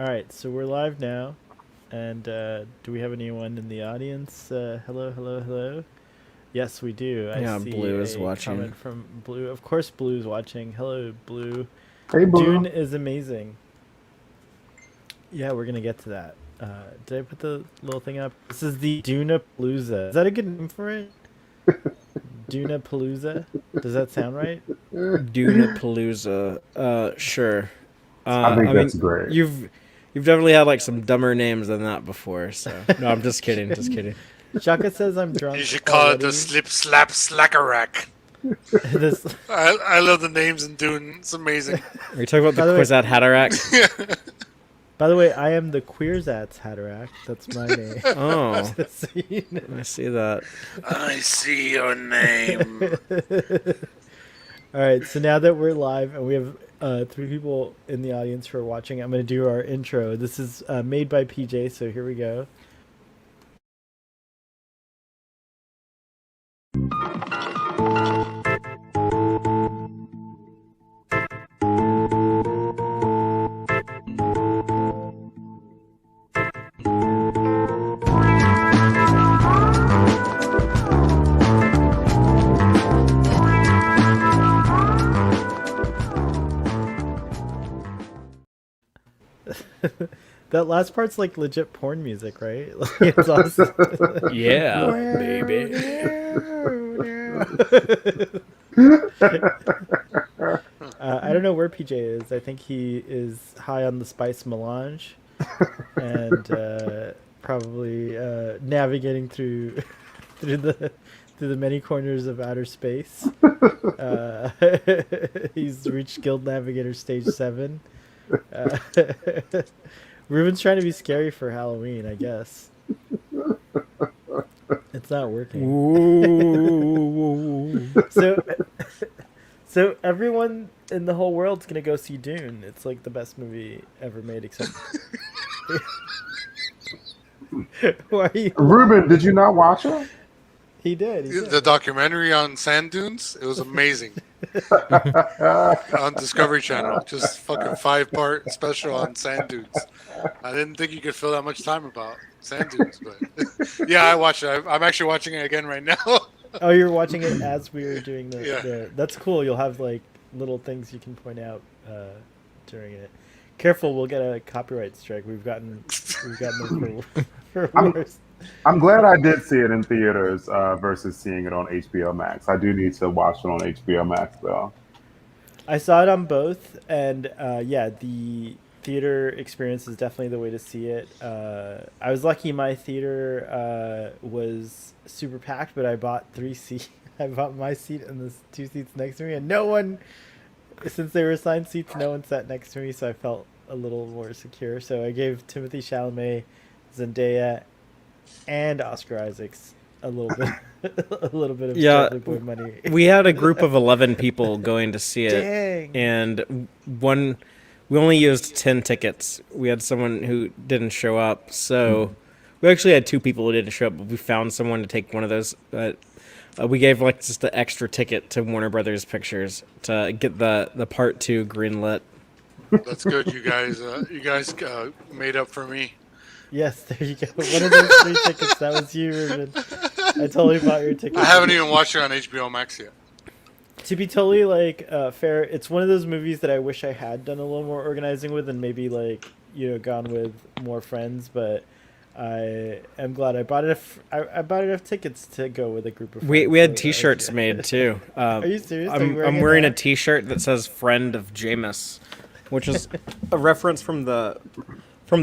All right, so we're live now, and do we have anyone in the audience? Hello, hello, hello. Yes, we do. I Yeah, see Blue is a watching. comment from Blue. Of course, Blue's watching. Hello, Blue. Hey, Dune Blue. is amazing. Yeah, we're gonna get to that. Did I put the little thing up? This is the Dunapalooza. Is that a good name for it? Dunapalooza? Does that sound right? Dunapalooza. Sure. I think I that's mean, great. you've definitely had like some dumber names than that before. So no, I'm just kidding. Just kidding. Shaka says I'm You drunk should call it the already. Slip Slap Slackerack. This, I love the names in Dune. It's amazing. Are you talking about by the the way, Kwisatz Haderach? By the way, I am the Queerzats Hatterack. That's my name. Oh, Just so you know. I see that. I see your name. All right, so now that we're live and we have three people in the audience who are watching, I'm going to do our intro. This is made by PJ, so here we go. That last part's like legit porn music, right? Like, it's awesome. Yeah, baby. I don't know where PJ is. I think he is high on the spice melange and probably navigating through through the many corners of outer space. Uh, he's reached Guild Navigator Stage 7. Uh, Ruben's trying to be scary for Halloween, I guess. It's not working. Ooh. So, so everyone in the whole world's gonna go see Dune. It's like the best movie ever made, except. Why are you? Ruben, did you not watch it? He did. He The did. documentary on sand dunes, it was amazing. On Discovery Channel. Just fucking 5-part special on sand dunes. I didn't think you could fill that much time about sand dunes, but yeah, I watched it. I'm actually watching it again right now. Oh, you're watching it as we were doing the. Yeah. That's cool. You'll have like little things you can point out during it. Careful, we'll get a copyright strike. We've gotten them for worse. I'm glad I did see it in theaters versus seeing it on HBO Max. I do need to watch it on HBO Max, though. I saw it on both, and yeah, the theater experience is definitely the way to see it. I was lucky; my theater was super packed, but I bought 3 seats. I bought my seat and the 2 seats next to me, and no one, since they were assigned seats, no one sat next to me, so I felt a little more secure. So I gave Timothy Chalamet, Zendaya, and Oscar Isaacs a little bit, a little bit of Yeah, Charlie Boy money. We had a group of 11 people going to see it, Dang. and we only used 10 tickets. We had someone who didn't show up, so we actually had 2 people who didn't show up, but we found someone to take one of those. We gave like just an extra ticket to Warner Brothers Pictures to get the part 2 greenlit. That's good, you guys. You guys made up for me. Yes, there you go. One of those 3 tickets. That was you, Ruben. I totally bought your ticket. I haven't even watched it on HBO Max yet. To be totally like fair, it's one of those movies that I wish I had done a little more organizing with, and maybe like gone with more friends. But I am glad I bought I bought enough tickets to go with a group of friends. We had so T-shirts made too. Are you serious? Are you I'm wearing it a now? T-shirt that says "Friend of Jameis," which is a reference from the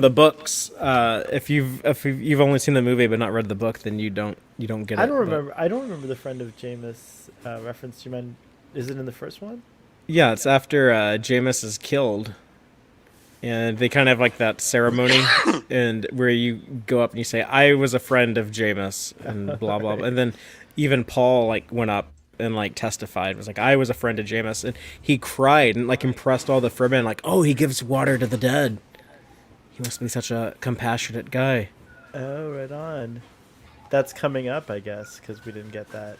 books. If you've only seen the movie but not read the book, then you don't get it. I don't remember. I don't remember the friend of Jameis reference. Do you mind? Is it in the first one? Yeah, it's after Jameis is killed, and they kind of have like that ceremony, and where you go up and you say, "I was a friend of Jameis," and blah blah, blah. And then even Paul like went up and like testified, was like, "I was a friend of Jameis," and he cried and like impressed all the Fremen, like, "Oh, he gives water to the dead. He must be such a compassionate guy." Oh, right on. That's coming up, I guess, because we didn't get that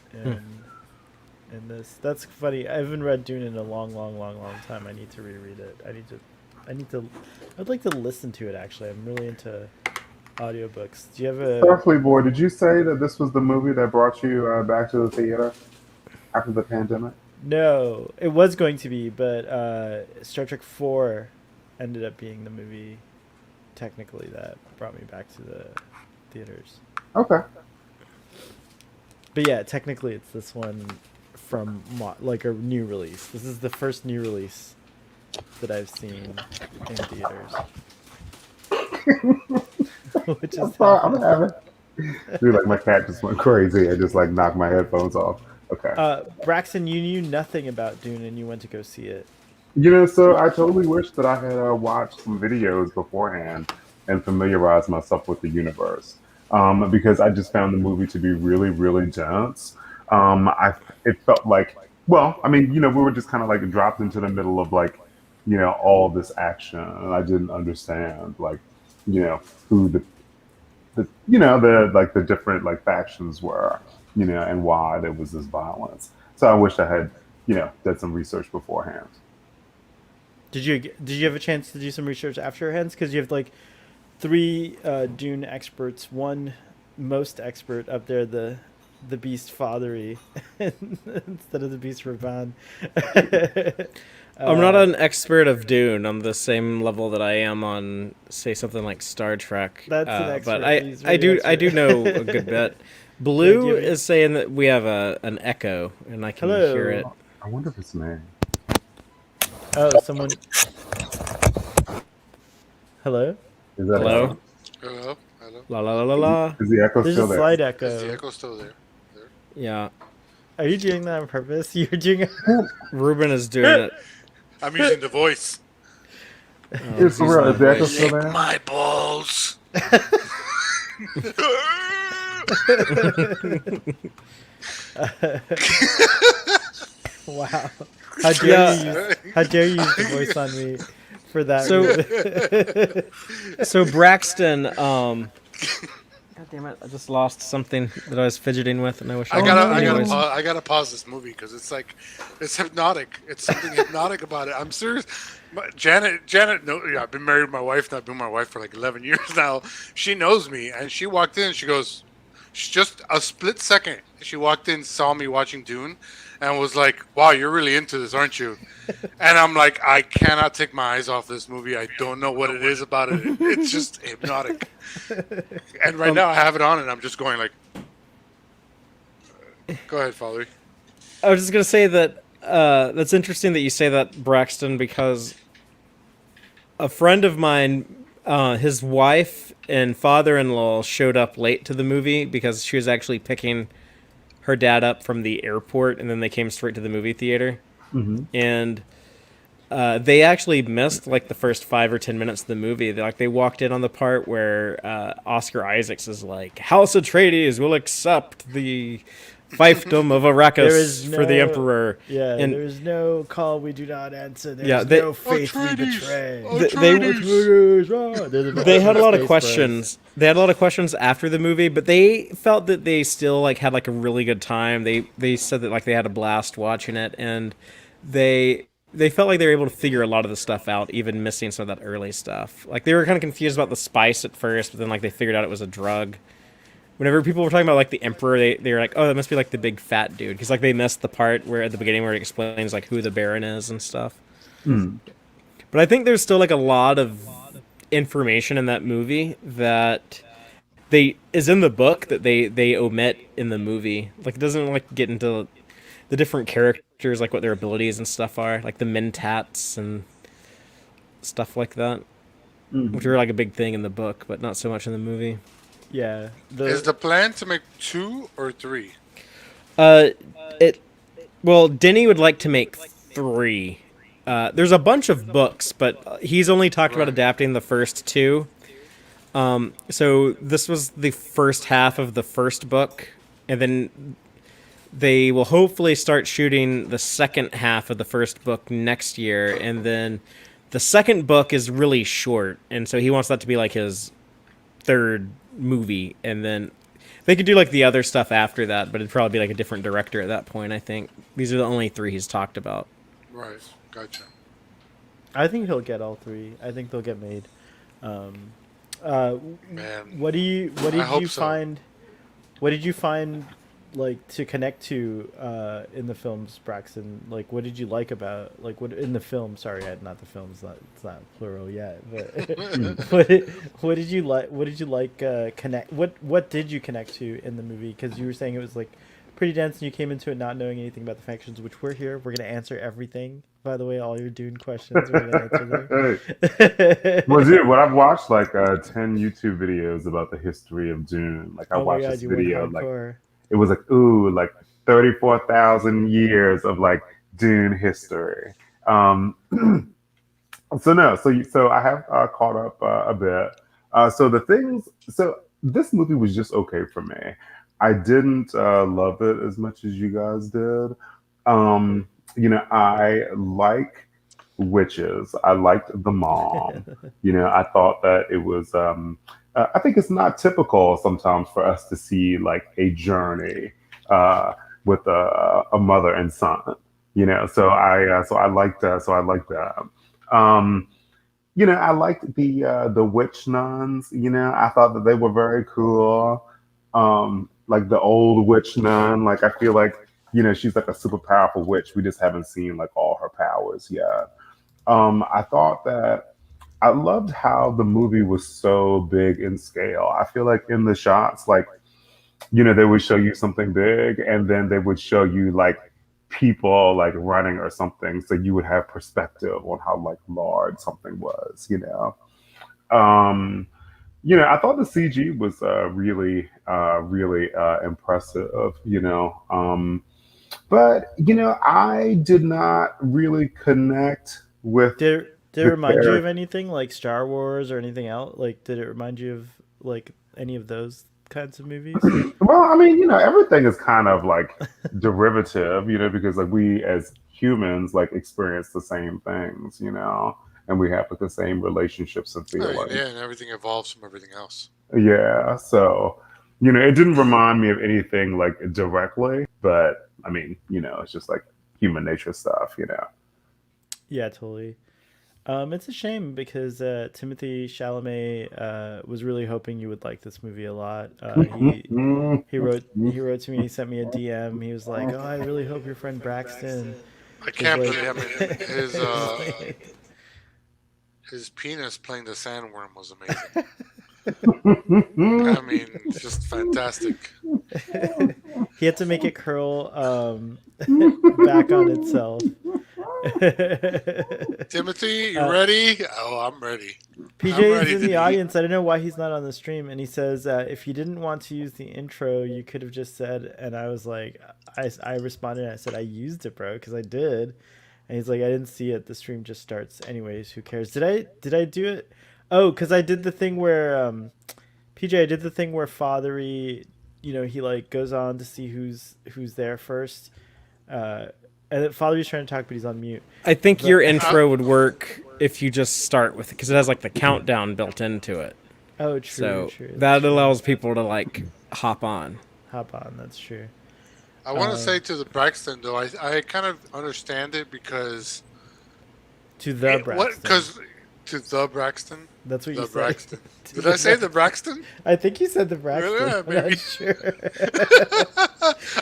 in this. That's funny. I haven't read Dune in a long time. I need to reread it. I'd like to listen to it. Actually, I'm really into audiobooks. Do you have a? Starfleet Boy, did you say that this was the movie that brought you back to the theater after the pandemic? No, it was going to be, but Star Trek 4 ended up being the movie, technically, that brought me back to the theaters. Okay. But yeah, technically it's this one from like a new release. This is the first new release that I've seen in theaters. Which is I'm having. Dude, like my cat just went crazy. I just like knocked my headphones off. Okay. Braxton, you knew nothing about Dune and you went to go see it. So I totally wish that I had watched some videos beforehand and familiarized myself with the universe. Because I just found the movie to be really, really dense. It felt like, well, I mean, we were just kind of like dropped into the middle of like, all this action, and I didn't understand like, who the different like factions were, and why there was this violence. So I wish I had, did some research beforehand. Did you have a chance to do some research afterwards? Because you have like 3 Dune experts, one most expert up there, the Beast Fathery, instead of the Beast Ravan. I'm not an expert of Dune on the same level that I am on, say, something like Star Trek. That's an expert. But I do know a good bit. Blue is saying that we have an echo, and I can hear it. I wonder if it's me. Oh, someone. Hello? Is that Hello? Hello. La la la la la. Is the echo There's still a there? slight Is echo. the echo still there? Yeah. Are you doing that on purpose? You're doing it. Ruben is doing it. I'm using the voice. It's for real. Is the echo still there? My balls. Wow. How dare you use the voice on me for that reason. So Braxton, God damn it! I just lost something that I was fidgeting with, and I wish I anyways. gotta pause this movie because it's hypnotic. It's something hypnotic about it. I'm serious. Janet. No, yeah, I've been married to my wife. I've been my wife for like 11 years now. She knows me, and she walked in. She goes, just a split second. She walked in, saw me watching Dune, and was like, "Wow, you're really into this, aren't you?" And I'm like, I cannot take my eyes off this movie. I don't know what it is about it. It's just hypnotic. And right now I have it on, and I'm just going like, go ahead, Follery. I was just gonna say that that's interesting that you say that, Braxton, because a friend of mine, his wife and father-in-law showed up late to the movie because she was actually picking her dad up from the airport, and then they came straight to the movie theater. Mm-hmm. And they actually missed like the first 5 or 10 minutes of the movie. They walked in on the part where Oscar Isaacs is like, House Atreides will accept the fiefdom of Arrakis for the Emperor. Yeah, and there is no call we do not answer. There's Yeah, no faith we betray. They had a lot of questions. They had a lot of questions after the movie, but they felt that they still like had like a really good time. They said that like they had a blast watching it, and they felt like they were able to figure a lot of the stuff out, even missing some of that early stuff. Like they were kind of confused about the spice at first, but then like they figured out it was a drug. Whenever people were talking about like the Emperor, they were like, "Oh, that must be like the big fat dude," because like they missed the part where at the beginning where it explains like who the Baron is and stuff. But I think there's still like a lot of information in that movie that is in the book that they omit in the movie. Like it doesn't like get into the different characters, like what their abilities and stuff are, like the mentats and stuff like that, which are like a big thing in the book, but not so much in the movie. Yeah. Is the plan to make 2 or 3? Well, Denny would like to make 3. There's a bunch of books, but he's only talked about adapting the first 2. So this was the first half of the first book, and then they will hopefully start shooting the second half of the first book next year, and then the second book is really short, and so he wants that to be like his third movie, and then they could do like the other stuff after that, but it'd probably be like a different director at that point. I think these are the only 3 he's talked about. Right, gotcha. I think he'll get all three. I think they'll get made. Um, uh, Man, what I did hope you so. find? What did you find like to connect to in the films, Braxton? Like, what did you like about like what in the film? Sorry, not the films. It's not plural yet. But what did you like? What did you like? Connect. What did you connect to in the movie? Because you were saying it was like pretty dense, and you came into it not knowing anything about the factions. Which we're here. We're gonna answer everything. By the way, all your Dune questions we're gonna answer Well, there. dude, well, I've watched like 10 YouTube videos about the history of Dune. Like, I Oh my watched god, this you went video, like, hardcore. it was like, ooh, like 34,000 years of like Dune history. Um, so, no, so I have caught up a bit. So this movie was just okay for me. I didn't love it as much as you guys did. Um, I like witches. I liked the mom. I thought that it was. I think it's not typical sometimes for us to see like a journey with a mother and son. So I liked that. Um, I liked the witch nuns. I thought that they were very cool. Like the old witch nun. Like I feel like she's like a super powerful witch. We just haven't seen like all her powers yet. I thought that I loved how the movie was so big in scale. I feel like in the shots, like, they would show you something big and then they would show you like people like running or something. So you would have perspective on how like large something was. Um, I thought the CG was really impressive. But I did not really connect with Did it the remind you of character. anything like Star Wars or anything else? Like, did it remind you of like any of those kinds of movies? Well, I mean, everything is kind of like derivative, because like we as humans like experience the same things, and we have like the same relationships and I mean, feelings. yeah, and everything evolves from everything else. Yeah, so it didn't remind me of anything like directly, but I mean, it's just like human nature stuff. Yeah, totally. It's a shame because Timothy Chalamet was really hoping you would like this movie a lot. He wrote to me. He sent me a DM. He was like, "Oh, I really hope your friend Braxton I is can't like." believe. I mean, is like his penis playing the sandworm was amazing. I mean, just fantastic. he had to make it curl back on itself. Timothy, you uh, ready? Oh, I'm ready. PJ I'm is ready in to the eat. audience. I don't know why he's not on the stream, and he says if you didn't want to use the intro, you could have just said. And I was like, I responded. And I said I used it, bro, because I did. And he's like, I didn't see it. The stream just starts. Anyways, who cares? Did I do it? Oh, because I did the thing where PJ. I did the thing where Fathery, he like goes on to see who's there first. Uh, and then Fathery's trying to talk, but he's on mute. I think But your intro would work if you just start with it because it has like the countdown built into it. oh, true, So true. That's that true. allows people to like hop on. Hop on. That's true. I want to say Um, to the Braxton though, I kind of understand it because to the Braxton. because to the Braxton, That's what you the said. Braxton. To Did I say Bra- the Braxton? I think you said the Braxton. Yeah, I'm not maybe. sure.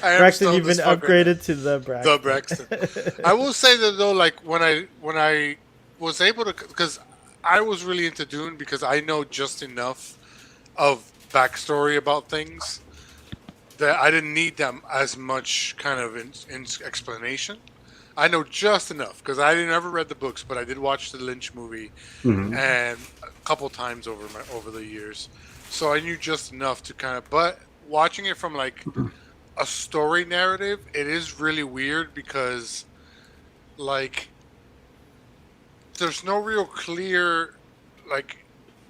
I am Braxton, still you've been this fuck right now. upgraded to the The Braxton. I Braxton. will say that though, like when I was able to, because I was really into Dune because I know just enough of backstory about things that I didn't need them as much kind of in explanation. I know just enough because I didn't ever read the books, but I did watch the Lynch movie Mhm. and a couple times over the years, so I knew just enough to kind of. But watching it from like a story narrative, it is really weird because like there's no real clear like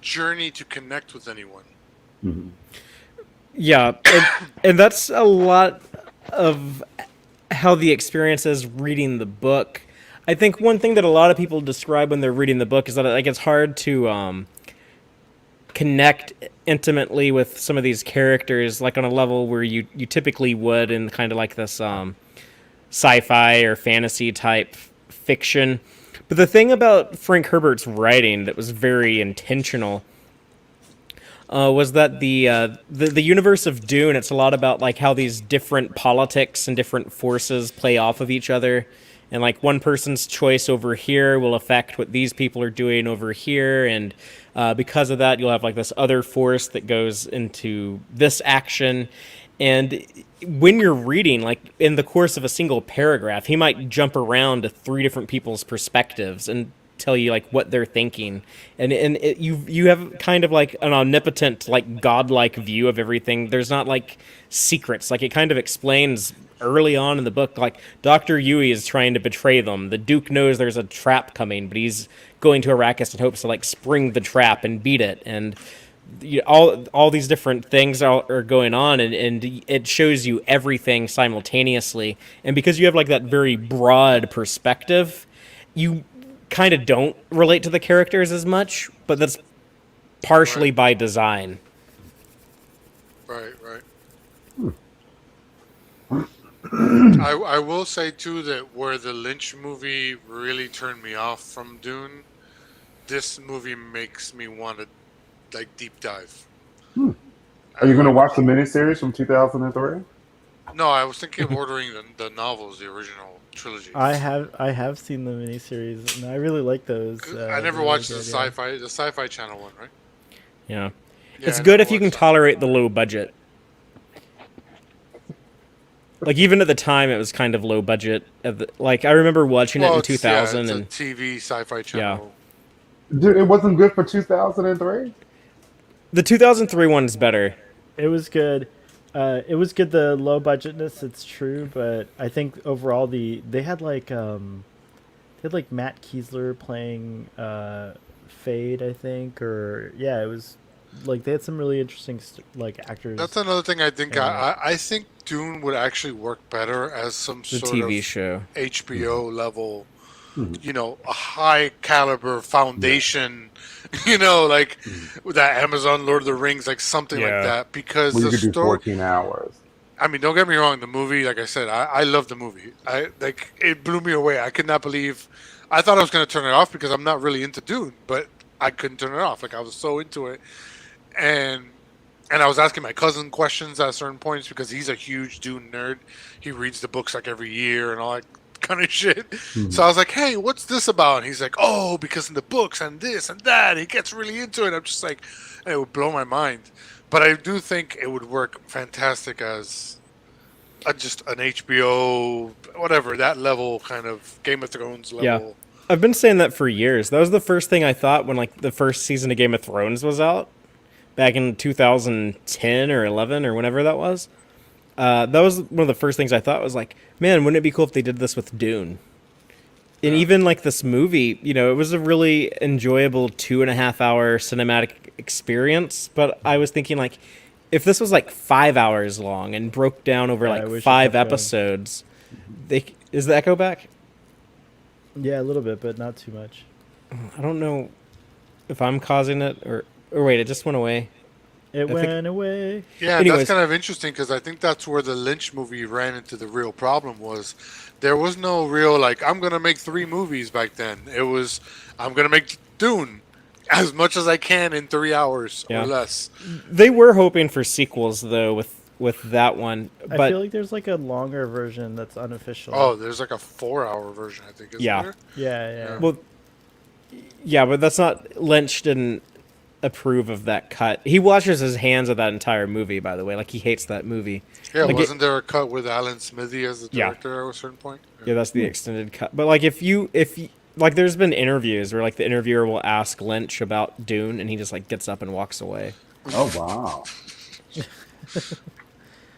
journey to connect with anyone. Mhm. Yeah, and that's a lot of how the experience is reading the book. I think one thing that a lot of people describe when they're reading the book is that like it's hard to connect intimately with some of these characters, like on a level where you typically would in kind of like this sci-fi or fantasy type fiction. But the thing about Frank Herbert's writing that was very intentional was that the universe of Dune, it's a lot about like how these different politics and different forces play off of each other, and like one person's choice over here will affect what these people are doing over here, and because of that, you'll have like this other force that goes into this action. And when you're reading, like in the course of a single paragraph, he might jump around to three different people's perspectives and tell you like what they're thinking, and you have kind of like an omnipotent, like godlike view of everything. There's not like secrets. Like it kind of explains early on in the book, like Dr. Yui is trying to betray them. The Duke knows there's a trap coming, but he's going to Arrakis in hopes to like spring the trap and beat it. And all these different things are going on, and it shows you everything simultaneously. And because you have like that very broad perspective, you kind of don't relate to the characters as much, but that's partially by design. Right. I will say too that where the Lynch movie really turned me off from Dune, this movie makes me want to like deep dive. Are you going to watch the miniseries from 2003? No, I was thinking of ordering the novels, the original trilogy. I have seen the miniseries, and I really like those. I never watched the sci-fi channel one, right? Yeah, Yeah, it's I good never if you can watched that. tolerate the low budget. Like even at the time, it was kind of low budget. Like I remember watching it in 2000, it's and a TV sci-fi channel. Dude, it wasn't good for 2003? the 2003 one is better. It was good. It was good. The low budgetness, it's true, but I think overall they had like Matt Kiesler playing Fade, I think, or yeah, it was like they had some really interesting like actors. That's another thing I think. Yeah. I think Dune would actually work better as some The sort TV of show. HBO level, a high caliber foundation, like that Amazon Lord of the Rings, like something like that. Because Well, you the could do story, 14 hours. I mean, don't get me wrong, the movie, like I said, I love the movie. It blew me away. I could not believe. I thought I was going to turn it off because I'm not really into Dune, but I couldn't turn it off. Like I was so into it, and I was asking my cousin questions at certain points because he's a huge Dune nerd. He reads the books like every year and all that kind of shit. So I was like, "Hey, what's this about?" And he's like, "Oh, because in the books and this and that, he gets really into it." I'm just like, it would blow my mind. But I do think it would work fantastic as just an HBO, whatever, that level kind of Game of Thrones level. Yeah. I've been saying that for years. That was the first thing I thought when like the first season of Game of Thrones was out back in 2010 or 11 or whenever that was. That was one of the first things I thought was like, man, wouldn't it be cool if they did this with Dune? And even like this movie, it was a really enjoyable 2.5-hour cinematic experience. But I was thinking like, if this was like 5 hours long and broke down over I like wish it 5 kept going. episodes, is the echo back? Yeah, a little bit, but not too much. I don't know if I'm causing it or wait, it just went away. It think- went away. Yeah, Anyways. that's kind of interesting because I think that's where the Lynch movie ran into the real problem was there was no real, like, I'm going to make 3 movies back then. It was, I'm going to make Dune as much as I can in 3 hours Yeah. or less. They were hoping for sequels though with that one, but I feel like there's like a longer version that's unofficial. Oh, there's like a 4-hour version, I think, isn't Yeah. there? yeah. well, yeah, but that's not Lynch didn't approve of that cut. He washes his hands of that entire movie, by the way. Like he hates that movie. Yeah, Like, wasn't there a cut with Alan Smithy as the Yeah. director at a certain point? Yeah, that's the extended cut. But like if you like there's been interviews where like the interviewer will ask Lynch about Dune and he just like gets up and walks away. Oh, wow.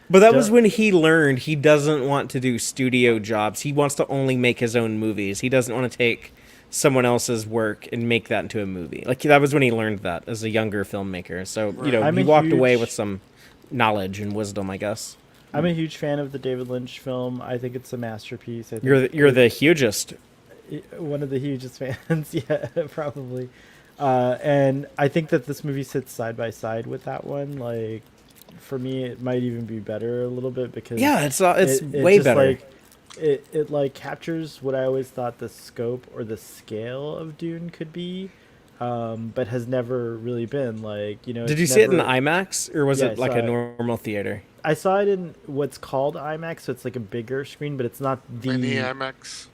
But that was when he learned he doesn't want to do studio jobs. He wants to only make his own movies. He doesn't want to take someone else's work and make that into a movie. Like that was when he learned that as a younger filmmaker. So, I'm he a walked away huge- with some knowledge and wisdom, I guess. I'm a huge fan of the David Lynch film. I think it's a masterpiece. I think You're the hugest. one of the hugest fans. Yeah, probably. And I think that this movie sits side by side with that one. Like, for me, it might even be better a little bit because Yeah, it's it way just, better. Like, it like captures what I always thought the scope or the scale of Dune could be, but has never really been like Did you it's see it in never. IMAX or was Yeah, it like a normal theater? I saw it in what's called IMAX, so it's like a bigger screen, but it's not Mini the. IMAX,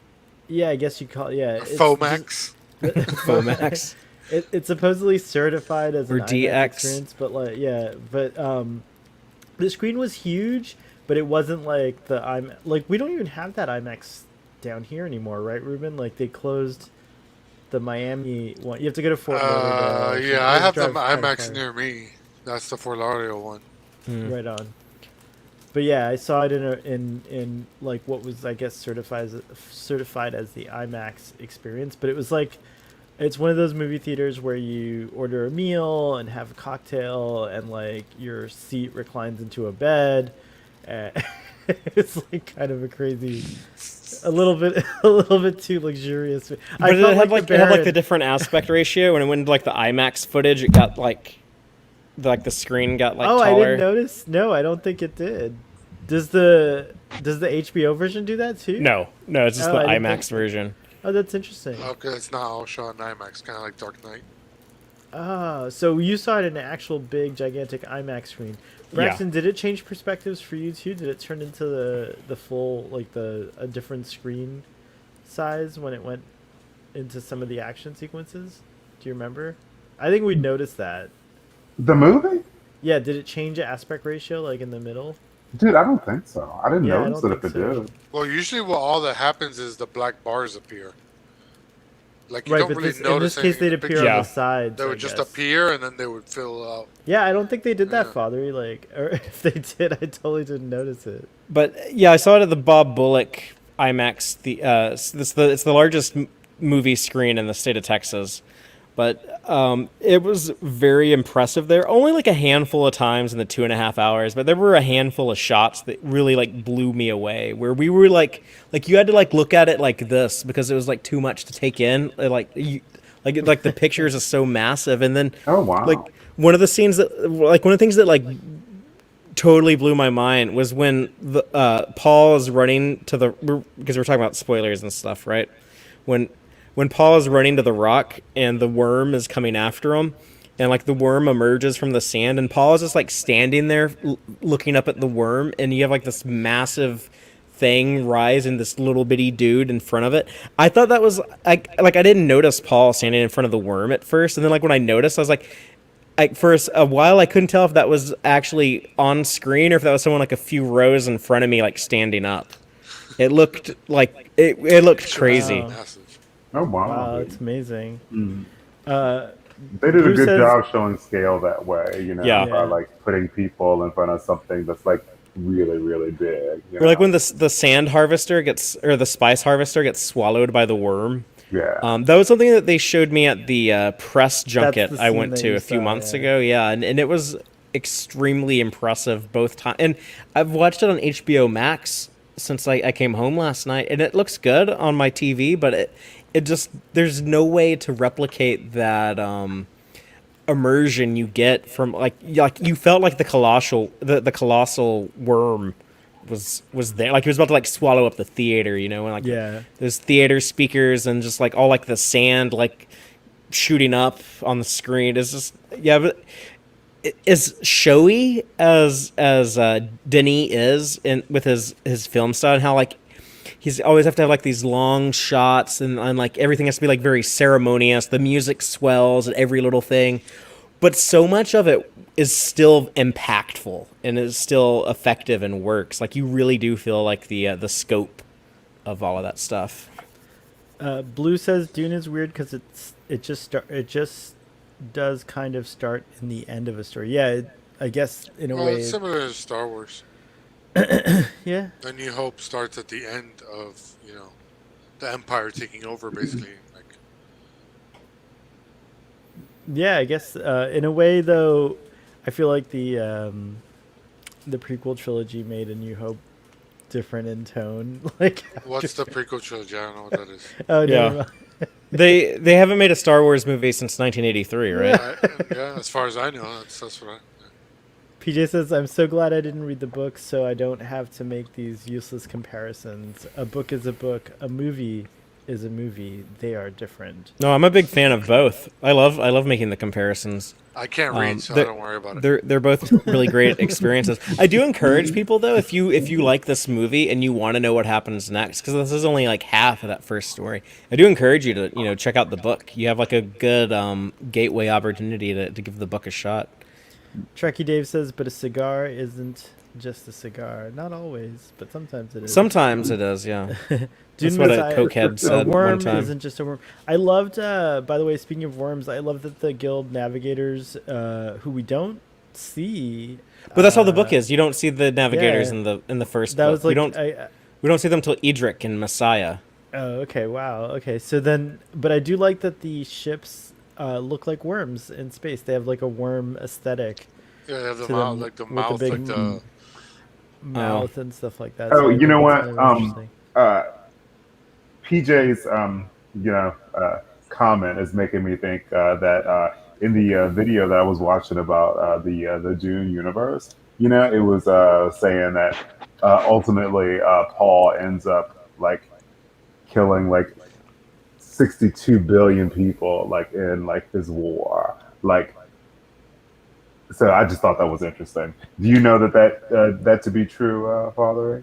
Yeah, I guess you call it. Yeah, it's just Fomax. FOMAX it's supposedly certified as or an IMAX DX? experience, but like yeah, but the screen was huge, but it wasn't like the IMAX. Like we don't even have that IMAX down here anymore, right, Ruben? Like they closed the Miami one. You have to go to Fort Lauderdale. Or Yeah, something. You I have to have the drive kind of IMAX far. near me. That's the Fort Lauderdale one. Right on. But yeah, I saw it in like what was I guess certified as the IMAX experience. But it was like it's one of those movie theaters where you order a meal and have a cocktail and like your seat reclines into a bed. And it's like kind of a crazy, a little bit too luxurious. But it had like the different aspect ratio. When it went to like the IMAX footage, it got like the screen got like Oh, taller. I didn't notice. No, I don't think it did. Does the HBO version do that too? No, it's just Oh, the I didn't IMAX think- version. Oh, that's interesting. Okay, it's not all shot in IMAX, kind of like Dark Knight. Oh, so you saw it in an actual big, gigantic IMAX screen. Braxton, did it change perspectives for you too? Did it turn into the full like a different screen size when it went into some of the action sequences? Do you remember? I think we noticed that. The movie? Yeah, did it change the aspect ratio like in the middle? Dude, I don't think so. I didn't Yeah, I notice don't it if it think so. did. Well, usually what all that happens is the black bars appear. Like you Right, don't but really in notice this case anything they'd in the appear picture. on Yeah. the sides. They I would just guess. appear and then they would fill out. Yeah, I don't think they did that, Yeah. Fathery. Like, or if they did, I totally didn't notice it. But yeah, I saw it at the Bob Bullock IMAX. It's the largest movie screen in the state of Texas. But it was very impressive there. Only like a handful of times in the 2.5 hours, but there were a handful of shots that really like blew me away. Where we were like you had to like look at it like this because it was like too much to take in. Like the pictures are so massive, and then Oh, wow. like one of the things that like totally blew my mind was when the Paul is running to because we're talking about spoilers and stuff, right? When Paul is running to the rock and the worm is coming after him, and like the worm emerges from the sand, and Paul is just like standing there looking up at the worm, and you have like this massive thing rise and this little bitty dude in front of it. I thought that was I didn't notice Paul standing in front of the worm at first, and then like when I noticed, I was like, for a while I couldn't tell if that was actually on screen or if that was someone like a few rows in front of me like standing up. It looked like it looked crazy. Wow. Massive. Oh, wow. Wow, it's amazing. Mhm. Uh, They did a Bruce good says- job showing scale that way, Yeah. by like putting people in front of something that's like really, really big. Or like when the sand harvester or the spice harvester gets swallowed by the worm. Yeah. That was something that they showed me at the press junket the I scene went that to you a few saw, months yeah. ago. Yeah, and it was extremely impressive both times. And I've watched it on HBO Max since I came home last night, and it looks good on my TV, but it just there's no way to replicate that immersion you get from like you felt like the colossal worm was there, like he was about to like swallow up the theater, and like Yeah. those theater speakers and just like all like the sand like shooting up on the screen is just but as showy as Denis is in with his film style, and how like he's always have to have like these long shots and like everything has to be like very ceremonious. The music swells at every little thing, but so much of it is still impactful and is still effective and works. Like you really do feel like the scope of all of that stuff. Blue says Dune is weird because it just does kind of start in the end of a story. Yeah, I guess in a Well, way. it's similar to Star Wars. Yeah. A New Hope starts at the end of, the Empire taking over, basically. Like, Yeah, I guess in a way though, I feel like the prequel trilogy made A New Hope different in tone. Like, what's the prequel trilogy? I don't know what that is. oh Yeah. never mind. They haven't made a Star Wars movie since 1983, right? Yeah, as far as I know, that's what I. PJ says, I'm so glad I didn't read the book so I don't have to make these useless comparisons. A book is a book. A movie is a movie. They are different. No, I'm a big fan of both. I love making the comparisons. I can't read, so I they're- don't worry about it. They're both really great experiences. I do encourage people though, if you like this movie and you want to know what happens next, because this is only like half of that first story. I do encourage you to check out the book. You have like a good gateway opportunity to give the book a shot. Trekkie Dave says, but a cigar isn't just a cigar. Not always, but sometimes it is. Sometimes it is, yeah. That's Dune what a Messiah- cokehead said a worm one time. isn't just a worm. I loved, by the way, speaking of worms, I love that the guild navigators, who we don't see. But that's how the book is. You don't see the navigators yeah. in the first That book. was like We don't see them till Edric and Messiah. Oh, okay, wow. Okay, so then, but I do like that the ships look like worms in space. They have like a worm aesthetic. Yeah, they have the to mouth, them like the with the mouth, big like the. mouth and stuff like that. Oh, So I you think know that's what? kind of interesting. PJ's comment is making me think that in the video that I was watching about the Dune universe, it was saying that ultimately Paul ends up like killing like 62 billion people like in like his war, like. So I just thought that was interesting. Do you know that to be true, Father?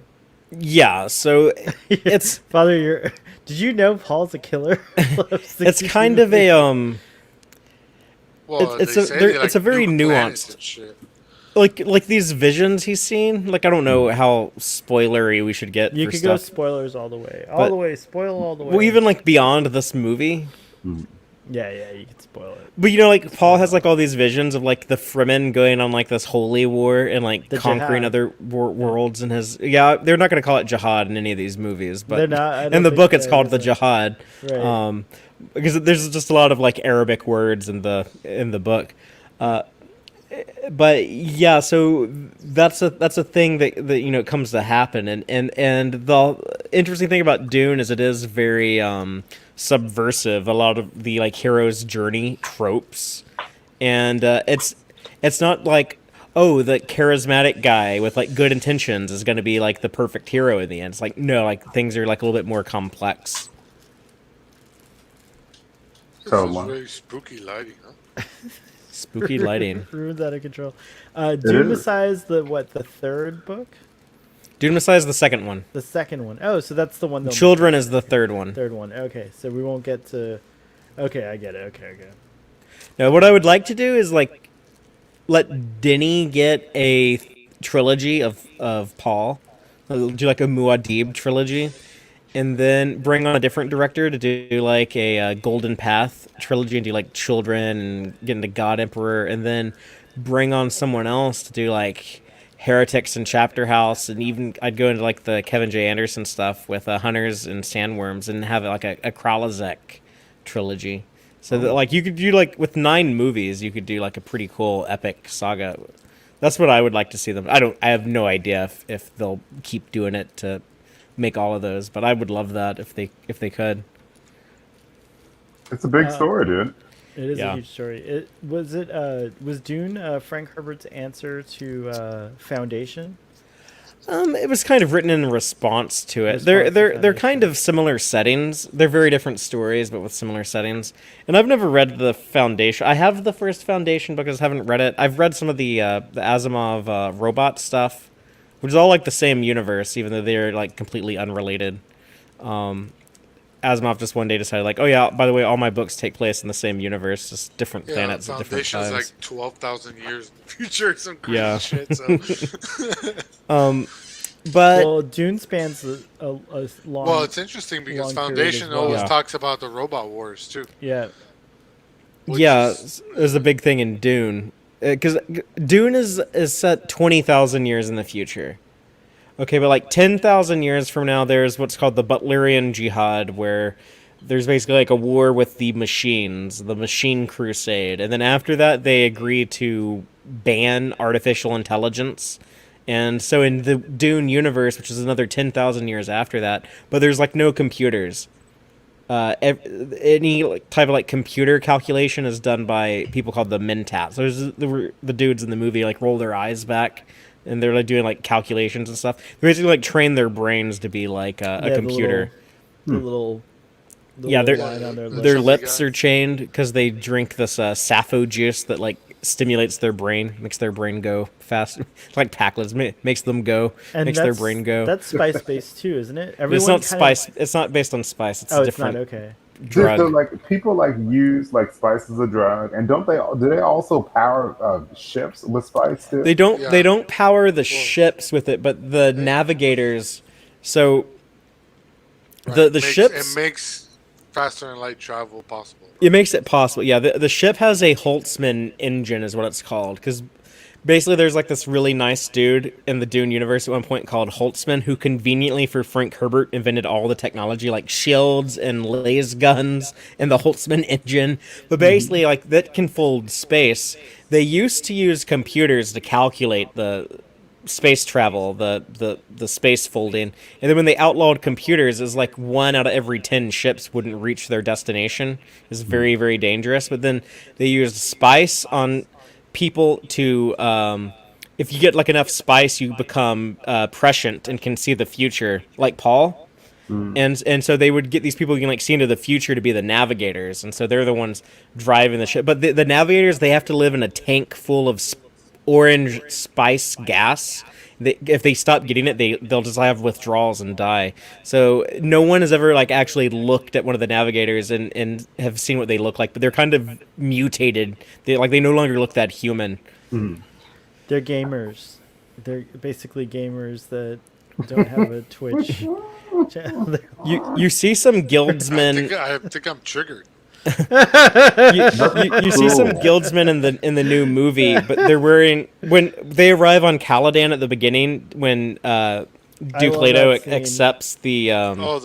Yeah, so it's Father, did you know Paul's a killer? it's kind of a Well, it's they a say there- they, like, it's a very nuke planets nuanced- and shit. like these visions he's seen. Like I don't know how spoilery we should get You for could go stuff. spoilers all the way. All But- the way. Spoil all the way. Well, even like beyond this movie. Yeah, you could spoil it. But like Paul has like all these visions of like the Fremen going on like this holy war and like The conquering jihad. other worlds and his they're not going to call it jihad in any of these movies, but They're not. I don't in the think book it's they- called the jihad. Right. Because there's just a lot of like Arabic words in the book. But yeah, so that's a thing that comes to happen, and the interesting thing about Dune is it is very subversive. A lot of the like hero's journey tropes, and it's not like the charismatic guy with like good intentions is going to be like the perfect hero in the end. It's like no, like things are like a little bit more complex. This So is long. very spooky lighting, huh? Spooky lighting. Ruined out of control. Dune is. Messiah is the third book? Dune Messiah is the second one. The second one. Oh, so that's the one. they'll Children is the third one. make. Third one. Okay, so we won't get to. Okay, I get it. Okay. Now, what I would like to do is like let Denny get a trilogy of Paul, do like a Muad'Dib trilogy, and then bring on a different director to do like a Golden Path trilogy and do like Children and get into God Emperor, and then bring on someone else to do like Heretics and Chapter House, and even I'd go into like the Kevin J. Anderson stuff with Hunters and Sandworms and have like a Kralazek trilogy. So that, like you could do like with 9 movies, you could do like a pretty cool epic saga. That's what I would like to see them. I have no idea if they'll keep doing it to make all of those, but I would love that if they could. It's a big story, dude. It is Yeah. a huge story. Was Dune Frank Herbert's answer to Foundation? It was kind of written in response to it. Response They're to they're kind Foundation. of similar settings. They're very different stories, but with similar settings. And I've never read the Foundation. I have the first Foundation book, I just haven't read it. I've read some of the Asimov robot stuff, which is all like the same universe, even though they're like completely unrelated. Asimov just one day decided, like, oh yeah, by the way, all my books take place in the same universe, just different Yeah, planets at different Foundation's times. like 12,000 years in the future, or some crazy Yeah. shit. So. But Well, Dune spans a long. Well, it's interesting because long period Foundation as well. always Yeah. talks about the robot wars too. yeah. which yeah, is- it was a big thing in Dune, because Dune is set 20,000 years in the future. Okay, but like 10,000 years from now, there's what's called the Butlerian Jihad, where there's basically like a war with the machines, the Machine Crusade, and then after that, they agree to ban artificial intelligence. And so in the Dune universe, which is another 10,000 years after that, but there's like no computers. any like, type of like computer calculation is done by people called the mentats. So there's the dudes in the movie like roll their eyes back, and they're like doing like calculations and stuff. They basically like train their brains to be like a computer. The little Yeah, line on their lips are chained because they drink this sappho juice that like stimulates their brain, makes their brain go fast. Like Packlets makes them go, and makes their brain go. That's spice based too, isn't it? It's not spice. It's not based on spice. It's a different it's not okay. drug. So like people like use like spice as a drug, and do they also power ships with spice too? They don't. They don't power the ships with it, but the navigators. So the ships. It makes faster and light travel possible. It makes it possible. Yeah, the ship has a Holtzman engine, is what it's called, because basically there's like this really nice dude in the Dune universe at one point called Holtzman, who conveniently for Frank Herbert invented all the technology like shields and laser guns and the Holtzman engine. But basically, like that can fold space. They used to use computers to calculate the space travel, the space folding, and then when they outlawed computers, it's like 1 out of every 10 ships wouldn't reach their destination. It's very, very dangerous. But then they used spice on people to if you get like enough spice, you become prescient and can see the future, like Paul. And so they would get these people who can like see into the future to be the navigators, and so they're the ones driving the ship. But the navigators, they have to live in a tank full of orange spice gas. If they stop getting it, they'll just have withdrawals and die. So no one has ever like actually looked at one of the navigators and have seen what they look like, but they're kind of mutated. They no longer look that human. They're gamers. They're basically gamers that don't have a Twitch channel. You see some guildsmen. I think I'm triggered. You see some guildsmen in the new movie, but they're wearing, when they arrive on Caladan at the beginning, when Duke Leto accepts the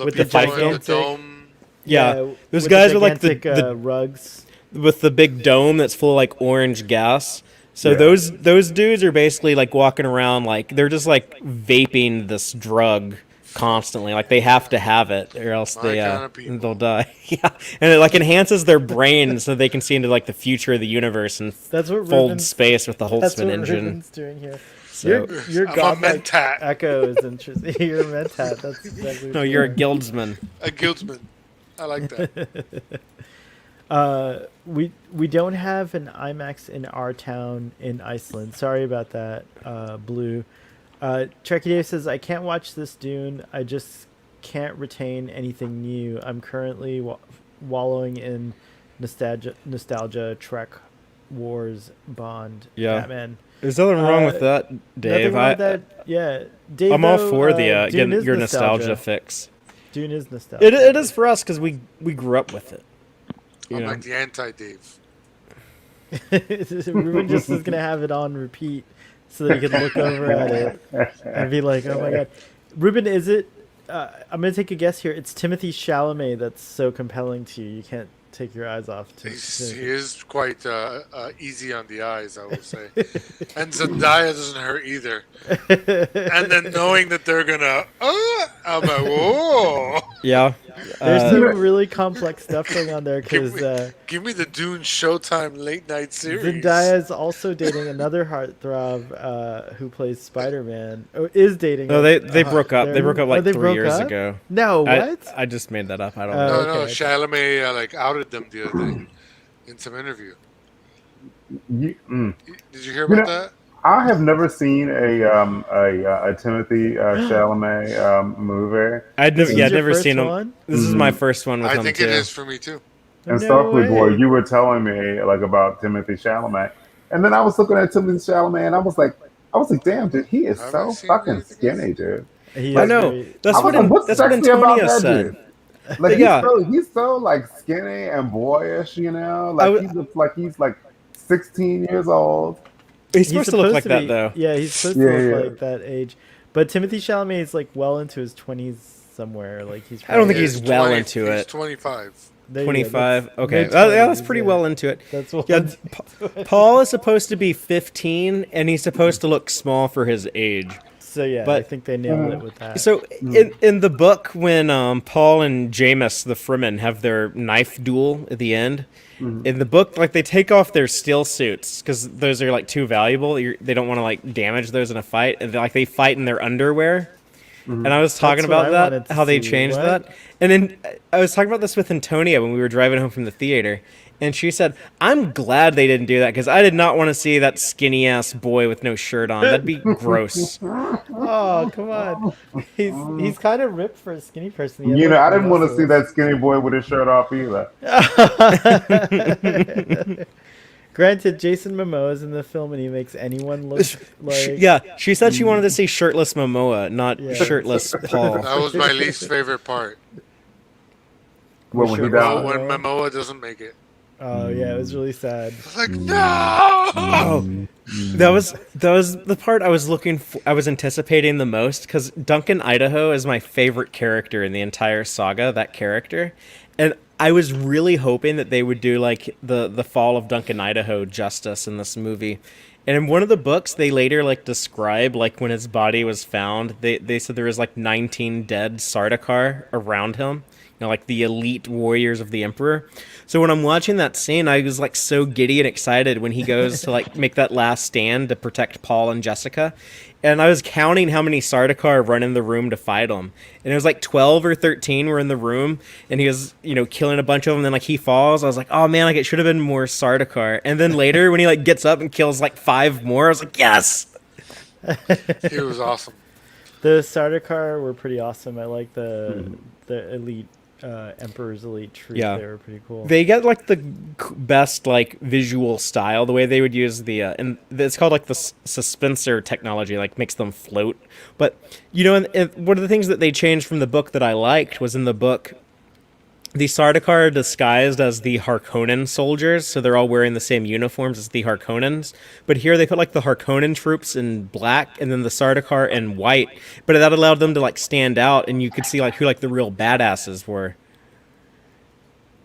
with the fight gigantic dome. Yeah, those guys are like the rugs with the big dome that's full of like orange gas. So those dudes are basically like walking around like they're just like vaping this drug constantly, like they have to have it or else they'll die. Yeah, and it like enhances their brain so they can see into like the future of the universe and fold space with the Holtzman engine. Ruben's doing here. So your godlike echo is interesting. You're a mentat. That's exactly. No, you're a guildsman. A guildsman. I like that. We don't have an IMAX in our town in Iceland. Sorry about that, Blue. Trekkie Dave says, I can't watch this Dune. I just can't retain anything new. I'm currently wallowing in nostalgia, Trek, Wars, Bond, Batman. There's nothing wrong with that, Dave. Dave, I'm all for the your nostalgia fix. Dune is nostalgia. It is for us because we grew up with it. I'm like the anti-Dave. Ruben just is gonna have it on repeat so that he can look over at it and be like, "Oh my god, Ruben, is it?" I'm gonna take a guess here. It's Timothée Chalamet that's so compelling to you. You can't take your eyes off. He is quite easy on the eyes, I will say. And Zendaya doesn't hurt either. And then knowing that they're gonna, I'm like, whoa. Yeah. There's some really complex stuff going on there because give me the Dune Showtime late night series. Zendaya is also dating another heartthrob who plays Spider-Man. Oh, is dating. No, they broke up. They broke up like 3 years ago. No, what? I just made that up. I don't know. No, Chalamet like outed them the other day in some interview. Did you hear about that? I have never seen a Timothy Chalamet movie. I'd never seen him. This is my first one with him. I think it is for me too. And Starfleet Boy, you were telling me like about Timothy Chalamet, and then I was looking at Timothy Chalamet, and I was like, damn, dude, he is so fucking skinny, dude. I know. That's what Antonio said. Like he's so like skinny and boyish, you know. Like he looks like he's like 16 years old. He's supposed to look like that, though. Yeah, he's supposed to look like that age. But Timothée Chalamet is like well into his 20s somewhere. Like he's. I don't think he's well into it. He's 25. 25. Okay, that's pretty well into it. That's what. Yeah, Paul is supposed to be 15, and he's supposed to look small for his age. So yeah, I But think they nailed it with that. so in the book, when Paul and Jameis the Fremen have their knife duel at the end, in the book, like they take off their steel suits because those are like too valuable. They don't want to like damage those in a fight, and like they fight in their underwear. And I was talking That's what about I that, wanted to how they see. changed What? that. And then I was talking about this with Antonia when we were driving home from the theater. And she said, I'm glad they didn't do that because I did not want to see that skinny ass boy with no shirt on. That'd be gross. Oh, come on. He's kind of ripped for a skinny person. He had, You know, like, I didn't want to see muscles. that skinny boy with his shirt off either. Granted, Jason Momoa is in the film and he makes anyone look like... Yeah, she said she wanted to see shirtless Momoa, not Yeah. shirtless Paul. That was my least favorite part. When he Sure. died. When Momoa doesn't make it. Oh, yeah, it was really sad. It's like, no! Oh, that was the part I was I was anticipating the most because Duncan Idaho is my favorite character in the entire saga. That character, and I was really hoping that they would do like the fall of Duncan Idaho justice in this movie. And in one of the books, they later like describe like when his body was found. They said there was like 19 dead Sardaukar around him. You know, like the elite warriors of the Emperor. So when I'm watching that scene, I was like so giddy and excited when he goes to like make that last stand to protect Paul and Jessica. And I was counting how many Sardaukar run in the room to fight him. And it was like 12 or 13 were in the room. And he was, you know, killing a bunch of them. And then like he falls. I was like, oh man, like it should have been more Sardaukar. And then later when he like gets up and kills like 5 more, I was like, yes! He was awesome. The Sardaukar were pretty awesome. I like the elite Emperor's elite troop. Yeah. They were pretty cool. They get like the best like visual style. The way they would use the and it's called like the suspensor technology, like makes them float. But you know, and one of the things that they changed from the book that I liked was in the book, the Sardaukar are disguised as the Harkonnen soldiers, so they're all wearing the same uniforms as the Harkonnens. But here they put like the Harkonnen troops in black and then the Sardaukar in white. But that allowed them to like stand out, and you could see like who like the real badasses were.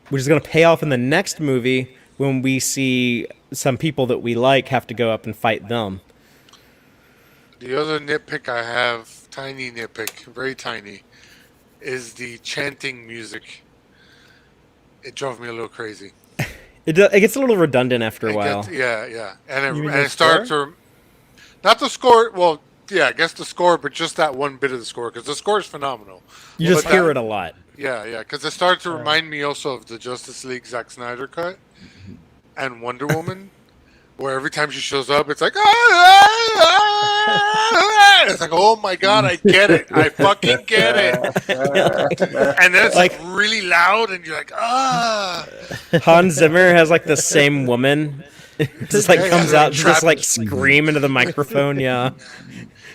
Which is going to pay off in the next movie when we see some people that we like have to go up and fight them. The other nitpick I have, tiny nitpick, very tiny, is the chanting music. It drove me a little crazy. It gets a little redundant after a while. Yeah. And You mean it the starts score? to... Not the score, well, yeah, I guess the score, but just that one bit of the score, because the score is phenomenal. You just But hear that- it a lot. Yeah, because it started to remind me also of the Justice League Zack Snyder cut and Wonder Woman, where every time she shows up, it's like, it's like, oh my god, I get it, I fucking get it, and then it's like really loud, and you're like, Hans Zimmer has like the same woman. Just like Yeah, comes yeah, out, just trapped- like scream into the microphone. Yeah,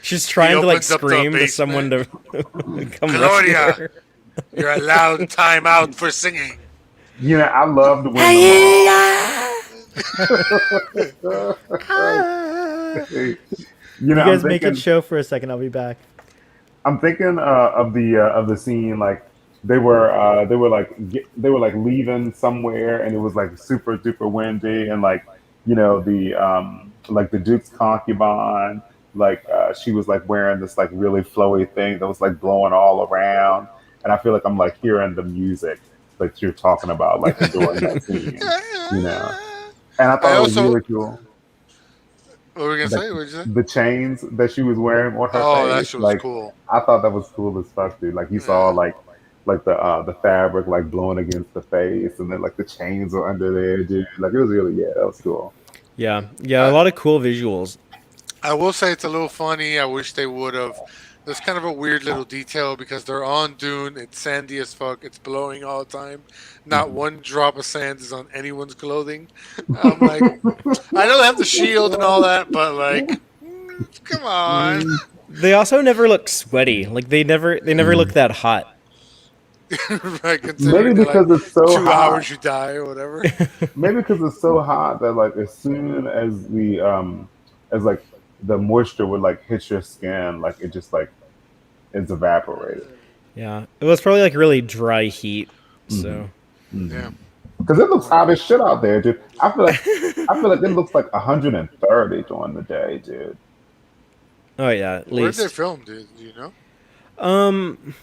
she's trying to like opens up the scream to someone to come rescue Gloria, her. you're allowed time out for singing. You know, I loved when You know, guys I'm make thinking, it show for a second. I'll be back. I'm thinking of the scene, like they were like leaving somewhere, and it was like super duper windy, and like, you know, the Duke's concubine, like she was like wearing this like really flowy thing that was like blowing all around, and I feel like I'm like hearing the music that you're talking about, like during that scene, you know. And I thought it was really cool. What were we gonna say? What did you say? The chains that she was wearing on her Oh, face, that shit was like, cool. I thought that was cool as fuck, dude. Like you saw like the fabric like blowing against the face, and then like the chains were under there, dude. Like it was really, yeah, that was cool. Yeah, a lot of cool visuals. I will say it's a little funny. I wish they would have. There's kind of a weird little detail because they're on Dune. It's sandy as fuck. It's blowing all the time. Not one drop of sand is on anyone's clothing. I'm like, I know they have the shield and all that, but like, come on. They also never look sweaty. Like they never look that hot. Right, considering Maybe they're, because like, it's so 2 hot. hours you die or whatever. Maybe because it's so hot that like as soon as the moisture would like hit your skin, like it just like it's evaporated. Yeah, it was probably like really dry heat. So Yeah. Because it looks hot as shit out there, dude. I feel like it looks like 130 during the day, dude. Oh yeah, at Where did they least. film? Do you know? Um,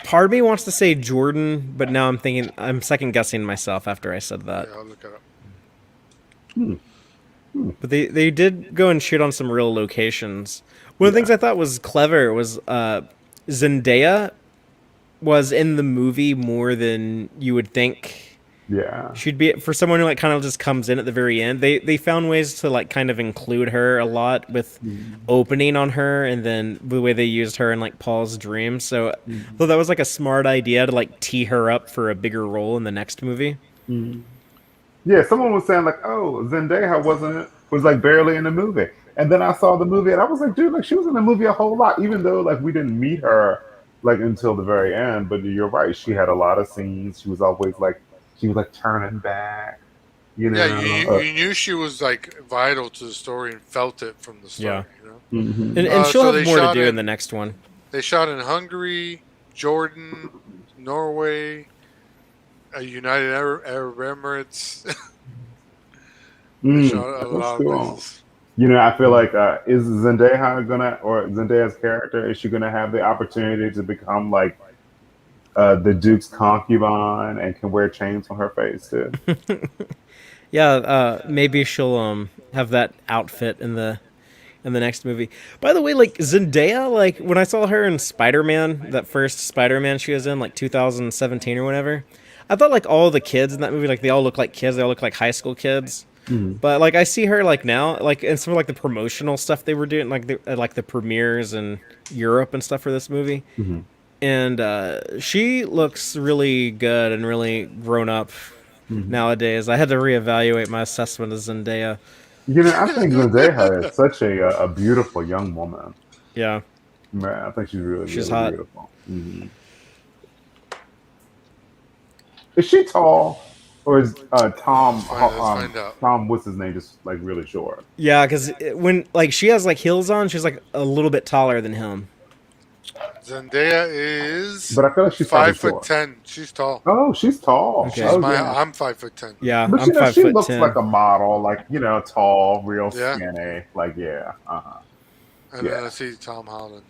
part of me wants to say Jordan, but now I'm second guessing myself after I said that. Yeah, I'll look it up. But they did go and shoot on some real locations. One of the things I thought was clever was Zendaya was in the movie more than you would think. Yeah. She'd be for someone who like kind of just comes in at the very end. They found ways to like kind of include her a lot with opening on her, and then the way they used her in like Paul's dream. So, though that was like a smart idea to like tee her up for a bigger role in the next movie. Yeah, someone was saying like, "Oh, Zendaya was like barely in the movie," and then I saw the movie and I was like, "Dude, like she was in the movie a whole lot, even though like we didn't meet her like until the very end." But you're right, she had a lot of scenes. She was like turning back, you Yeah, know. you knew she was like vital to the story and felt it from the start. Yeah. You know, And she'll so have they more to shot do in in- the next one. they shot in Hungary, Jordan, Norway, United Arab Emirates. They shot a That's lot of cool. places. You know, I feel like is Zendaya's character, is she gonna have the opportunity to become like the Duke's concubine and can wear chains on her face too? Yeah, maybe she'll have that outfit in the next movie. By the way, like Zendaya, like when I saw her in Spider-Man, that first Spider-Man she was in, like 2017 or whatever, I thought like all the kids in that movie, like they all look like kids, they all look like high school kids. But like I see her like now, like in some of like the promotional stuff they were doing, like the premieres in Europe and stuff for this movie, and she looks really good and really grown up nowadays. I had to reevaluate my assessment of Zendaya. You know, I think Zendaya is such a beautiful young woman. Yeah, Man, I think she's really, she's really hot. beautiful. Is she tall, or is Let's find out. Tom, what's his name, just like really short? Yeah, because when like she has like heels on, she's like a little bit taller than him. Zendaya is But I feel like she's probably 5'10". short. She's tall. Oh, she's tall. Okay. Oh, yeah. I'm 5'10". Yeah, But I'm you know, five she foot looks 10. like a model, like tall, real Yeah. skinny. Like, yeah, And Yeah. then I see Tom Holland.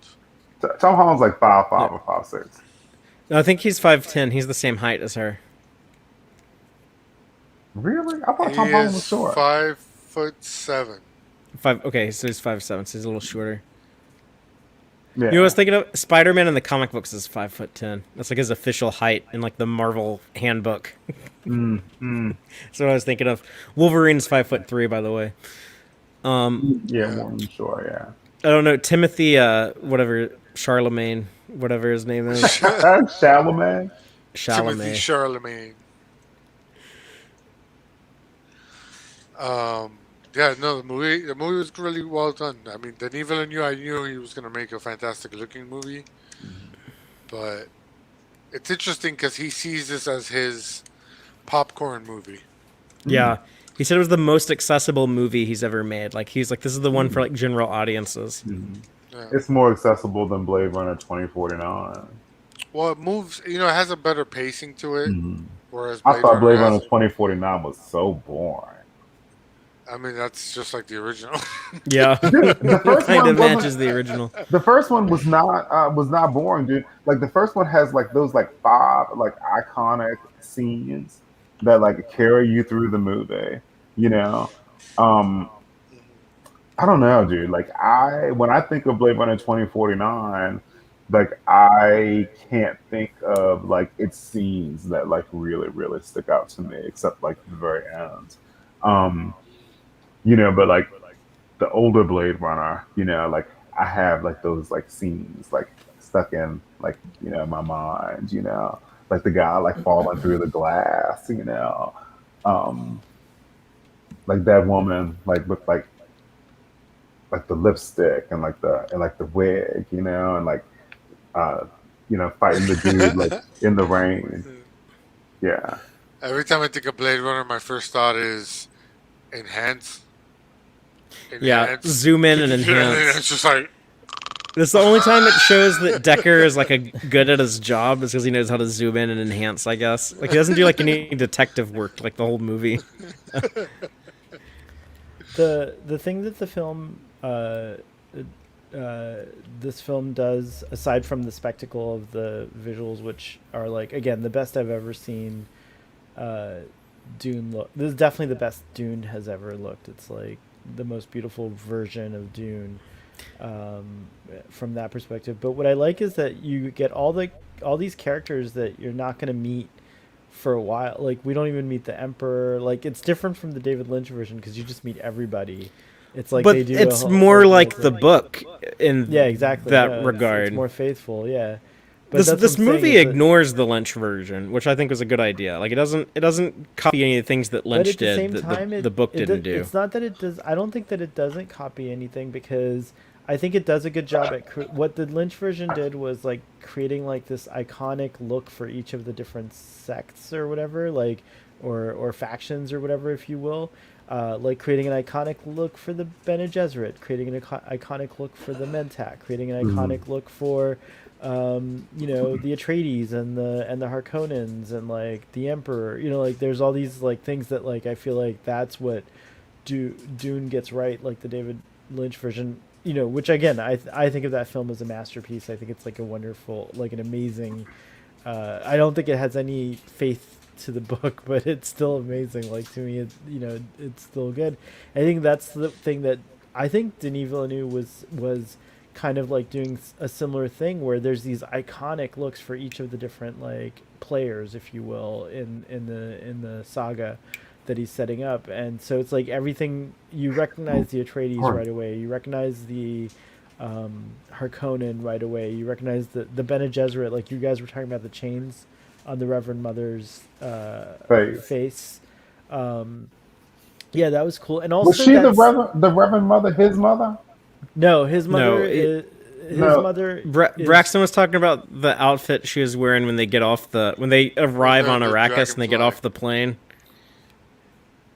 Tom Holland's like 5'5" or 5'6". No, I think he's 5'10". He's the same height as her. Really? I thought He Tom Holland was is short. 5'7". Okay, so he's 5'7", so he's a little shorter. Yeah. You know what I was thinking of? Spider-Man in the comic books is 5'10". That's like his official height in like the Marvel handbook. That's what I was thinking of. Wolverine's 5'3", by the way. Yeah, more than sure. Yeah. I don't know, Timothy, whatever, Charlemagne, whatever his name is. Chalamet. Timothy Chalamet. Charlemagne. Yeah, no, the movie was really well done. I mean, Denis Villeneuve, I knew he was going to make a fantastic looking movie, but it's interesting because he sees this as his popcorn movie. Yeah. He said it was the most accessible movie he's ever made. Like, he's like, this is the one for like general audiences. Yeah. It's more accessible than Blade Runner 2049. Well, it moves. It has a better pacing to it. Whereas I thought Blade Runner has- 2049 was so boring. I mean, that's just like the original. Yeah. The first Kind one of wasn't- matches the original. The first one was not boring, dude. Like the first one has like those like 5 like iconic scenes that like carry you through the movie. You know, I don't know, dude. Like when I think of Blade Runner 2049, like I can't think of like its scenes that like really really stick out to me, except like the very end. But like the older Blade Runner, like I have like those like scenes like stuck in like my mind, like the guy like falling through the glass, like that woman like with like the lipstick and like the wig, and like fighting the dude like in the rain. Yeah. Every time I think of Blade Runner, my first thought is enhance. Yeah, zoom in and enhance. It's just like That's the only time it shows that Decker is like good at his job is because he knows how to zoom in and enhance, I guess. Like he doesn't do like any detective work like the whole movie. The thing that the film uh, this film does, aside from the spectacle of the visuals, which are like again the best I've ever seen. Dune look. This is definitely the best Dune has ever looked. It's like the most beautiful version of Dune, from that perspective. But what I like is that you get all these characters that you're not going to meet for a while. Like we don't even meet the Emperor. Like it's different from the David Lynch version because you just meet everybody. It's like But they do. it's more like the book in yeah, exactly. that No, regard. it's more faithful. Yeah. But This that's this what I'm saying movie is that- ignores the Lynch version, which I think was a good idea. Like it doesn't copy any of the things that But Lynch at the did same that time, the book didn't do. It's not that it does. I don't think that it doesn't copy anything because I think it does a good job at what the Lynch version did was like creating like this iconic look for each of the different sects or whatever, like or factions or whatever, if you will. Like creating an iconic look for the Bene Gesserit, creating an iconic look for the Mentak, creating an iconic look for the Atreides and the Harkonnens and like the Emperor. Like there's all these like things that like I feel like that's what Dune gets right, like the David Lynch version. Which again I think of that film as a masterpiece. I think it's like a wonderful, like an amazing. I don't think it has any faith to the book, but it's still amazing. Like to me, it's still good. I think that's the thing that I think Denis Villeneuve was kind of like doing a similar thing where there's these iconic looks for each of the different like players, if you will, in the saga that he's setting up. And so it's like everything you recognize the Atreides right away, you recognize the Harkonnen right away, you recognize the Bene Gesserit, like you guys were talking about the chains on the Reverend Mother's face. Yeah, that was cool. And also Was she the Reverend Mother, his mother? No, his mother No, is his no. mother. is- Braxton was talking about the outfit she was wearing when they arrive on The Arrakis and they get dragonfly. off the plane.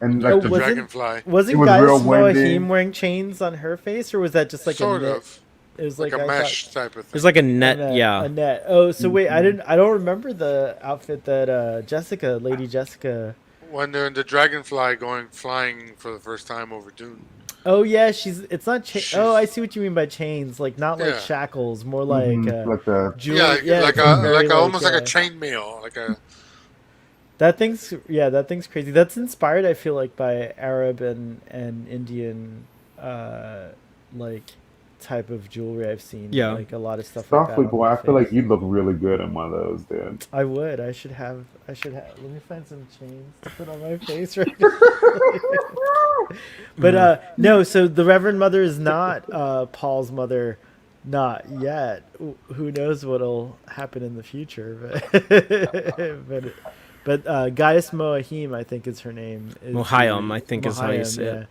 And Oh, like The was it- dragonfly. Wasn't It was Gaius real windy. Moahim wearing chains on her face, or was that just like Sort a net? of. It was Like like a I thought- mesh type of thing. There's like a a net, yeah. a net. Oh, so wait, I don't remember the outfit that Lady Jessica. When they're in the dragonfly flying for the first time over Dune. Oh yeah, it's not chains. She's- Oh, I see what you mean by chains. Like not like Yeah. shackles, more like like the jewelry. Yeah, like it's a very, almost like a uh, chainmail, like a That thing's crazy. That's inspired, I feel like, by Arab and Indian like type of jewelry I've seen. Yeah. Like a lot of stuff like that. Starfleet on boy. my I feel like face. you'd look really good in one of those, dude. I would. I should have. Let me find some chains to put on my face right now. But no. So the Reverend Mother is not Paul's mother, not yet. Who knows what'll happen in the future? But Gaius Moahim, I think is her name. Mohiam, I think is how you say it.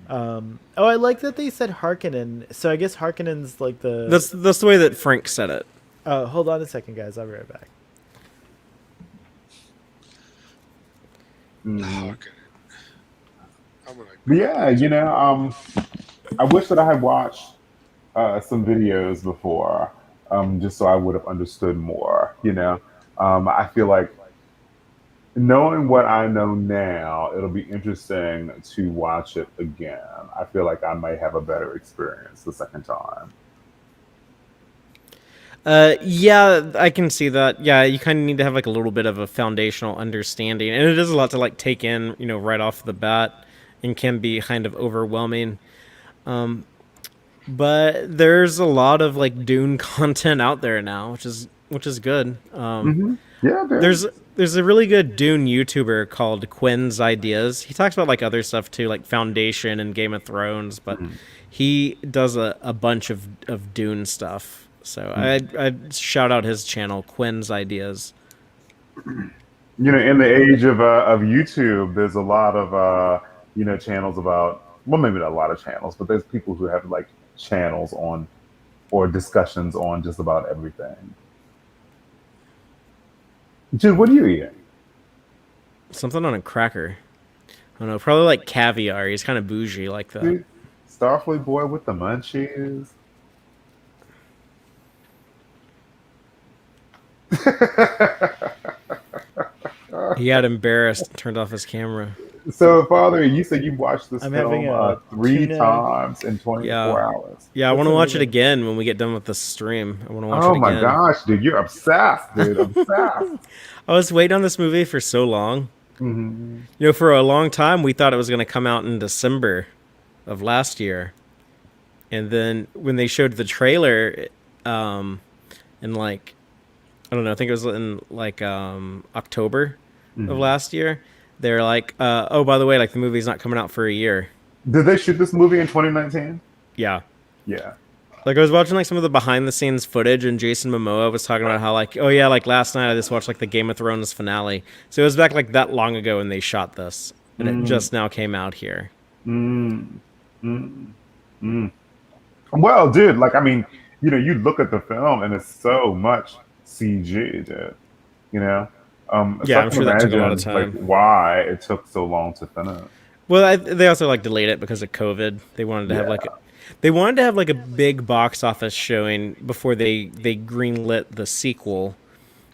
I like that they said Harkonnen. So I guess Harkonnen's like the. That's the way that Frank said it. Hold on a second, guys. I'll be right back. okay. I'm gonna But yeah, I wish that I had watched some videos before, just so I would have understood more. I feel like knowing what I know now, it'll be interesting to watch it again. I feel like I might have a better experience the second time. Yeah, I can see that. Yeah, you kind of need to have like a little bit of a foundational understanding, and it is a lot to like take in, right off the bat, and can be kind of overwhelming. But there's a lot of like Dune content out there now, which is good. Yeah, dude. There's a really good Dune YouTuber called Quinn's Ideas. He talks about like other stuff too, like Foundation and Game of Thrones, but he does a bunch of Dune stuff. So I'd shout out his channel, Quinn's Ideas. In the age of YouTube, there's a lot of channels about, well, maybe not a lot of channels, but there's people who have like channels on or discussions on just about everything. Dude, what are you eating? Something on a cracker. I don't know, probably like caviar. He's kind of bougie like that. Dude, Starfleet boy with the munchies. He got embarrassed and turned off his camera. So, Father, you said you watched this I'm having film a three tuna. times in 24 Yeah. hours. Yeah, I That's want to watch it amazing. again when we get done with the stream. I want to watch it Oh my again. gosh, dude, you're obsessed, dude. Obsessed. I was waiting on this movie for so long. Hmm. You know, for a long time, we thought it was going to come out in December of last year. And then when they showed the trailer, in like, I don't know, I think it was in like October of last year, they're like, oh, by the way, like the movie's not coming out for a year. Did they shoot this movie in 2019? Yeah. Yeah. Like I was watching like some of the behind the scenes footage, and Jason Momoa was talking about how like, oh yeah, like last night I just watched like the Game of Thrones finale. So it was back like that long ago when they shot this, and it just now came out here. Mm. Mm. Mm. Well, dude, like I mean, you look at the film and it's so much CG, dude. You know, so Yeah, I I'm can sure that took a lot of imagine like time. why it took so long to finish. Well, they also like delayed it because of COVID. They wanted to have Yeah. like they wanted to have like a big box office showing before they greenlit the sequel,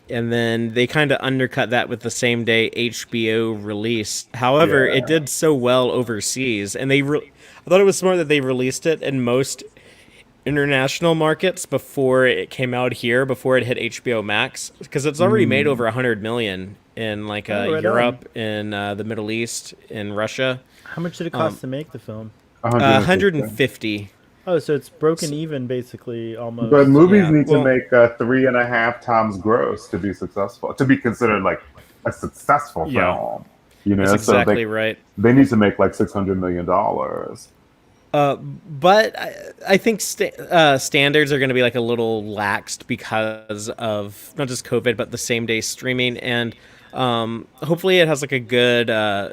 and then they kind of undercut that with the same day HBO release. However, it Yeah. did so well overseas, and I thought it was smart that they released it in most international markets before it came out here, before it hit HBO Max, because it's already made over Mm. 100 million in like Oh, right on. Europe, in the Middle East, in Russia. How much did it cost to make the film? 150. 150. Oh, so it's broken even basically But almost. movies Yeah, need to well, make 3.5 times gross to be successful, to be considered like a successful yeah, film. that's So exactly right. they need to make like $600 million. But I think standards are going to be like a little laxed because of not just COVID, but the same day streaming, and hopefully it has like a good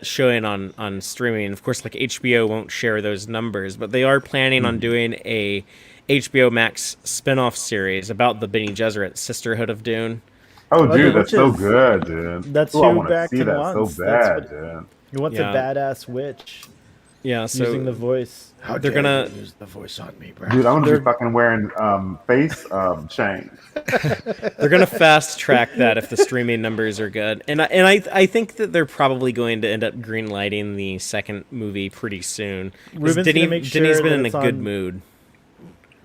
showing on streaming. Of course, like HBO won't share those numbers, but they are planning on doing a HBO Max spin-off series about the Bene Gesserit Sisterhood of Dune. Oh, Oh, the dude, that's so witches. good, dude. That's Oh, I who want to see Bacton that so wants. That's what bad, dude. he wants. Yeah. A badass witch Yeah, so using the voice. How they're dare gonna you use the voice on me, Dude, I'm gonna they're be fucking wearing face chains. they're gonna fast track that if the streaming numbers are good, and I think that they're probably going to end up greenlighting the second movie pretty soon. 'Cause Ruben's gonna make sure Denny's been that in a it's good on- mood.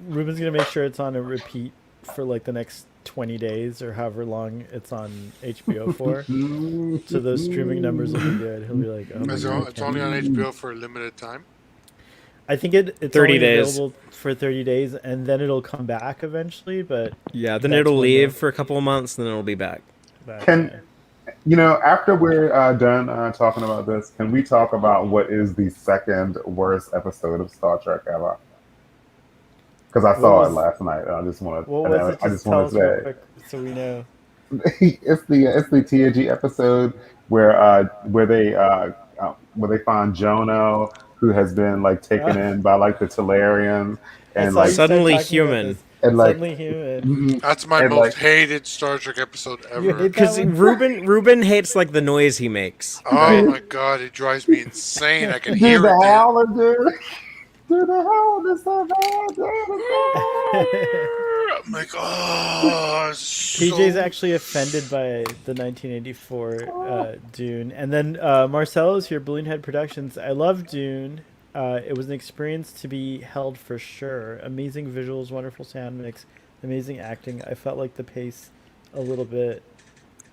Ruben's gonna make sure it's on a repeat for like the next 20 days or however long it's on HBO for. So those streaming numbers will be good. He'll be like, oh my god, It's only on HBO for a limited time. I think it's 30 only days. available for 30 days, and then it'll come back eventually. But Yeah, then that's it'll when leave the- for a couple of months, then it'll be back. Can after we're done talking about this, can we talk about what is the second worst episode of Star Trek ever? Because I saw What it was- last night. I just want What to. was it? I Just just tell want us to real say quick so we know. it's the TNG episode where they find Jono, who has been like taken in by like the Talarians I and saw you like start Suddenly talking about human. this. and like Suddenly human. That's my and most like hated Star Trek episode You ever. hate that Because one? Ruben hates like the noise he makes. Oh my god, it drives me insane. I can do hear the it. Dude. howler, dude. Do the howler, so bad, dude. I'm like, oh, it's PJ's so- actually offended by the 1984 Dune. And then Marcelo's here, Balloonhead Productions. I love Dune. It was an experience to be held for sure. Amazing visuals, wonderful sound mix, amazing acting. I felt like the pace a little bit.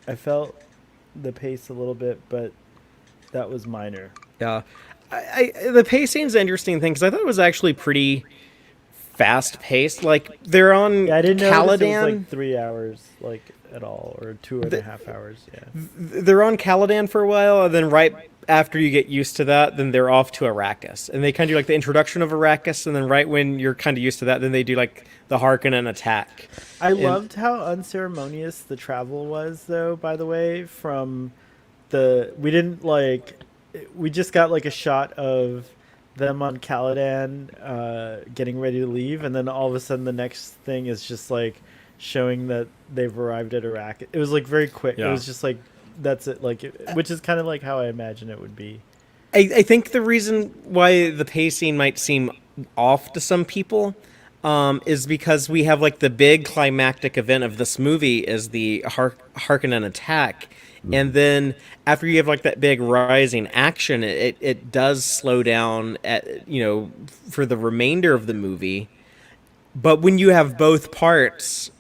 But that was minor. Yeah, the pacing's an interesting thing because I thought it was actually pretty fast paced. Like they're on Yeah, I didn't know it was Caladan. like 3 hours, like at all, or 2.5 hours. Yeah. They're on Caladan for a while, and then right after you get used to that, then they're off to Arrakis, and they kind of do like the introduction of Arrakis, and then right when you're kind of used to that, then they do like the Harkonnen attack. I loved how unceremonious the travel was, though, by the way, from we just got like a shot of them on Caladan getting ready to leave, and then all of a sudden the next thing is just like showing that they've arrived at Iraq. It was like very quick. It Yeah. was just like, that's it, which is kind of like how I imagine it would be. I think the reason why the pacing might seem off to some people is because we have like the big climactic event of this movie is the Harkonnen attack, And then after you have like that big rising action, it does slow down at for the remainder of the movie. But when you have both parts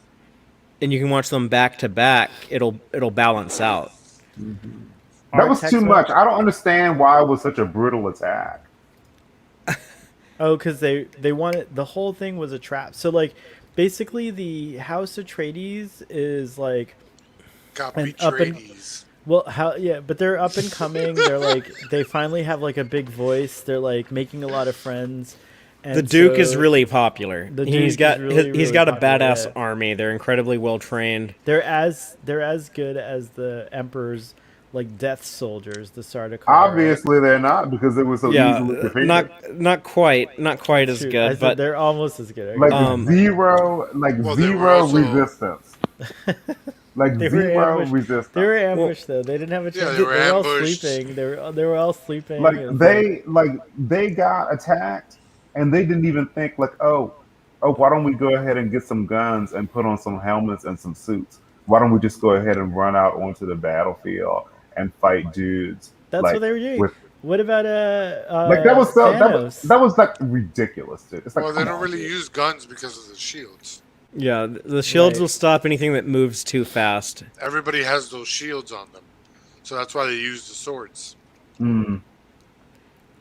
and you can watch them back to back, it'll balance out. That Our was too text much. I don't understand why it was such a brutal attack. Oh, because they wanted, the whole thing was a trap. So like, basically, the House Atreides is like Got an up and Betrayed. well, how yeah, but they're up and coming. They're like, they finally have like a big voice. They're like making a lot of friends. And The Duke so is really popular. The He's Duke got is really, he's really got a popular, badass yeah. army. They're incredibly well trained. They're as good as the Emperor's like death soldiers, the Sardaukar. Obviously, they're not because it was so Yeah, easily defeated. not quite as Shoot, I good, said but they're almost as good. Like Okay. Um, Well, they were zero also resistance. Like They were zero ambushed. resistance. They were ambushed though. They didn't have a chance. they were They were all ambushed. sleeping. They were all sleeping. Like It was they got attacked and they didn't even think like, oh, why don't we go ahead and get some guns and put on some helmets and some suits? Why don't we just go ahead and run out onto the battlefield and fight dudes? that's like what they were doing. with What about like that was so Thanos? that was like ridiculous, dude. It's like, Well, they come don't on, really dude. use guns because of the shields. yeah, the shields Right. will stop anything that moves too fast. Everybody has those shields on them, so that's why they use the swords. Mm.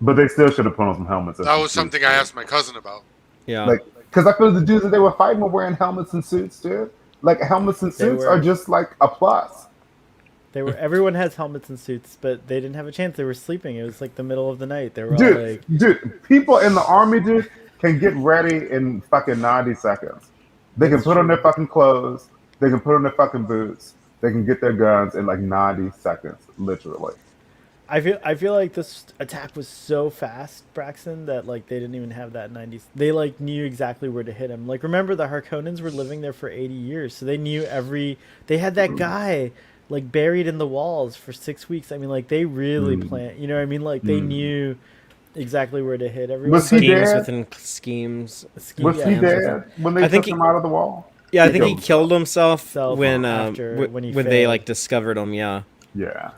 But they still should have put on some helmets. and That some was suits, something dude. I asked my cousin about. Yeah, Like, because I feel the dudes that they were fighting were wearing helmets and suits, dude. Like, helmets and They suits were. are just like a plus. They were. Everyone has helmets and suits, but they didn't have a chance. They were sleeping. It was like the middle of the night. They were all like, Dude, people in the army, dude, can get ready in fucking 90 seconds. They can put on their fucking clothes. They can put on their fucking boots. They can get their guns in like 90 seconds, literally. I feel like this attack was so fast, Braxton, that like they didn't even have that 90s. They like knew exactly where to hit him. Like remember the Harkonnens were living there for 80 years, so they knew every. They had that guy like buried in the walls for 6 weeks. I mean, like they really planned. You know what I mean? Like they knew exactly where to hit everyone. Was he schemes dead? within schemes. Was he Yeah, dead when they I think took him out of the wall? Yeah, I think he killed himself Himself when after- when he they failed. like discovered him. Yeah. Yeah.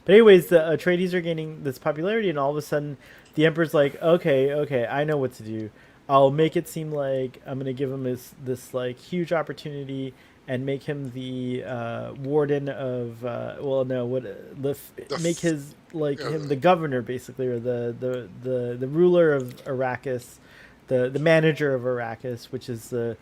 But anyways, the Atreides are gaining this popularity, and all of a sudden, the Emperor's like, okay, I know what to do. I'll make it seem like I'm gonna give him this like huge opportunity and make him the warden of make his like him the governor basically, or the ruler of Arrakis, the manager of Arrakis, which is the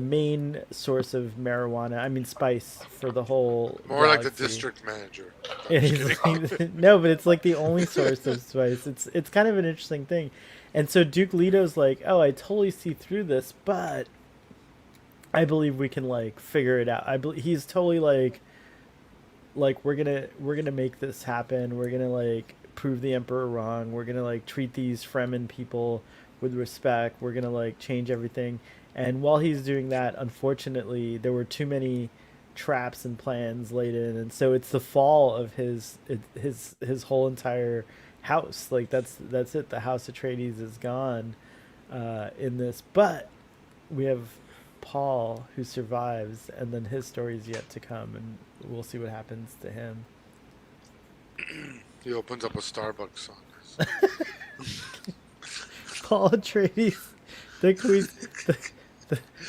main source of marijuana. I mean spice for the whole. More like the galaxy. district manager. Yeah, Just he's kidding. like- no, but it's like the only source of spice. It's kind of an interesting thing, and so Duke Leto's like, oh, I totally see through this, but I believe we can like figure it out. I believe he's totally like we're gonna make this happen. We're gonna like prove the Emperor wrong. We're gonna like treat these Fremen people with respect. We're gonna like change everything. And while he's doing that, unfortunately, there were too many traps and plans laid in, and so it's the fall of his whole entire house. Like that's it. The House Atreides is gone in this, but we have Paul who survives, and then his story is yet to come, and we'll see what happens to him. He opens up a Starbucks on us. Paul Atreides, the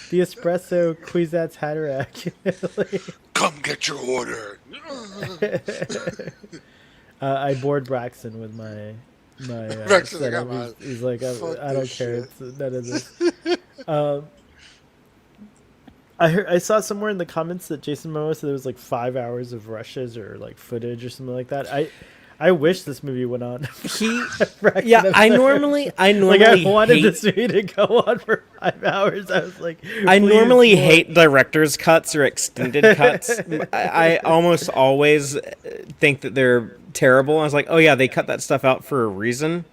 the espresso Kwisatz Haderach. Come get your order. I bored Braxton with my Braxton's like, setup. "I'm out. He's like, Fuck I don't this care. shit." It's none of this. I saw somewhere in the comments that Jason Momoa said there was like 5 hours of rushes or like footage or something like that. I wish this movie went on. Braxton, Yeah, I'm I sorry. normally Like I wanted hate, this movie to go on for 5 hours. I was like, I please, normally more. hate director's cuts or extended cuts. I almost always think that they're terrible. I was like, oh yeah, they cut that stuff out for a reason.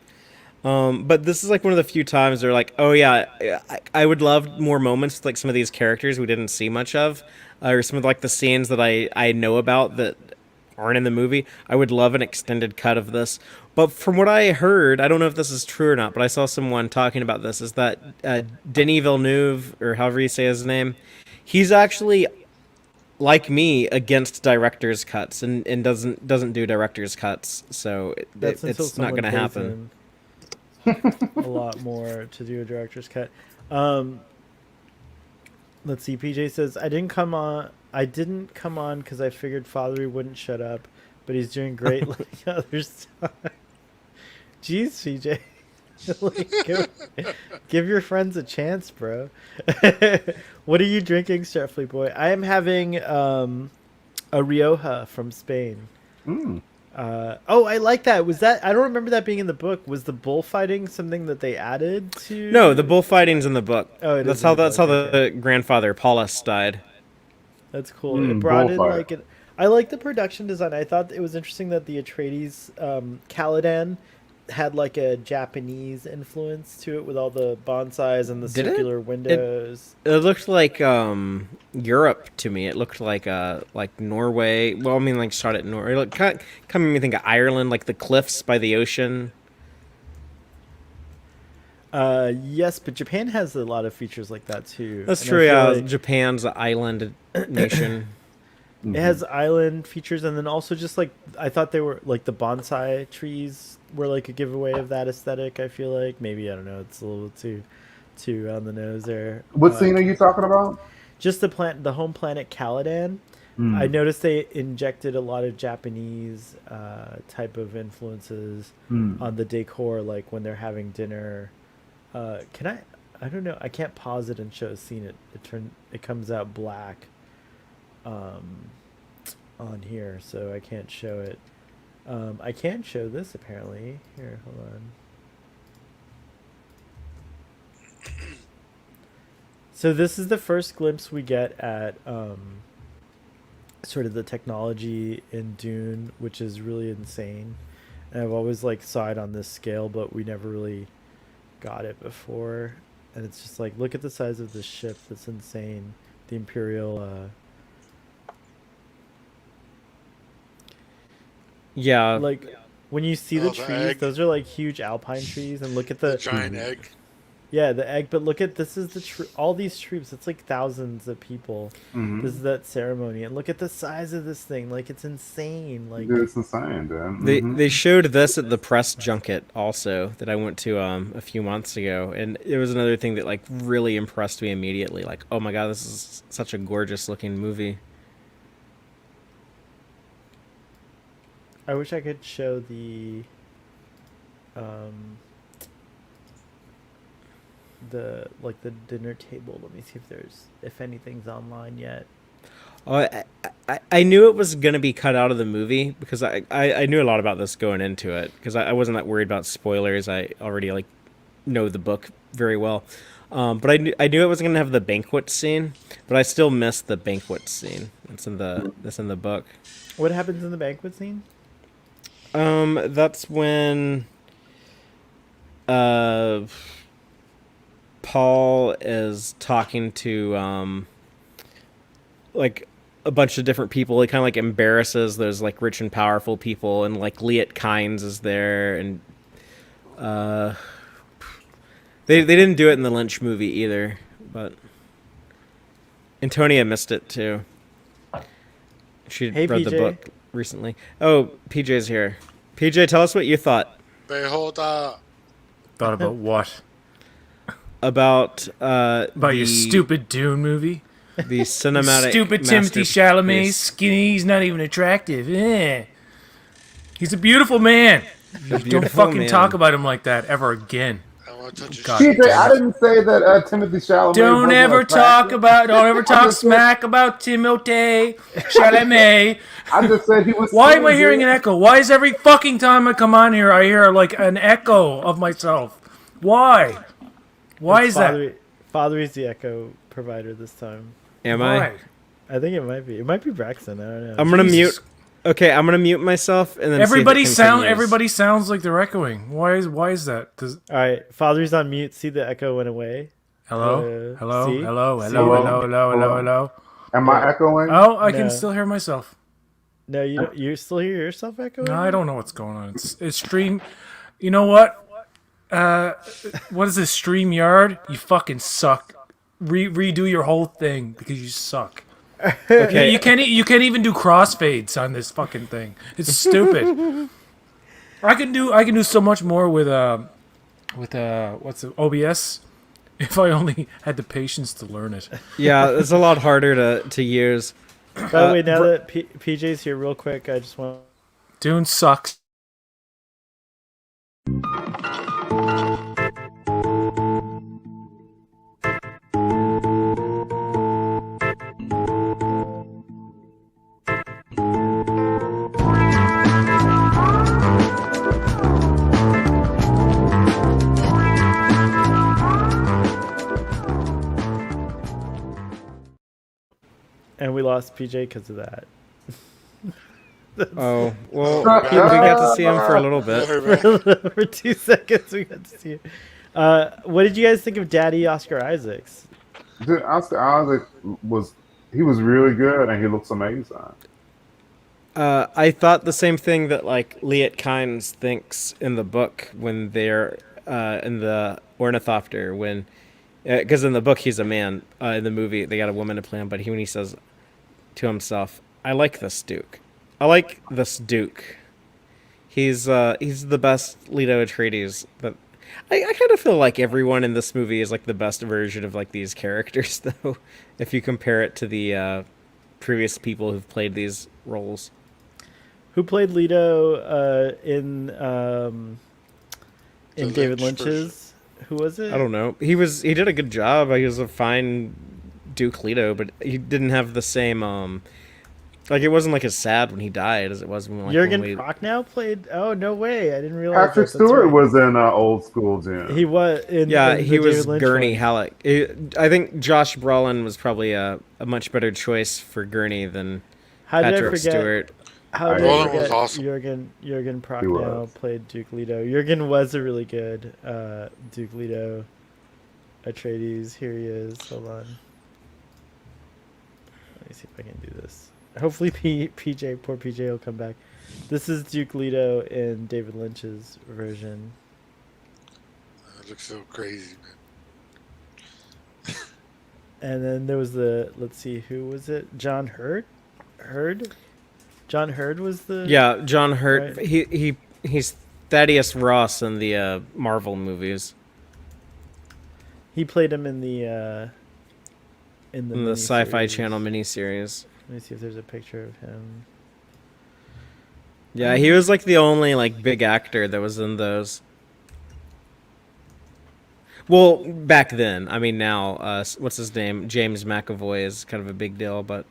But this is like one of the few times they're like, oh yeah, I would love more moments with like some of these characters we didn't see much of, or some of like the scenes that I know about that aren't in the movie. I would love an extended cut of this. But from what I heard, I don't know if this is true or not, but I saw someone talking about this, is that Denis Villeneuve, or however you say his name, he's actually like me, against director's cuts and doesn't do director's cuts, so That's until it's not someone going to pays happen. him a lot more to do a director's cut. Let's see. PJ says I didn't come on because I figured Fathery wouldn't shut up, but he's doing great letting others talk. Jeez, PJ. Like, give your friends a chance, bro. What are you drinking, Starfleet boy? I am having a Rioja from Spain. Mm. Oh, I like that. Was that? I don't remember that being in the book. Was the bullfighting something that they added to? No, the bullfighting's in the book. Oh, that's how the grandfather Paulus died. That's cool. It brought in bullfight. like I like the production design. I thought it was interesting that the Atreides Caladan had like a Japanese influence to it with all the bonsais and the Did it? circular windows. It looked like Europe to me. It looked like Norway. Well, I mean, like shot at Norway. It kind of made me think of Ireland, like the cliffs by the ocean. Yes, but Japan has a lot of features like that too. That's And I true. feel Yeah, like Japan's an island nation. it has island features, and then also just like I thought they were like the bonsai trees were like a giveaway of that aesthetic. I feel like maybe I don't know. It's a little too on the nose there. What scene are you talking about? Just the home planet Caladan. I noticed they injected a lot of Japanese type of influences on the decor, like when they're having dinner. Can I don't know. I can't pause it and show a scene. It comes out black on here, so I can't show it. I can show this apparently. Here, hold on. So this is the first glimpse we get at sort of the technology in Dune, which is really insane. And I've always like saw it on this scale, but we never really got it before. And it's just like, look at the size of this ship. That's insane. The Imperial Yeah, like when you see the Oh, the trees, egg. those are like huge alpine trees, and look at The the giant egg. yeah, the egg. But look at this is all these troops. It's like thousands of people. This is that ceremony, and look at the size of this thing. Like it's insane. Like It's insane, dude. they showed this at the press junket also that I went to a few months ago, and it was another thing that like really impressed me immediately. Like, oh my god, this is such a gorgeous looking movie. I wish I could show the like the dinner table. Let me see if anything's online yet. Oh, I knew it was gonna be cut out of the movie because I knew a lot about this going into it because I wasn't that worried about spoilers. I already like know the book very well, but I knew it wasn't gonna have the banquet scene, but I still missed the banquet scene. That's in the book. What happens in the banquet scene? That's when Paul is talking to like a bunch of different people. He kind of like embarrasses those like rich and powerful people, and like Liet Kynes is there, and they didn't do it in the Lynch movie either, but Antonia missed it too. She Hey, read the PJ. book recently. Oh, PJ's here. PJ, tell us what you thought Behold, Thought about what? about About your stupid Dune movie? the cinematic Stupid Timothy Chalamet, masterpiece. skinny, he's not even attractive. Eh. He's a beautiful man. Don't beautiful fucking man. talk about him like that ever again. I want to touch his God. shit. TJ, I didn't say that Timothy Chalamet. Don't wasn't ever attractive. don't ever talk smack about Timothée Chalamet. I just said he was. Why am I skinny, hearing dude. an echo? Why is every fucking time I come on here I hear like an echo of myself? Why? Why is that? Father the echo provider this time. Am Why? I think it might be. It might be Braxton. I don't know. I'm gonna Jesus. mute. Okay, I'm gonna mute myself and then Everybody see if it continues. everybody sounds like they're echoing. Why is that? Does All right, Father's on mute. See, the echo went away. hello? Hello? see? Hello? See? Hello? Hello? Hello? Hello? Hello? Am I echoing? Oh, I can No. still hear myself. No, you still hear yourself echoing? No, I don't know what's going on. It's stream. You know what? What is this StreamYard? You fucking suck. Redo your whole thing because you suck. Okay. You can't even do crossfades on this fucking thing. It's stupid. I can do so much more with what's it, OBS if I only had the patience to learn it. Yeah, it's a lot harder to use. By the way, now that PJ's here, real quick, I just want. Dune sucks. And we lost PJ because of that. Oh, well, we got to see him for a little bit. For 2 seconds, we got to see it. What did you guys think of Daddy Oscar Isaacs? Dude, Oscar Isaac was really good, and he looks amazing. I thought the same thing that like Liet Kynes thinks in the book when they're in the Ornithopter when because in the book he's a man, in the movie they got a woman to play him, but when he says to himself, "I like this Duke. I like this Duke. He's the best Leto Atreides." But I kind of feel like everyone in this movie is like the best version of like these characters, though, if you compare it to the previous people who've played these roles. Who played Leto in David Lynch Lynch's? Who was it? I don't know. He did a good job. He was a fine Duke Leto, but he didn't have the same like it wasn't like as sad when he died as it was when Jurgen Prochnow played. Oh no way! I didn't realize. Patrick That's Stewart right. was in Old School Dune. He was. he was David Lynch Gurney one. Halleck. I think Josh Brolin was probably a much better choice for Gurney than How did I Patrick forget? Stewart. How did Brolin I forget was awesome. Jurgen was. Prochnow played Duke Leto. Jurgen was a really good Duke Leto. Atreides. Here he is. Hold on. Let me see if I can do this. Hopefully, poor PJ will come back. This is Duke Leto in David Lynch's version. It looks so crazy, man. And then there was let's see, who was it? John Hurt? John Hurd was the... Yeah, John Hurt. Right. He's Thaddeus Ross in the Marvel movies. He played him in the Sci-Fi miniseries. Channel miniseries. Let me see if there's a picture of him. Yeah, he was like the only like big actor that was in those. Well, back then. I mean, now, what's his name? James McAvoy is kind of a big deal, but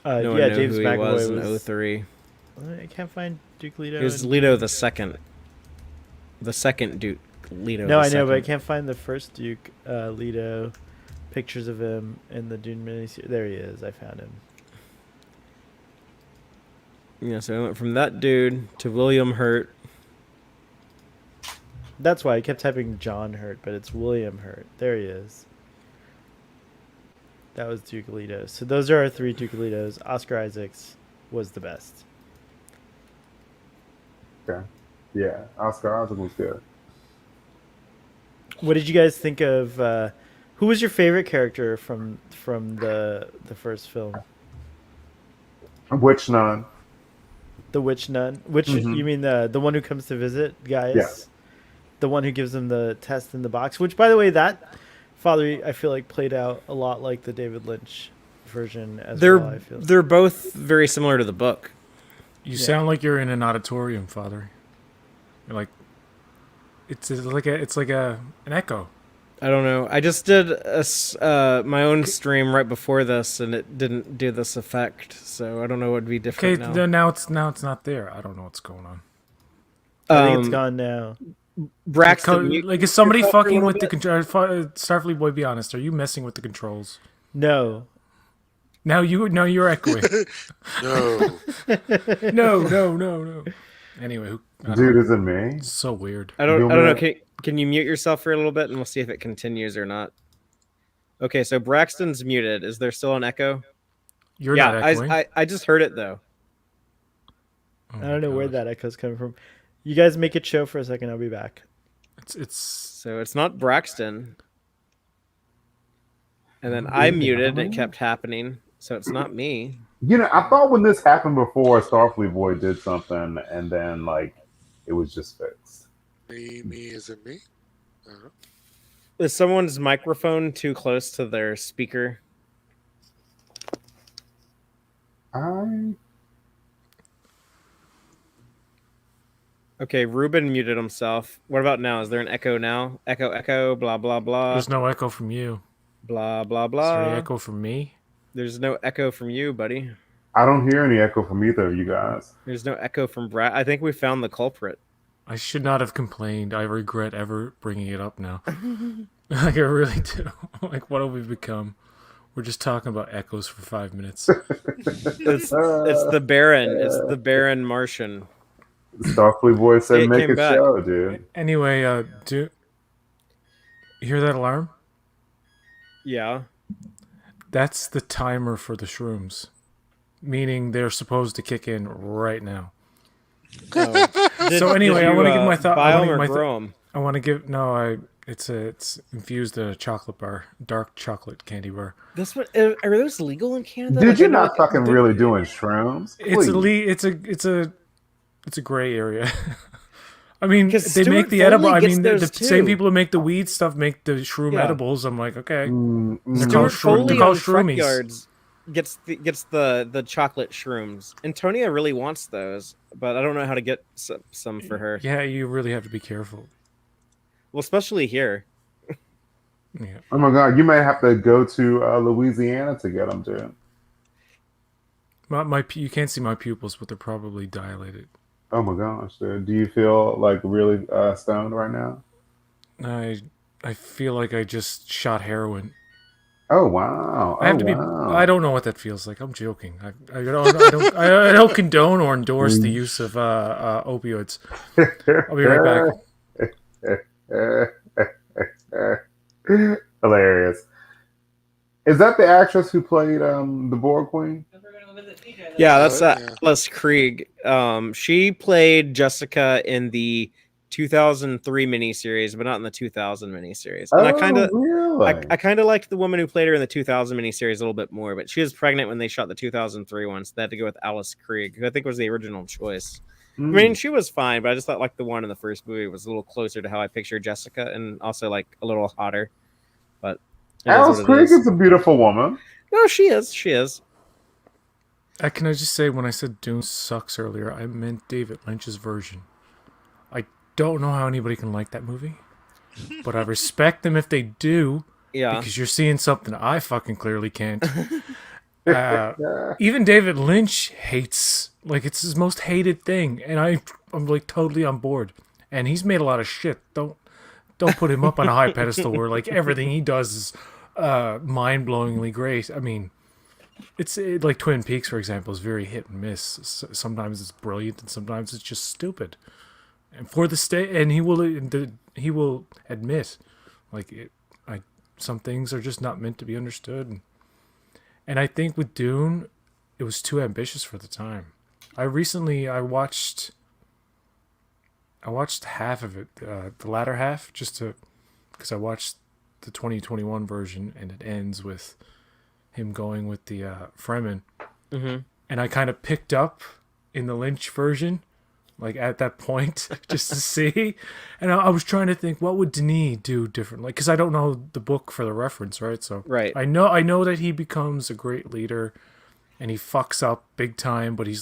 no one Yeah, knew James who he McAvoy was in 03. I can't find Duke Leto. He was in- Leto the second. The second Duke Leto. No, the I know, but I second. can't find the first Duke Leto pictures of him in the Dune miniseries. There he is. I found him. Yeah, so I went from that dude to William Hurt. That's why I kept typing John Hurt, but it's William Hurt. There he is. That was Duke Leto. So those are our three Duke Letos. Oscar Isaacs was the best. Okay. Yeah, Oscar Isaac was good. What did you guys think of? Who was your favorite character from the first film? Which none? The witch nun. Which Mhm. you mean the one who comes to visit Gaius? Yes. The one who gives them the test in the box. Which, by the way, that Father I feel like played out a lot like the David Lynch version as well. I feel. They're both very similar to the book. You sound like you're in an auditorium, Father. You're like, it's like an echo. I don't know. I just did my own stream right before this, and it didn't do this effect. So I don't know what would be Okay, different now. then now it's not there. I don't know what's going on. I think it's gone now. Braxton, Like, is somebody yourself for a fucking little with the bit? control? Starfleet boy, be honest. Are you messing with the controls? No. Now you're echoing. No. No. Anyway, Dude, is it me? it's so weird. I don't You'll know. know. Can you mute yourself for a little bit, and we'll see if it continues or not. Okay, so Braxton's muted. Is there still an echo? You're Yeah, not echoing. I just heard it though. Oh I my don't know where gosh. that echo's coming from. You guys make it show for a second. I'll be back. It's So it's not Braxton. And then I muted. It happening? kept happening, so it's not me. I thought when this happened before, Starfleet Boy did something, and then like it was just fixed. Me, is it me? Is someone's microphone too close to their speaker? I Okay, Ruben muted himself. What about now? Is there an echo now? Echo, echo, blah, blah, blah. There's no echo from you. Blah, blah, Is there any blah. echo from me? There's no echo from you, buddy. don't hear any echo from either of you guys. There's no echo from Brad. I think we found the culprit. I should not have complained. I regret ever bringing it up now. Like, I really do. Like, what have we become? We're just talking about echoes for 5 minutes. It's the Baron. It's the Baron Martian. Starfleet Boy said, It "Make came a back. show, dude." Anyway, you hear that alarm? Yeah. That's the timer for the shrooms. Meaning they're supposed to kick in right now. So anyway, I want to give my thought. Buy 'em or grow 'em? I want to give it's infused chocolate bar, dark chocolate candy bar. This one are those legal in Canada? Did Like, you I know, not fucking really doing shrooms? It's a gray area. I mean, 'Cause they make Stuart the edible. Foley I mean, gets the those same too. people who make the weed stuff make the shroom Yeah. edibles. I'm like, okay. Stuart called Foley they're called on Truck shroomies. Yards gets the chocolate shrooms. Antonia really wants those, but I don't know how to get some for her. Yeah, you really have to be careful. Well, especially here. Yeah. Oh my god, you may have to go to Louisiana to get them, dude. You can't see my pupils, but they're probably dilated. Oh my gosh, dude. Do you feel like really stoned right now? I feel like I just shot heroin. Oh wow! I have to be. I don't know what that feels like. I'm joking. I don't condone or endorse the use of opioids. I'll be right back. Hilarious. Is that the actress who played the Borg Queen? Yeah, that's Yeah. Alice Krieg. She played Jessica in the 2003 miniseries, but not in the 2000 miniseries. And I kind of, really? I kind of liked the woman who played her in the 2000 miniseries a little bit more. But she was pregnant when they shot the 2003 one, so they had to go with Alice Krieg, who I think was the original choice. I mean, she was fine, but I just thought like the one in the first movie was a little closer to how I pictured Jessica, and also like a little hotter. But it is Alice what it Krieg is. is a beautiful woman. No, she is. She is. Can I just say, when I said Dune sucks earlier, I meant David Lynch's version. I don't know how anybody can like that movie, but I respect them if they do. Yeah. Because you're seeing something I fucking clearly can't. Even David Lynch hates, like, it's his most hated thing, and I'm like totally on board. And he's made a lot of shit. Don't put him up on a high pedestal where like everything he does is mind-blowingly great. I mean, it's like Twin Peaks, for example, is very hit and miss. Sometimes it's brilliant, and sometimes it's just stupid. And for the and he will admit, like, some things are just not meant to be understood. And I think with Dune, it was too ambitious for the time. I watched half of it, the latter half, because I watched the 2021 version, and it ends with him going with the Fremen. Mm-hmm. And I kind of picked up in the Lynch version, like at that point, just to see. And I was trying to think, what would Denis do differently? Because I don't know the book for the reference, right? So Right. I know that he becomes a great leader, and he fucks up big time, but he's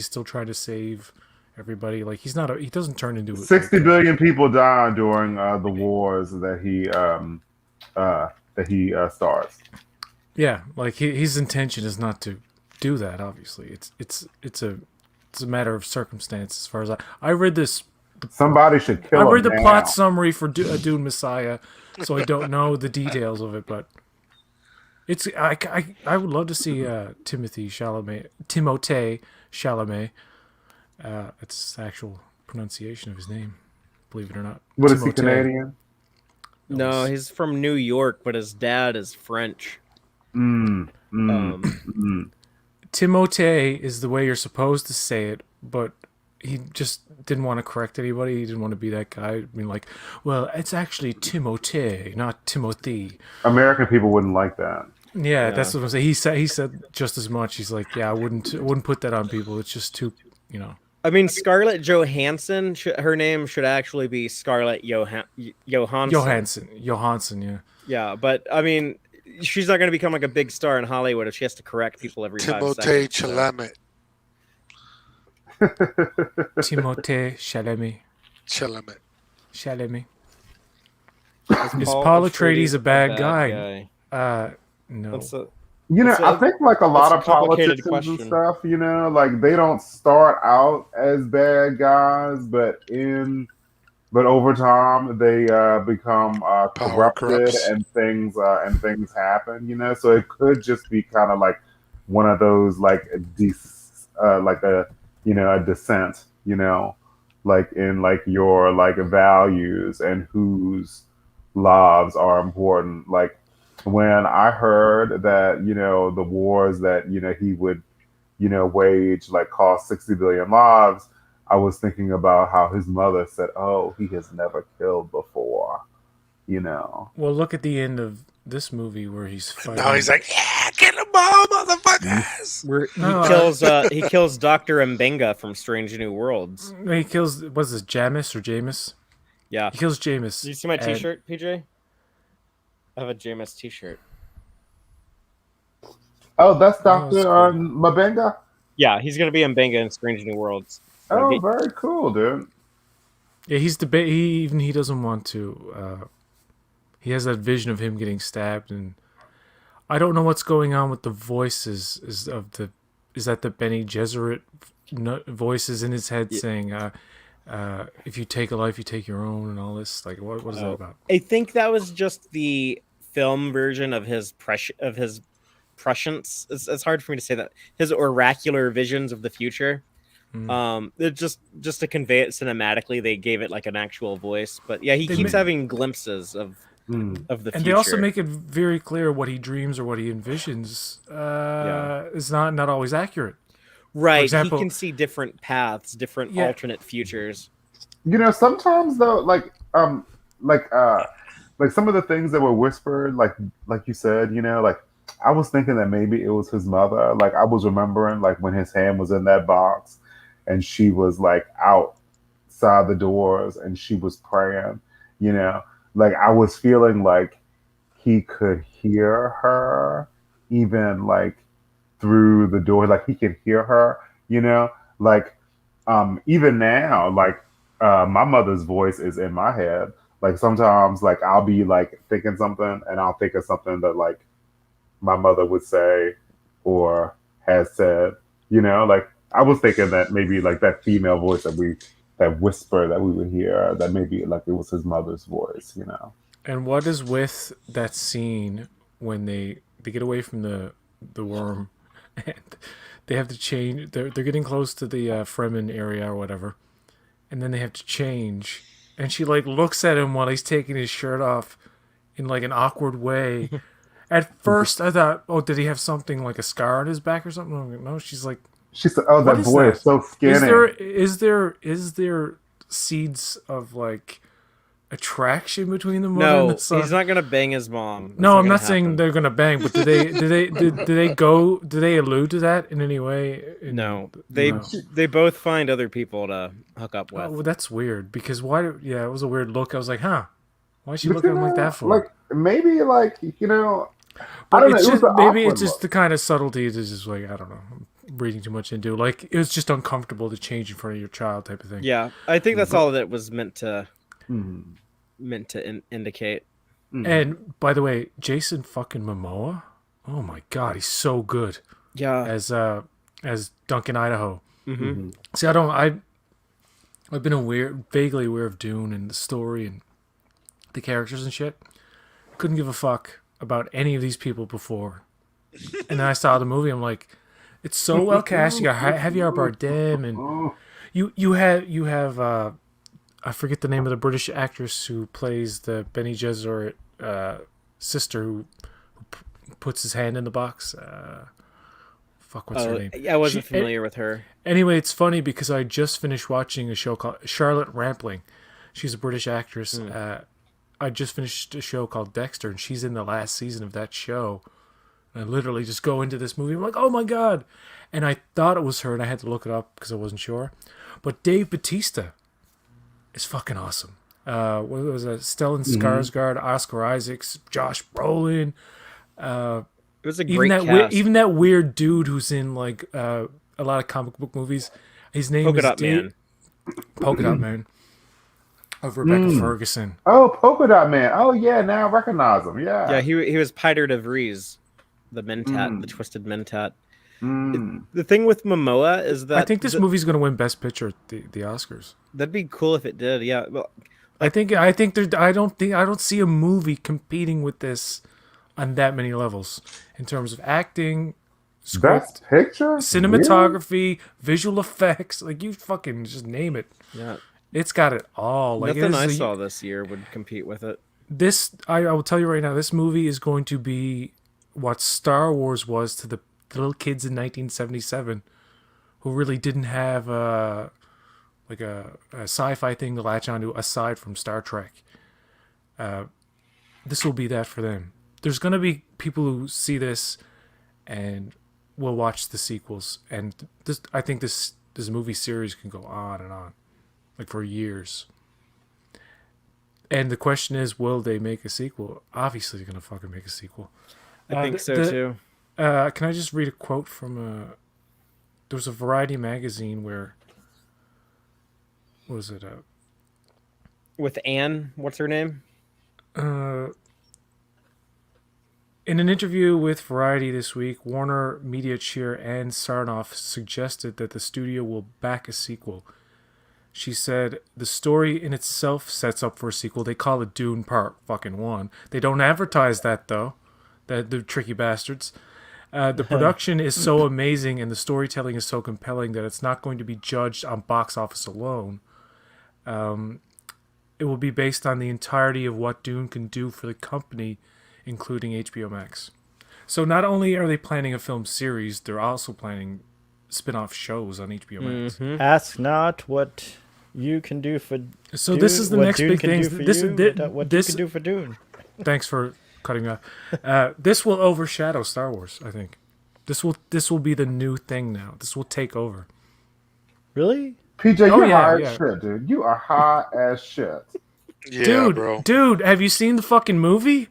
still trying to save everybody. Like, he doesn't turn into 60 billion people died during the wars that he starts. Yeah, like his intention is not to do that. Obviously, it's a matter of circumstance. As far as I read this, Somebody should kill him. I read the now. plot summary for Dune Messiah, so I don't know the details of it. But it's I would love to see Timothée Chalamet. That's the actual pronunciation of his name. Believe it or not. What is he, Timothée. Canadian? No, he's from New York, but his dad is French. Timothée is the way you're supposed to say it, but he just didn't want to correct anybody. He didn't want to be that guy. I mean, like, well, it's actually Timothée, not Timothy. American people wouldn't like that. Yeah, Yeah. that's what I'm saying. He said just as much. He's like, yeah, I wouldn't put that on people. It's just too, you know. I mean, Scarlett Johansson, her name should actually be Scarlett Johansson. Johansson, yeah. Yeah, but I mean, she's not going to become like a big star in Hollywood if she has to correct people every 5 Timothée seconds. So. Chalamet. Timothée Chalamet. Chalamet. Is Paul Atreides a bad guy? No. That's a, You know, It's a- I think like a lot it's a of complicated politicians and question. stuff, you know, like they don't start out as bad guys, but over time they become Power corrupted corrupts. and things happen, you know. So it could just be kind of like one of those like like a a descent, you know, like in like your like values and whose lives are important. Like when I heard that, the wars that, he would, wage like cost 60 billion lives, I was thinking about how his mother said, "Oh, he has never killed before," you know. Well, look at the end of this movie where he's fighting. Now he's like, yeah, get them all, motherfuckers. where No, he kills Dr. Mbenga from Strange New Worlds. he kills, what's this, Jamis or Jamis? Yeah. He kills Jamis. Did you see my and- T-shirt, PJ? I have a Jameis T-shirt. Oh, that's Oh, that's Dr. cool. Mabenga? Yeah, he's gonna be Mbenga in Strange New Worlds. Oh, He- very cool, dude. Yeah, he doesn't want to. He has that vision of him getting stabbed, and I don't know what's going on with the voices. Is that the Benny Gesserit voices in his head saying, "If you take a life, you take your own," and all this? Like, what is that about? I think that was just the film version of his prescience. It's hard for me to say that. His oracular visions of the future. It just to convey it cinematically, they gave it like an actual voice. But yeah, he They keeps ma- having glimpses of the And future. they also make it very clear what he dreams or what he envisions is not always accurate. right. example- He can see different paths, different Yeah. alternate futures. Sometimes though, like some of the things that were whispered, like you said, like I was thinking that maybe it was his mother. Like I was remembering like when his hand was in that box and she was like outside the doors and she was praying, like I was feeling like he could hear her even like through the door, like he could hear her, like even now, like my mother's voice is in my head. Like sometimes like I'll be like thinking something and I'll think of something that like my mother would say or has said, like I was thinking that maybe like that female voice that whisper that we would hear, that maybe like it was his mother's voice, And what is with that scene when they get away from the worm and they have to change? They're getting close to the Fremen area or whatever, and then they have to change. And she like looks at him while he's taking his shirt off in like an awkward way. At first, I thought, oh, did he have something like a scar on his back or something? I'm like, no, she's like, She said, "Oh, that What is boy that? is so skinny." is there seeds of like attraction between the mother No, and the son? he's not gonna bang his mom. That's No, I'm gonna not saying happen. they're gonna bang, but do they allude to that in any way? No, they both find other people to hook up with. Oh, well, that's weird because why? Yeah, it was a weird look. I was like, huh, why is she looking at him like that for? Like maybe like I But don't know. it's It was just an maybe awkward it's just look. the kind of subtlety that's just like I don't know, I'm reading too much into. Like it was just uncomfortable to change in front of your child type of thing. Yeah, I think that's all that was meant to Mhm. indicate. And by the way, Jason fucking Momoa, oh my god, he's so good Yeah. as Duncan Idaho. Mm-hmm. See, I've been vaguely aware of Dune and the story and the characters and shit. Couldn't give a fuck about any of these people before, and then I saw the movie. I'm like, it's so well cast. You got Javier Bardem, and Oh, you have I forget the name of the British actress who plays the Benny Gesserit sister who puts his hand in the box. fuck, what's her name? I wasn't She- familiar with her. Anyway, it's funny because I just finished watching a show called Charlotte Rampling. She's a British actress. I just finished a show called Dexter, and she's in the last season of that show. And I literally just go into this movie. I'm like, oh my god! And I thought it was her, and I had to look it up because I wasn't sure. But Dave Bautista is fucking awesome. What was that? Stellan Skarsgård, Oscar Isaacs, Josh Brolin. It was a Even great that cast. even that weird dude who's in like a lot of comic book movies. His name Polka is Dot Man. Polka Dot Man. Of Rebecca Ferguson. Oh, Polka Dot Man. Oh yeah, now I recognize him. Yeah. Yeah, he was Piter de Vries, the Mentat, the twisted Mentat. The thing with Momoa is that I think this movie's going to win Best Picture at the Oscars. that'd be cool if it did. Yeah, well, I think I don't see a movie competing with this on that many levels in terms of acting, script, Best Picture, cinematography, visual effects. Like you fucking just name it. yeah. It's got it all. Like Nothing I it's saw this year would compete with it. this. I will tell you right now. This movie is going to be what Star Wars was to the little kids in 1977, who really didn't have a sci-fi thing to latch onto aside from Star Trek. This will be that for them. There's going to be people who see this and will watch the sequels, and this. I think this movie series can go on and on, like for years. And the question is, will they make a sequel? Obviously, they're going to fucking make a sequel. I think so too. Can I just read a quote from there was a Variety magazine where, what was it? With Anne, what's her name? In an interview with Variety this week, Warner Media chair Anne Sarnoff suggested that the studio will back a sequel. She said, the story in itself sets up for a sequel. They call it Dune Part fucking 1. They don't advertise that, though. The tricky bastards. The production is so amazing and the storytelling is so compelling that it's not going to be judged on box office alone. It will be based on the entirety of what Dune can do for the company, including HBO Max. So not only are they planning a film series, they're also planning spin-off shows on HBO Max. Ask not what you can do for. So Dune, this is the what next Dune big can thing. do for This you, thi- but what this- you can do for Dune. Thanks for cutting me off. This will overshadow Star Wars, I think. This will be the new thing now. This will take over. Really? PJ, Oh, you're yeah, high yeah. as shit, dude. You are high as shit. Yeah, bro. Dude, have you seen the fucking movie?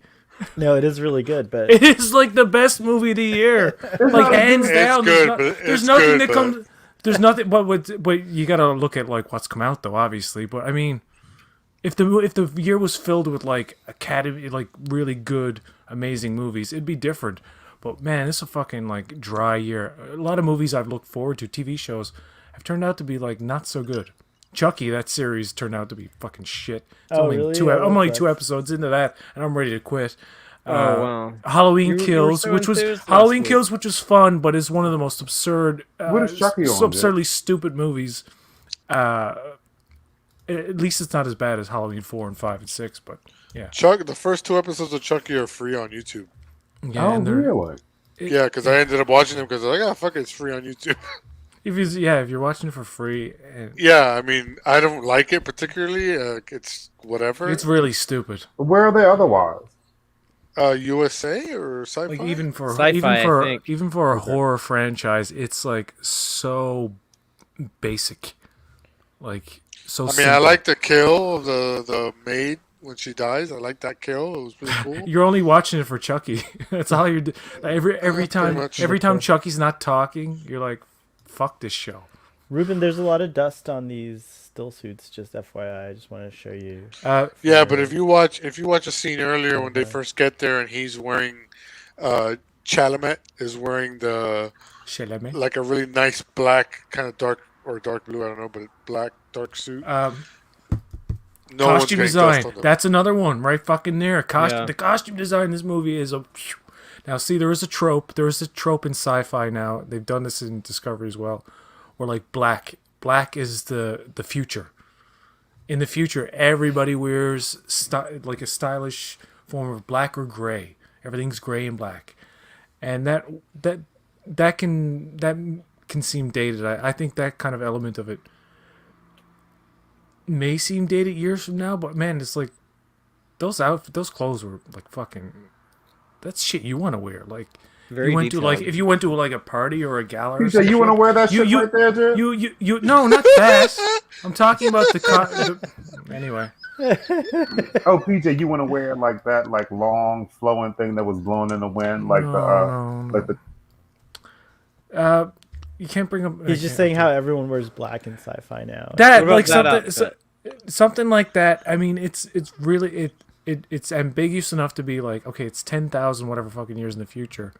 No, it is really good, but It is like the best movie of the year. Like hands It's down. good, there's, but there's it's nothing good, that but- comes. There's nothing, but you gotta look at like what's come out though, obviously. But I mean, if the year was filled with like Academy, like really good, amazing movies, it'd be different. But man, this is a fucking like dry year. A lot of movies I've looked forward to, TV shows, have turned out to be like not so good. Chucky, that series turned out to be fucking shit. It's Oh, only really? two. I I'm love only that. 2 episodes into that, and I'm ready to quit. Oh wow. Halloween You were Kills, so which was enthused last Halloween week. Kills, which was fun, but is one of the most absurd, What is Chucky so on, absurdly stupid movies. At least it's not as bad as Halloween 4 and 5 and 6, but yeah, The first 2 episodes of Chucky are free on YouTube. yeah. Oh, and they're- really? Yeah, because I ended up watching them because I was like, fuck it, it's free on YouTube. if you're watching it for free, and Yeah, I mean, I don't like it particularly. It's whatever. it's really stupid. Where are they otherwise? USA or sci-fi? Like even for Sci-fi, I think. even for a horror franchise, it's like so basic. Like so. I mean, simple. I like the kill of the maid when she dies. I like that kill. It was pretty cool. You're only watching it for Chucky. That's all you're. Every pretty time, much. every time Chucky's not talking, you're like, "Fuck this show." Ruben, there's a lot of dust on these still suits. Just FYI, I just want to show you. Yeah, but if you watch a scene earlier when they first get there and he's wearing, Chalamet is wearing Chalamet. like a really nice black kind of dark blue, I don't know, but black dark suit. No one's Costume getting design. dust on them. That's another one, right? Fucking there. Yeah. The costume design in this movie is a. Now, see, there is a trope. There is a trope in sci-fi now. They've done this in Discovery as well, where like black is the future. In the future, everybody wears like a stylish form of black or gray. Everything's gray and black, and that that can seem dated. I think that kind of element of it may seem dated years from now, but man, it's like those clothes were like fucking. That's shit you want to wear. Like Very you went detailed. to if you went to like a party or a gala. Or PJ, you want to wear that shit right there, dude? You no, not that. I'm talking about anyway. Oh, PJ, you want to wear like that, like long flowing thing that was blowing in the wind, like No. like the. You can't bring up. He's just saying how everyone wears black in sci-fi now. that What like about that something outfit? something like that. I mean, it's really it's ambiguous enough to be like, okay, it's 10,000 whatever fucking years in the future.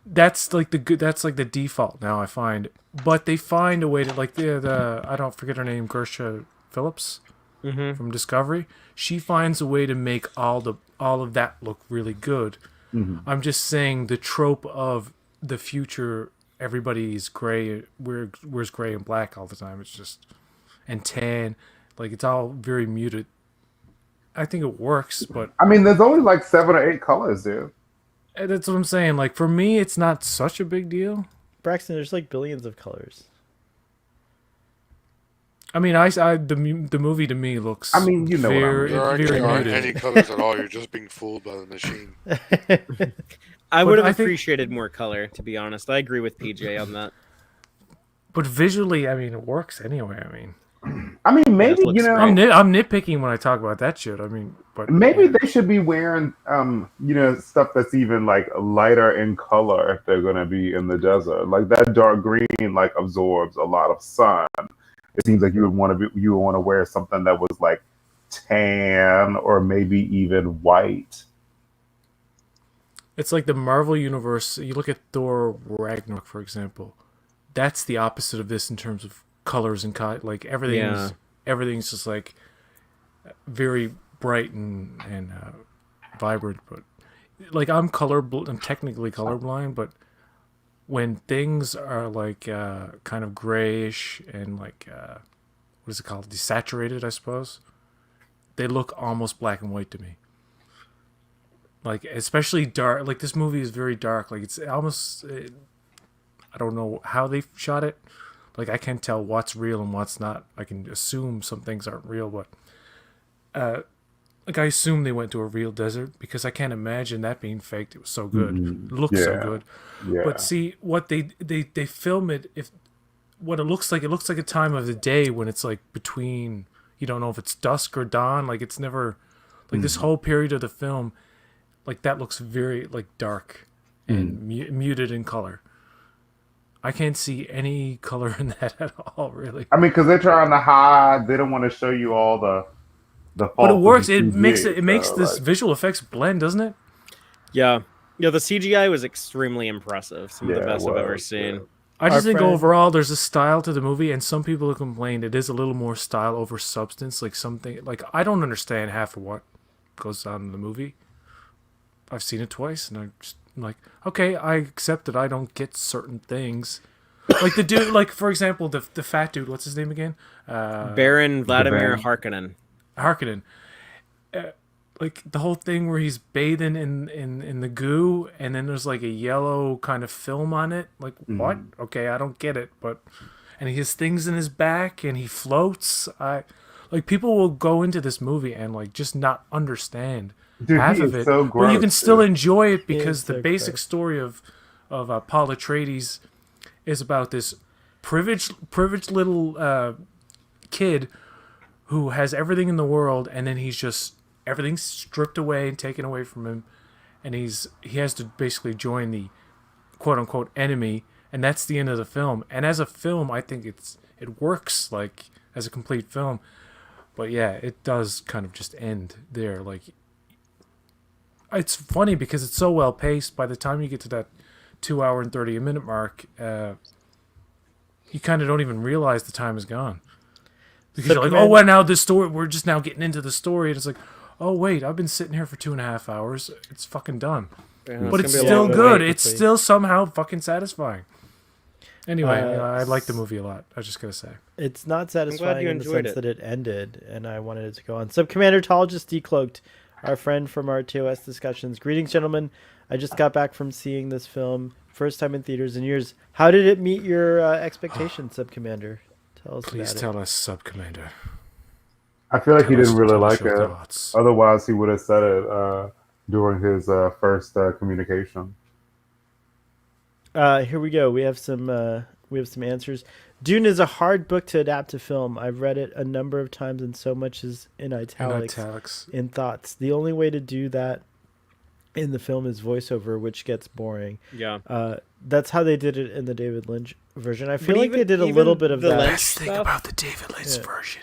That's like that's like the default now, I find. But they find a way to, like, the I don't forget her name, Gersha Phillips from Discovery. She finds a way to make all of that look really good. I'm just saying the trope of the future, everybody's gray, wears gray and black all the time. It's just, and tan, like it's all very muted. I think it works, but I mean, there's only like 7 or 8 colors, dude. that's what I'm saying. Like for me, it's not such a big deal. Braxton, there's like billions of colors. I mean, the movie to me looks. I mean, you know what I mean. very, There actually very aren't muted. any colors at all. You're just being fooled by the machine. I would have I think- appreciated more color, to be honest. I agree with PJ on that. But visually, I mean, it works anyway. I mean, maybe That looks you know, great. I'm nitpicking when I talk about that shit. I mean, but maybe they should be wearing, you know, stuff that's even like lighter in color if they're gonna be in the desert. Like that dark green, like absorbs a lot of sun. It seems like you would want to wear something that was like tan or maybe even white. it's like the Marvel universe. You look at Thor Ragnarok, for example. That's the opposite of this in terms of colors and like everything's just like very bright and vibrant. But like I'm technically colorblind, but when things are like kind of grayish and like what is it called, desaturated, I suppose, they look almost black and white to me. Like especially dark. Like this movie is very dark. Like it's almost. I don't know how they shot it. Like I can't tell what's real and what's not. I can assume some things aren't real, but like I assume they went to a real desert because I can't imagine that being faked. It was so good. It looks so Yeah. good. Yeah. But see what they film it, if what it looks like a time of the day when it's like between, you don't know if it's dusk or dawn. Like it's never like this whole period of the film, like that looks very like dark and muted in color. I can't see any color in that at all, really. I mean, because they're trying to hide. They don't want to show you all the. But it faults of works. the It CGI, makes so, this like- visual effects blend, doesn't it? Yeah. Yeah, the CGI was extremely impressive. Some of Yeah, the it best I've ever was, seen. yeah. I just Our think friend- overall there's a style to the movie, and some people have complained it is a little more style over substance. Like something like I don't understand half of what goes on in the movie. I've seen it twice, and I'm like, okay, I accept that I don't get certain things. Like the dude, like for example, the fat dude. What's his name again? Baron Vladimir Baron. Harkonnen. Harkonnen. Like the whole thing where he's bathing in the goo, and then there's like a yellow kind of film on it. Like what? Okay, I don't get it. But and he has things in his back, and he floats. Like people will go into this movie and like just not understand Dude, half he of is it, so but you can gross, still dude. enjoy it is because the so basic gross. story of Paul Atreides is about this privileged little kid who has everything in the world, and then he's just everything's stripped away and taken away from him, and he has to basically join the quote unquote enemy, and that's the end of the film. And as a film, I think it works like as a complete film, but yeah, it does kind of just end there. Like it's funny because it's so well paced. By the time you get to that 2 hour and 30 minute mark, you kind of don't even realize the time is gone. Because So you're like, Commander- oh, well, now this story, we're just now getting into the story. And it's like, oh, wait, I've been sitting here for 2.5 hours. It's fucking done. Yeah, But it's gonna be a still long wait. good. It's quickly. still somehow fucking satisfying. Anyway, I like the s- movie a lot. I was just going to say. It's not satisfying you in the enjoyed sense it. that it ended, and I wanted it to go on. Subcommandertologist Decloaked, our friend from our TOS discussions. Greetings, gentlemen. I just got back from seeing this film. First time in theaters in years. How did it meet your expectations, Sub Commander? Tell us Please about tell us, Sub Commander. I feel like he Tell us- didn't really tell us like your it. thoughts. Otherwise, he would have said it during his first communication. Here we go. We have some answers. Dune is a hard book to adapt to film. I've read it a number of times, and so much is in italics. In thoughts. The only way to do that in the film is voiceover, which gets boring. Yeah. That's how they did it in the David Lynch version. I feel But like they even- did a even little bit of the that. Lynch Best thing stuff? about the David Lynch version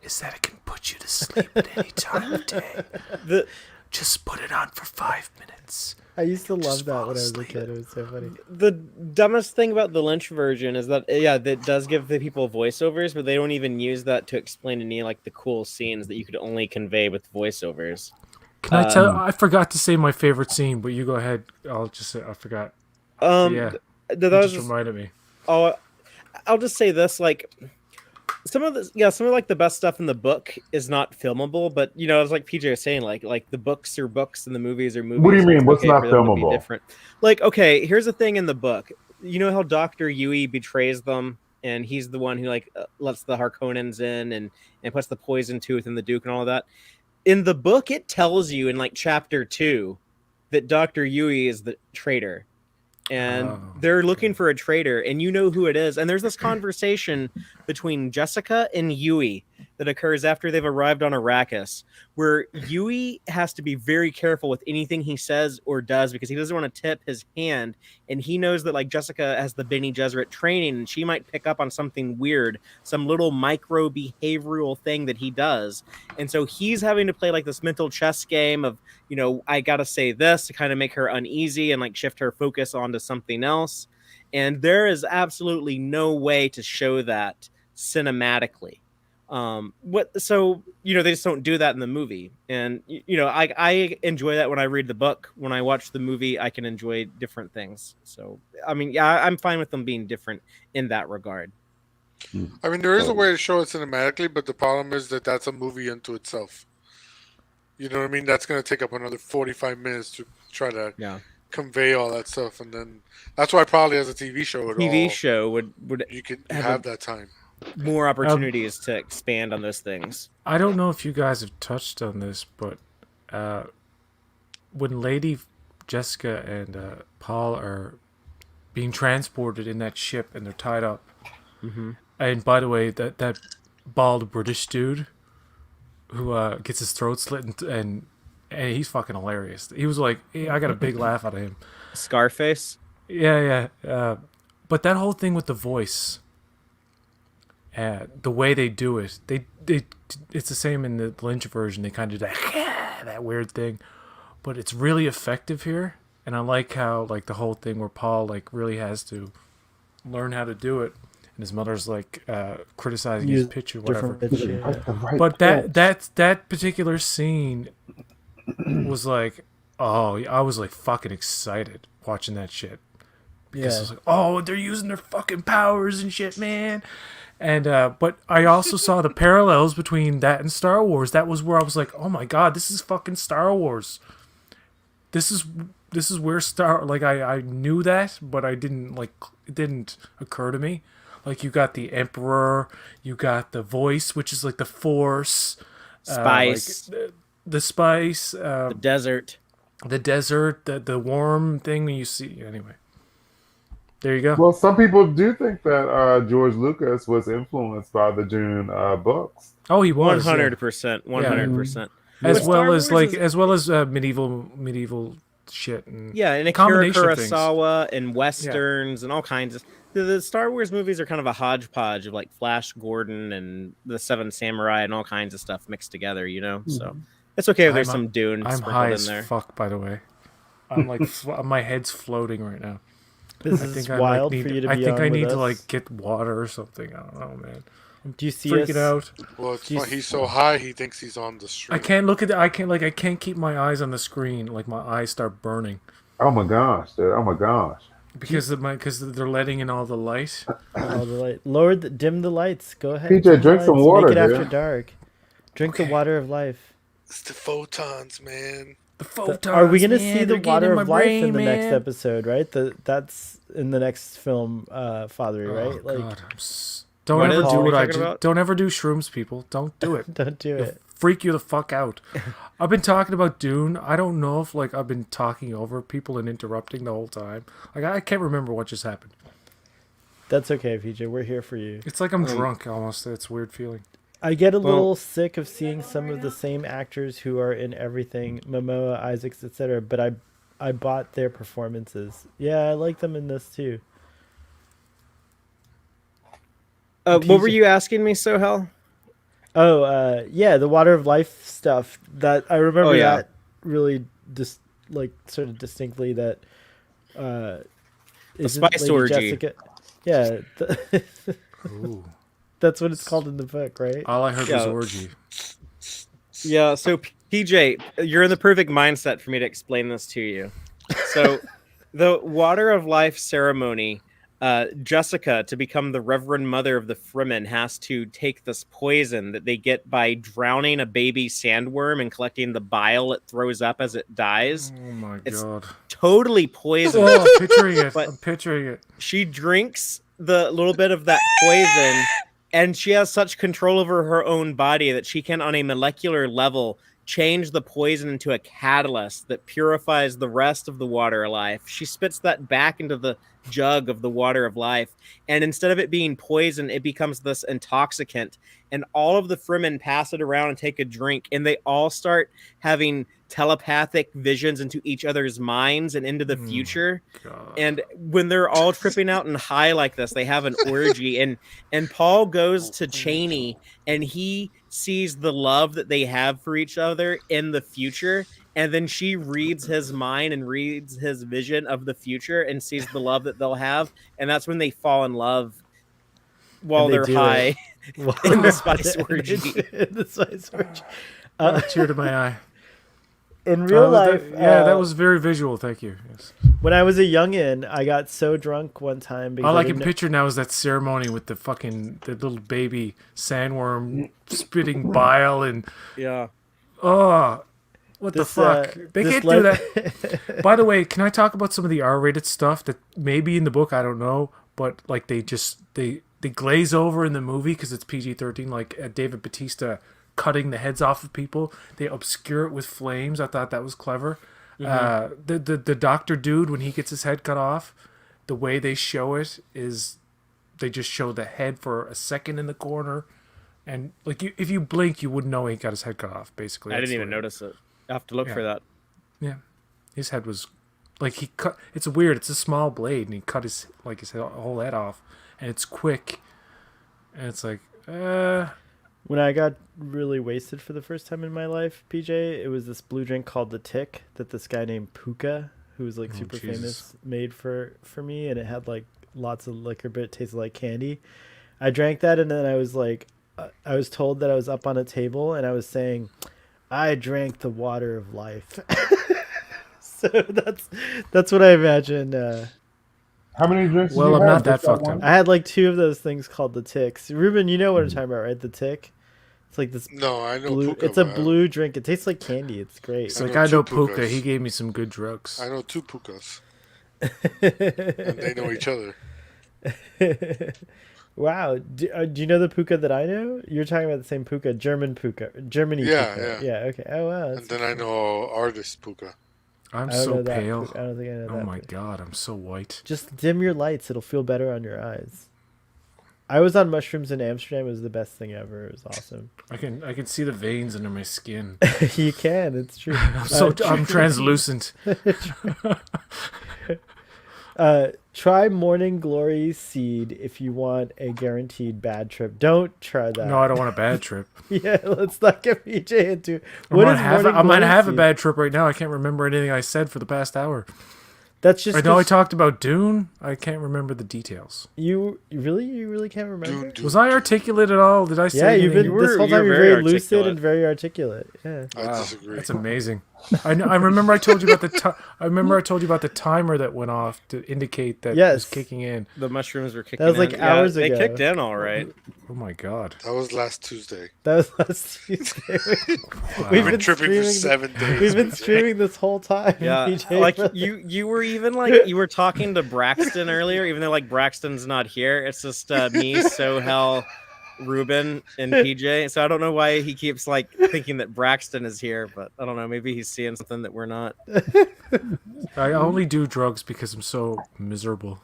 is that it can put you to sleep at any time of day. Just put it on for 5 minutes. I used to love Just that fall when I was a asleep. kid. It was so funny. The dumbest thing about the Lynch version is that that does give the people voiceovers, but they don't even use that to explain any like the cool scenes that you could only convey with voiceovers. Can I tell? I forgot to say my favorite scene, but you go ahead. I'll just say I forgot. Yeah, that you was just reminded me. Oh, I'll just say this: like some of like the best stuff in the book is not filmable, but it's like PJ was saying, like the books are books and the movies are movies. What do you and mean? it's What's okay not for them to be filmable? different. Like, okay, here's the thing in the book. You know how Dr. Yui betrays them, and he's the one who like lets the Harkonnens in and puts the poison tooth in the Duke and all of that. In the book, it tells you in like chapter 2 that Dr. Yui is the traitor. And they're looking for a traitor, and you know who it is. And there's this conversation between Jessica and Yui that occurs after they've arrived on Arrakis, where Yui has to be very careful with anything he says or does because he doesn't want to tip his hand, and he knows that like Jessica has the Bene Gesserit training, and she might pick up on something weird, some little micro behavioral thing that he does, and so he's having to play like this mental chess game of I gotta say this to kind of make her uneasy and like shift her focus onto something else, and there is absolutely no way to show that cinematically. They just don't do that in the movie, and I enjoy that when I read the book. When I watch the movie, I can enjoy different things. So I mean, yeah, I'm fine with them being different in that regard. I mean, there is a way to show it cinematically, but the problem is that that's a movie unto itself. You know what I mean? That's going to take up another 45 minutes to try to convey all that stuff, and then that's why probably as a TV show, show would you could have that time. More opportunities to expand on those things. I don't know if you guys have touched on this, but when Lady Jessica and Paul are being transported in that ship and they're tied up, and by the way, that bald British dude who gets his throat slit and he's fucking hilarious. He was like, I got a big laugh out of him. Scarface. Yeah. But that whole thing with the voice. The way they do it, it's the same in the Lynch version. They kind of do that weird thing, but it's really effective here. And I like how like the whole thing where Paul like really has to learn how to do it, and his mother's like criticizing his pitch or whatever. But that particular scene was like, I was like fucking excited watching that shit because I was like, they're using their fucking powers and shit, man. And but I also saw the parallels between that and Star Wars. That was where I was like, oh my god, this is fucking Star Wars. This is where I knew that, but it didn't occur to me. Like you got the Emperor, you got the voice, which is like the Force, spice, the spice, the desert, the warm thing when you see anyway. There you go. Well, some people do think that George Lucas was influenced by the Dune books. Oh, he was 100%, 100%. As well as medieval shit and and Akira Kurosawa and westerns and all kinds of. The Star Wars movies are kind of a hodgepodge of like Flash Gordon and the Seven Samurai and all kinds of stuff mixed together. So it's okay if there's some Dune. I'm high as there. Fuck, by the way. I'm like my head's floating right now. This is wild for you to be on with us. I think I need to like get water or something. I don't know, man. Do you see freaking out? Well, it's funny. He's so high, he thinks he's on the street. I can't look at it. I can't keep my eyes on the screen. Like my eyes start burning. Oh my gosh, dude! Oh my gosh. Because they're letting in all the light. All the light. Lord, dim the lights. Go ahead. PJ, drink some water. Make it after dark. Drink the water of life. It's the photons, man. The photons. Are we gonna man, see the they're getting water in of my life brain, in the next man. episode? Right. That's in the next film, Father. Right. Oh, Like, God. Don't What ever is- do what are what you I talking do. about? Don't ever do shrooms, people. Don't do it. don't do It'll it. freak you the fuck out. I've been talking about Dune. I don't know if like I've been talking over people and interrupting the whole time. Like I can't remember what just happened. That's okay, PJ. We're here for you. It's like I'm drunk almost. It's a weird feeling. I get a little sick of seeing some of the same actors who are in everything, Momoa, Isaacs, etc. But I bought their performances. Yeah, I like them in this too. What were you asking me, Sohel? Oh, yeah, the Water of Life stuff. That I remember yeah. that really just like sort of distinctly. That isn't spice Lady orgy. Jessica. Yeah, Ooh. that's what it's called in the book, right? All I heard was Yeah. orgy. Yeah, so PJ, you're in the perfect mindset for me to explain this to you. So, the Water of Life ceremony, Jessica, to become the Reverend Mother of the Fremen, has to take this poison that they get by drowning a baby sandworm and collecting the bile it throws up as it dies. Oh my It's- god. Totally poisonous. Oh, I'm picturing it. But- I'm picturing it. She drinks the little bit of that poison, and she has such control over her own body that she can, on a molecular level, change the poison into a catalyst that purifies the rest of the water of life. She spits that back into the jug of the water of life, and instead of it being poison, it becomes this intoxicant, and all of the Fremen pass it around and take a drink, and they all start having telepathic visions into each other's minds and into the future. God. And when they're all tripping out and high like this, they have an orgy. And Paul goes to Cheney, and he sees the love that they have for each other in the future. And then she reads his mind and reads his vision of the future and sees the love that they'll have. And that's when they fall in love while And they they're do high in the spice orgy. In the spice orgy. A tear to my eye. In real that- life, that was very visual. Thank you. Yes. when I was a youngin, I got so drunk one time because All I didn't can picture now is that ceremony with the little baby sandworm spitting bile and Yeah. what This, the fuck? They this can't le- do that. By the way, can I talk about some of the R-rated stuff that maybe in the book I don't know, but like they glaze over in the movie because it's PG-13. Like David Bautista cutting the heads off of people, they obscure it with flames. I thought that was clever. The doctor dude, when he gets his head cut off, the way they show it is they just show the head for a second in the corner, and like if you blink, you wouldn't know he got his head cut off. Basically, I That's didn't the even way- notice it. I have to look for that. Yeah, his head was like he cut. It's weird. It's a small blade, and he cut his whole head off, and it's quick, and it's like, When I got really wasted for the first time in my life, PJ, it was this blue drink called the Tick that this guy named Puka, who was like super Jesus. famous, made for me, and it had like lots of liquor, but it tasted like candy. I drank that, and then I was like, I was told that I was up on a table, and I was saying, I drank the water of life. So that's what I imagine. How many drinks? did Well, you I'm have? not that Just fucked one? up. I had like 2 of those things called the Ticks. Ruben, you know what I'm talking about, right? The Tick. It's like this No, I know blue. Puka. It's a but blue drink. It tastes like candy. It's great. it's I like know I know two Puka. Pukas. He gave me some good drugs. I know 2 Pukas, and they know each other. Wow. Do you know the Puka that I know? You're talking about the same Puka, German Puka, Germany Yeah, Puka. yeah. Okay. Oh wow. And then I know artist Puka. I'm I don't so know that pale. Puka. I don't think I know Oh that. my god, I'm so white. Just dim your lights. It'll feel better on your eyes. I was on mushrooms in Amsterdam. It was the best thing ever. It was awesome. I can see the veins under my skin. You can. It's true. I'm translucent. Try Morning Glory seed if you want a guaranteed bad trip. Don't try that. No, I don't want a bad trip. Yeah, let's not get PJ into I what might is have, Morning I might Glory have a seed? bad trip right now. I can't remember anything I said for the past hour. That's just I know I 'cause talked about Dune. I can't remember the details. you really can't remember. Dune. Was I articulate at all? Did I say Yeah, you've anything? been this whole you were time. You're very very lucid articulate. and very articulate. Yeah. I Wow, disagree. that's amazing. I remember I told you about I remember I told you about the timer that went off to indicate that it was Yes. kicking in. The mushrooms were kicking That was like in. hours They ago. kicked in all right. Oh my god. That was last Tuesday. That was last Tuesday. We've We've been been tripping for streaming 7 days. We've been PJ. streaming this whole time. Yeah, PJ. like you were even like you were talking to Braxton earlier, even though like Braxton's not here. It's just me, Sohel, Ruben, and PJ. So I don't know why he keeps like thinking that Braxton is here, but I don't know. Maybe he's seeing something that we're not. I only do drugs because I'm so miserable.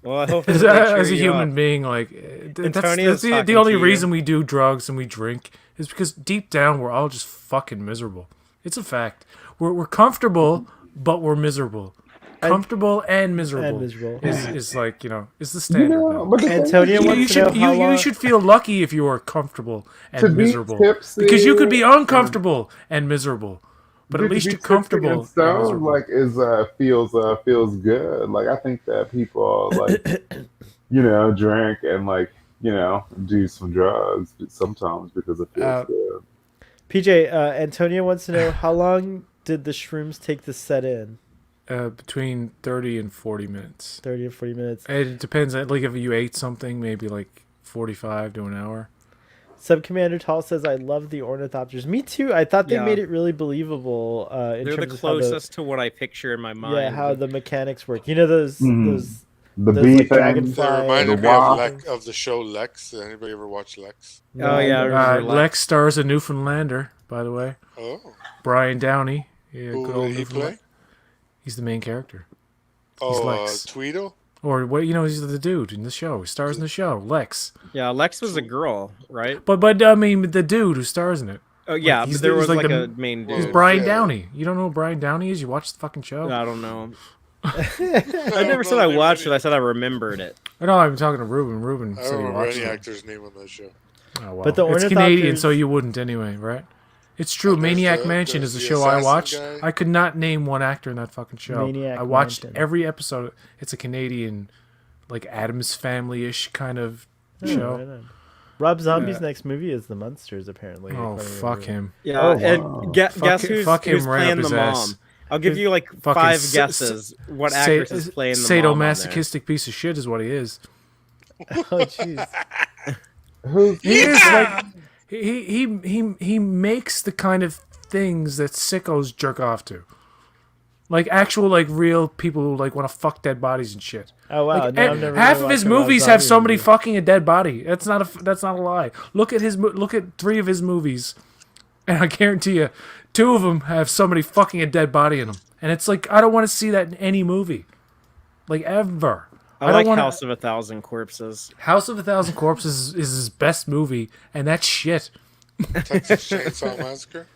Well, I hope As it'll a cheer you human up. being, like that's Antonio's the talking only to you. reason we do drugs and we drink is because deep down we're all just fucking miserable. It's a fact. We're comfortable, but we're miserable. Comfortable and miserable, And miserable. is like is the You standard. know, now. but the thing Antonio is, wants to know how long. You should feel lucky if you are comfortable To and be miserable, tipsy because you could be uncomfortable and miserable, but at to least be you're tipsy comfortable and and stoned, miserable. like feels good. Like I think that people like drink and do some drugs sometimes because it feels Uh, good. PJ, Antonio wants to know how long did the shrooms take to set in? Between 30 and 40 minutes. 30 or 40 minutes. It depends. Like if you ate something, maybe like 45 to an hour. Sub-Commander Tall says, I love the ornithopters. Me too. I thought they Yeah. made it really believable in They're the terms of how closest to what I picture in my mind. yeah, how the mechanics work. You know those The those, bee like, thing, dragonfly- That reminded The me of, wasp. of the show Lex. Did anybody ever watch Lex? Oh yeah, I remember Lex stars a Newfoundlander, by the way. Oh, Brian Downey. Yeah, who good will old he Newfoundland. play? He's the main character. Oh, Lex. Tweedle? Or what? He's the dude in the show. He stars in the show, Lex. Yeah, Lex was a girl, right? But I mean, the dude who stars in it. Oh yeah, he's but there the- was he's like like a the- main Well, He's dude. Brian yeah. Downey. You don't know who Brian Downey is? You watch the fucking show? I don't know. I never said I watched it. I said I remembered it. No, I'm talking to Ruben. Ruben I said don't he remember watched any it. actor's name on that show. Oh, well. But the it's Canadian, ornithopters- so you wouldn't anyway, right? It's true. There's Maniac the- Mansion there's is a the show I assassin watched. guy. I could not name one actor in that fucking show. Maniac I watched Mansion. every episode. It's a Canadian, like Addams Family-ish kind of Oh, show. right on. Rob Zombie's Yeah. next movie is The Munsters, apparently. Oh, if I fuck remember. him. Yeah, Oh, and wow. guess Fuck who's, fuck him who's right up playing his the ass. mom? I'll give you like Fucking 5 guesses. What actress is playing the mom? on there. Sadomasochistic piece of shit is what he is. Oh, jeez. Who's He is like he makes the kind of things that sickos jerk off to. Like actual like real people who like want to fuck dead bodies and shit. Oh, wow. Like, No, and I've never half really of his watched a Rob movies have Zombie somebody movie. fucking a dead body. That's not a lie. Look at look at 3 of his movies, and I guarantee you, 2 of them have somebody fucking a dead body in them. And it's like I don't want to see that in any movie, like ever. I don't like wanna- House of a Thousand Corpses. House of a Thousand Corpses is his best movie, and that's shit. Texas Chainsaw Massacre?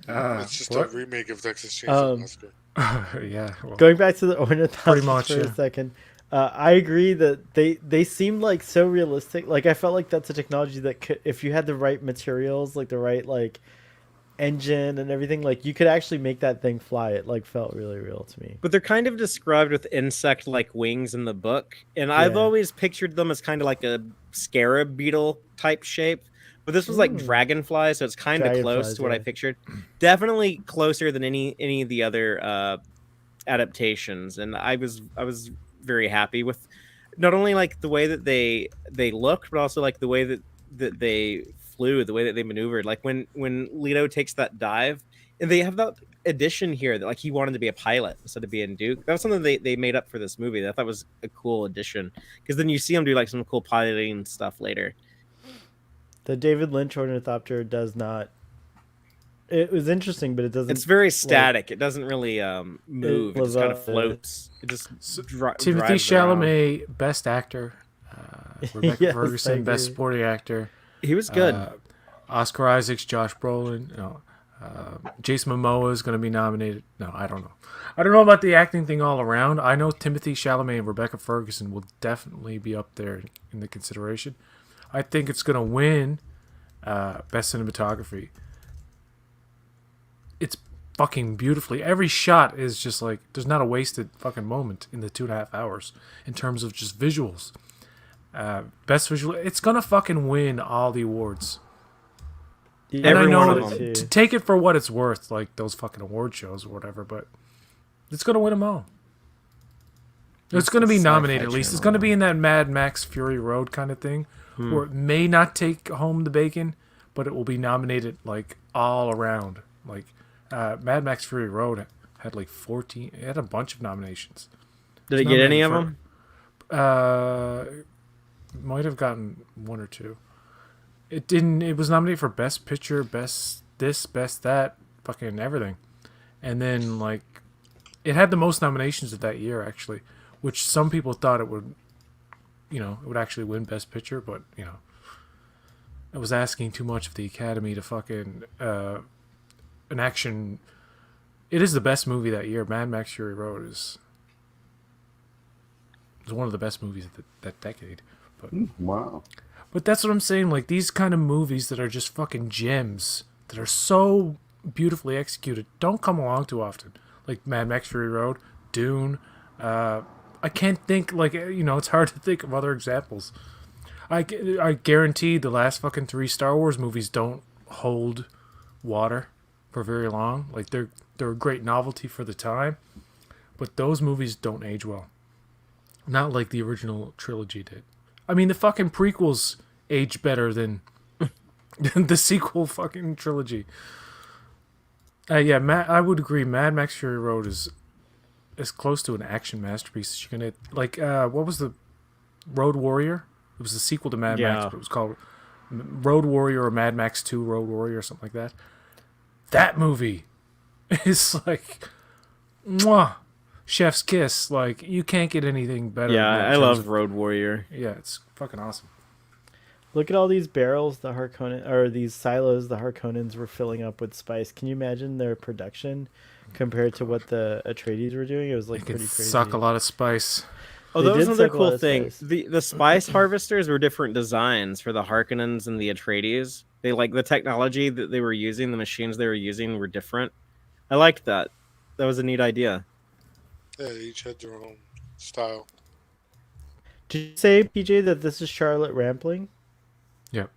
It's just a remake of Texas Chainsaw Massacre. Yeah. Well, Going back to the ornithopters Pretty much, for yeah. a second, I agree that they seem like so realistic. Like I felt like that's a technology that could, if you had the right materials, like the right like engine and everything, like you could actually make that thing fly. It like felt really real to me. But they're kind of described with insect-like wings in the book, and I've Yeah. always pictured them as kind of like a scarab beetle type shape. But this was like dragonfly, so it's kind of close Dragonflies, to what I yeah. pictured. Definitely closer than any of the other adaptations, and I was very happy with not only like the way that they looked, but also like the way that they flew, the way that they maneuvered. Like when Leto takes that dive, and they have that addition here that like he wanted to be a pilot instead of being Duke. That was something they made up for this movie that I thought was a cool addition, because then you see him do like some cool piloting stuff later. The David Lynch ornithopter does not. It was interesting, but it doesn't. It's very static. It doesn't really move. It just kind of was, floats. It just Timothy drives around. Chalamet, Best Actor. Rebecca Yes, I Ferguson, Best agree. Supporting Actor. He was good. Oscar Isaacs, Josh Brolin. No, Jason Momoa is going to be nominated. No, I don't know. I don't know about the acting thing all around. I know Timothy Chalamet and Rebecca Ferguson will definitely be up there in the consideration. I think it's going to win Best Cinematography. It's fucking beautifully. Every shot is just like, there's not a wasted fucking moment in the 2.5 hours in terms of just visuals. Best visual. It's going to fucking win all the awards. And Every I one know of them. to take it for what it's worth, like those fucking award shows or whatever, but it's gonna win them all. It's going to be Sci-Fi nominated at least. It's Channel. going to be in that Mad Max Fury Road kind of thing, where it may not take home the bacon, but it will be nominated like all around. Like Mad Max Fury Road had like 14. It had a bunch of nominations. Did it It's get any of nominated them? Might have gotten one or two. It didn't. It was nominated for Best Picture, Best this, Best that, fucking everything. And then like, it had the most nominations of that year actually, which some people thought it would, it would actually win Best Picture, but it was asking too much of the Academy to fucking an action. It is the best movie that year. Mad Max Fury Road is one of the best movies of that decade. Wow. But that's what I'm saying. Like these kind of movies that are just fucking gems that are so beautifully executed don't come along too often. Like Mad Max Fury Road, Dune. I can't think it's hard to think of other examples. I guarantee the last fucking 3 Star Wars movies don't hold water for very long. Like they're a great novelty for the time, but those movies don't age well. Not like the original trilogy did. I mean, the fucking prequels age better than the sequel fucking trilogy. I would agree. Mad Max Fury Road is as close to an action masterpiece as you're gonna like. What was the Road Warrior? It was the sequel to Mad Max, but it was called Road Warrior or Mad Max 2 Road Warrior or something like that. That movie is like, mwah, chef's kiss. Like you can't get anything better. Yeah, than that I in terms love of- Road Warrior. Yeah, it's fucking awesome. Look at all these barrels the Harkonnen or these silos the Harkonnens were filling up with spice. Can you imagine their production compared to what the Atreides were doing? It was like It can pretty crazy. suck a lot of spice. Oh, They that was did another suck a lot cool of thing. spice. The spice harvesters were different designs for the Harkonnens and the Atreides. They like the technology that they were using, the machines they were using were different. I liked that. That was a neat idea. Yeah, they each had their own style. Did you say, PJ, that this is Charlotte Rampling? Yep.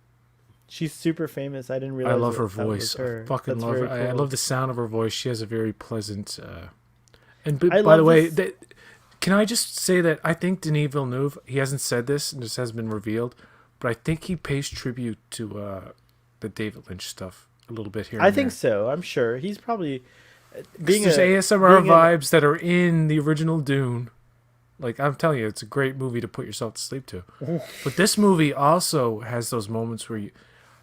She's super famous. I didn't realize I love her that was voice. her. I fucking That's love her. very I cool. love the sound of her voice. She has a very pleasant. And I by the love way, this- can I just say that I think Denis Villeneuve, he hasn't said this and this hasn't been revealed, but I think he pays tribute to the David Lynch stuff a little bit here. I and think there. so. I'm sure he's probably There's ASMR vibes that are in the original Dune. Like I'm telling you, it's a great movie to put yourself to sleep to. But this movie also has those moments where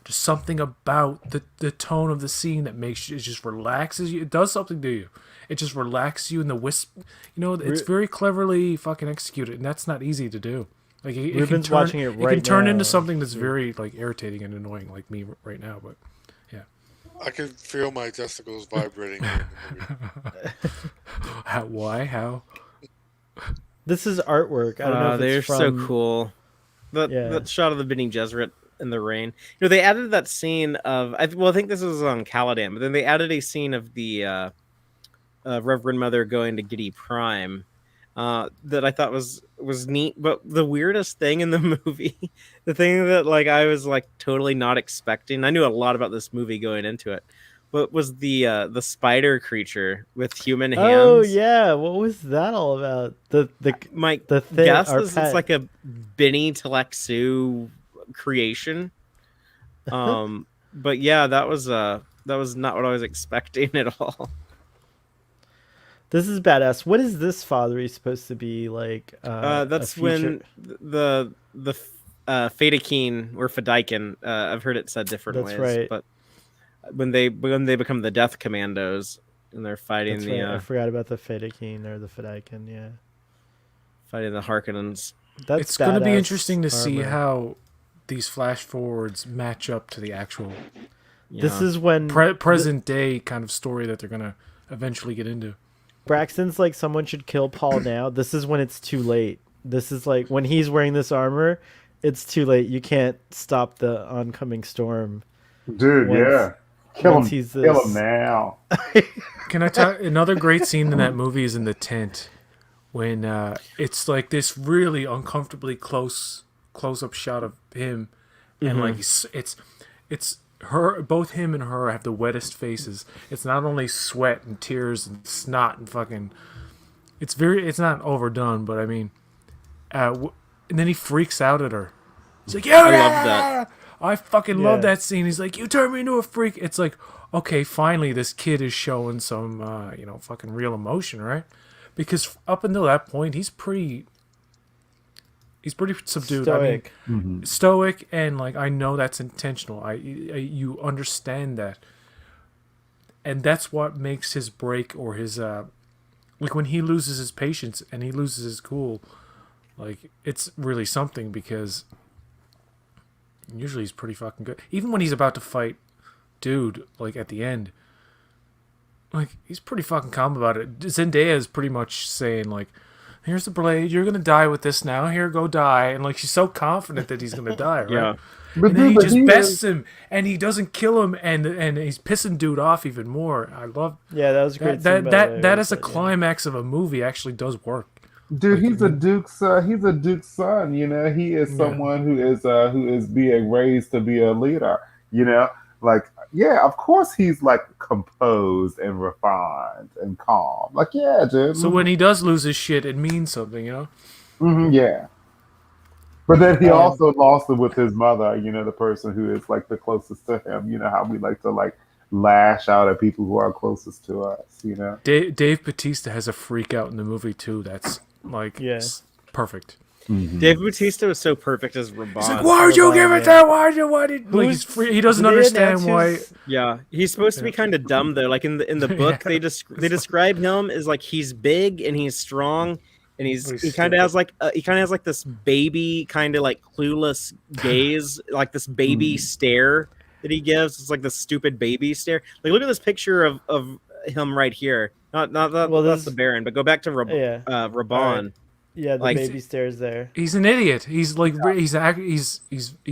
just something about the tone of the scene that makes you, it just relaxes you. It does something to you. It just relaxes you in the wisp. It's very cleverly fucking executed, and that's not easy to do. Like it can Ruben's turn, watching it it right can turn now. into something that's very like irritating and annoying, like me right now. But I can feel my testicles vibrating. in the movie. why? How? This is artwork. I don't know if They're it's from. so cool. Yeah. That shot of the Bene Gesserit in the rain. They added that scene of. I think this was on Caladan, but then they added a scene of the Reverend Mother going to Giedi Prime. That I thought was neat, but the weirdest thing in the movie, the thing that like I was like totally not expecting. I knew a lot about this movie going into it, but was the spider creature with human hands. Oh yeah, what was that all about? My the thing. guess our is pet. it's like a Bene Telexu creation. But yeah, that was not what I was expecting at all. This is badass. What is this father supposed to be like? That's when the Fedaykin or Fedaykin. I've heard it said different That's ways, right. but when they become the Death Commandos and they're fighting That's the right. I forgot about the Fedaykin or the Fedaykin. Yeah, fighting the Harkonnens. that's. It's going to be badass interesting to see armor. how these flash forwards match up to the actual This Yeah. is when present day kind of story that they're going to eventually get into. Braxton's like someone should kill Paul now. This is when it's too late. This is like when he's wearing this armor, it's too late. You can't stop the oncoming storm. Dude, Once- yeah. Kill once him. he's Kill this- him now. Can I talk? Another great scene in that movie is in the tent when it's like this really uncomfortably close up shot of him, and like it's both him and her have the wettest faces. It's not only sweat and tears and snot and fucking. It's not overdone, but I mean, and then he freaks out at her. He's like, yeah, I love that. I fucking love Yeah. that scene. He's like, you turned me into a freak. It's like, okay, finally this kid is showing some, fucking real emotion, right? Because up until that point, he's pretty subdued. Stoic. I mean, stoic, and like I know that's intentional. You understand that, and that's what makes his break or his like when he loses his patience and he loses his cool, like it's really something because usually he's pretty fucking good. Even when he's about to fight dude, like at the end, like he's pretty fucking calm about it. Zendaya is pretty much saying like, here's the blade, you're gonna die with this now, here, go die. And like she's so confident that he's gonna die, right? Yeah. But And then he dude, just he bests is- him and he doesn't kill him and he's pissing dude off even more. I love Yeah, that was a great. that scene, by that the way, that was as a yeah. climax of a movie actually does work. Dude, he's a duke's son. You know, he is someone who is being raised to be a leader. You know, like yeah, of course he's like composed and refined and calm. Like yeah, dude. So when he does lose his shit, it means something, you know? Yeah. But then he also lost it with his mother, you know, the person who is like the closest to him. You know how we like to like lash out at people who are closest to us, you know? Dave Bautista has a freak out in the movie too. That's like Yeah. perfect. Dave Bautista was so perfect as Raban. He's like, why'd you give it that? Why did like he's free, he doesn't Did they understand announce why. his- Yeah, he's supposed to be kind of dumb though. Like in the book, they describe him as like he's big and he's strong, and he kind of has like this baby kind of like clueless gaze, like this baby stare that he gives. It's like the stupid baby stare. Like look at this picture of him right here. Not that Well, that's this- the Baron, but go back to Yeah. Raban. Alright. Yeah, the Like- baby stairs there. He's an idiot. He's like he's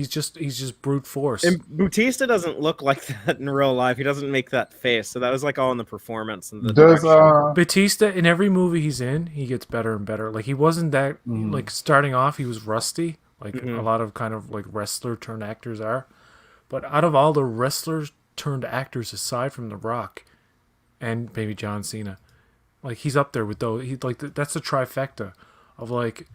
just brute force. And Bautista doesn't look like that in real life. He doesn't make that face. So that was like all in the performance and the Does direction. Batista in every movie he's in, he gets better and better. Like he wasn't that like starting off, he was rusty, like a lot of kind of like wrestler turned actors are. But out of all the wrestlers turned actors aside from The Rock and maybe John Cena, like he's up there with those. He like that's the trifecta of like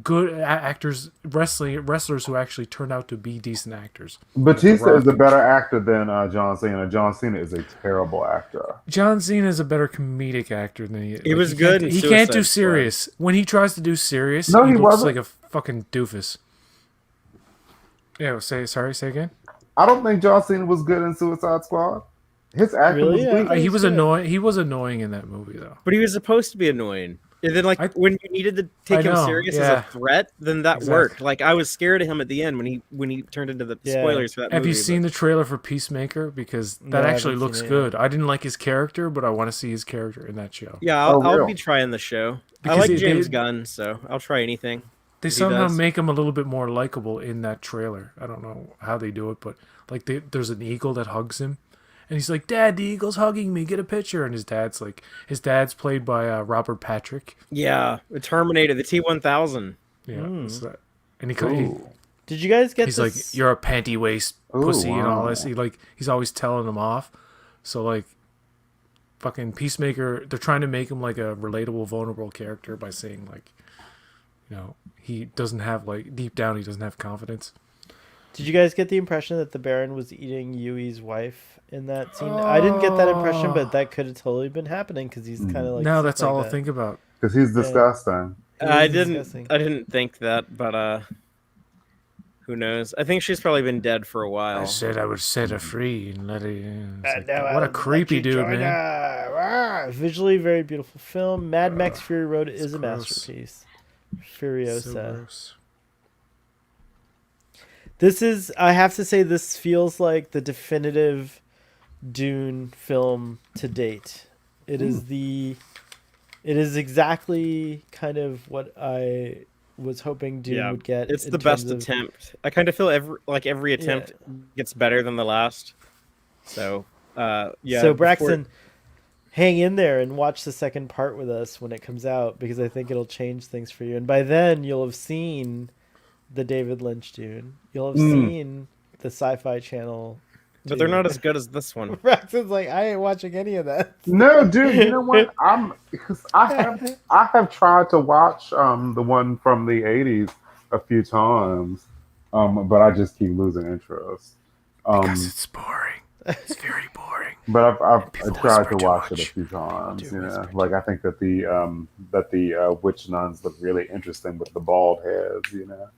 good actors, wrestlers who actually turned out to be decent actors. Batista is a better actor than John Cena. John Cena is a terrible actor. John Cena is a better comedic actor than he. He was good in He can't do Suicide Squad. serious. When he tries to do serious, No, he he looks wasn't. like a fucking doofus. Yeah, say again. I don't think John Cena was good in Suicide Squad. His acting Really? was weak. Yeah. He He's was good. annoying. He was annoying in that movie though. But he was supposed to be annoying. And then, like, when you needed to take him know, serious as yeah. a threat, then that Exactly. worked. Like, I was scared of him at the end when he turned into the Yeah. spoilers for that Have movie. you seen the trailer for Peacemaker? Because that No, I actually haven't looks seen it good. I didn't like his character, but I want to see his character in that show. Yeah, Oh, I'll real? be trying the show. Because I like they- James they- Gunn, so I'll try anything. They He somehow does. make him a little bit more likable in that trailer. I don't know how they do it, but like there's an eagle that hugs him, and he's like, "Dad, the eagle's hugging me. Get a picture." And his dad's played by Robert Patrick. Yeah, the Terminator, the T-1000. Yeah, so that- and Ooh. Did you guys get he's this? like, "You're a panty waist Ooh, pussy" and all wow. this. He's always telling him off. So like, fucking Peacemaker, they're trying to make him like a relatable, vulnerable character by saying like, he doesn't have like deep down he doesn't have confidence. Did you guys get the impression that the Baron was eating Yui's wife in that scene? I didn't get that impression, but that could have totally been happening because he's kind of like. Now sick that's like all I that. think about. Because he's disgusting. I is didn't disgusting. think that, but who knows? I think she's probably been dead for a while. I said I would set her free and let her. It's like, No, I what a would creepy let you dude, join man. her. Ah, visually, very beautiful film. Mad Max Fury Road is a gross. masterpiece. So Furiosa. gross. This is, I have to say, this feels like the definitive Dune film to date. It is exactly kind of what I was hoping Dune would get. It's in the best terms of- attempt. I kind of feel every attempt gets better than the last. So, yeah. So before- Braxton, hang in there and watch the second part with us when it comes out because I think it'll change things for you. And by then you'll have seen the David Lynch Dune. You'll have seen the Sci-Fi Channel. But they're not as good as this one. Braxton's like, I ain't watching any of that. No, dude. You know what? Because I have tried to watch the one from the '80s a few times, but I just keep losing interest. Because it's boring. It's very boring. But I've People tried whisper to too watch it a much. few times. do You know, whisper like I think that the witch nuns look really interesting with the bald heads. You know.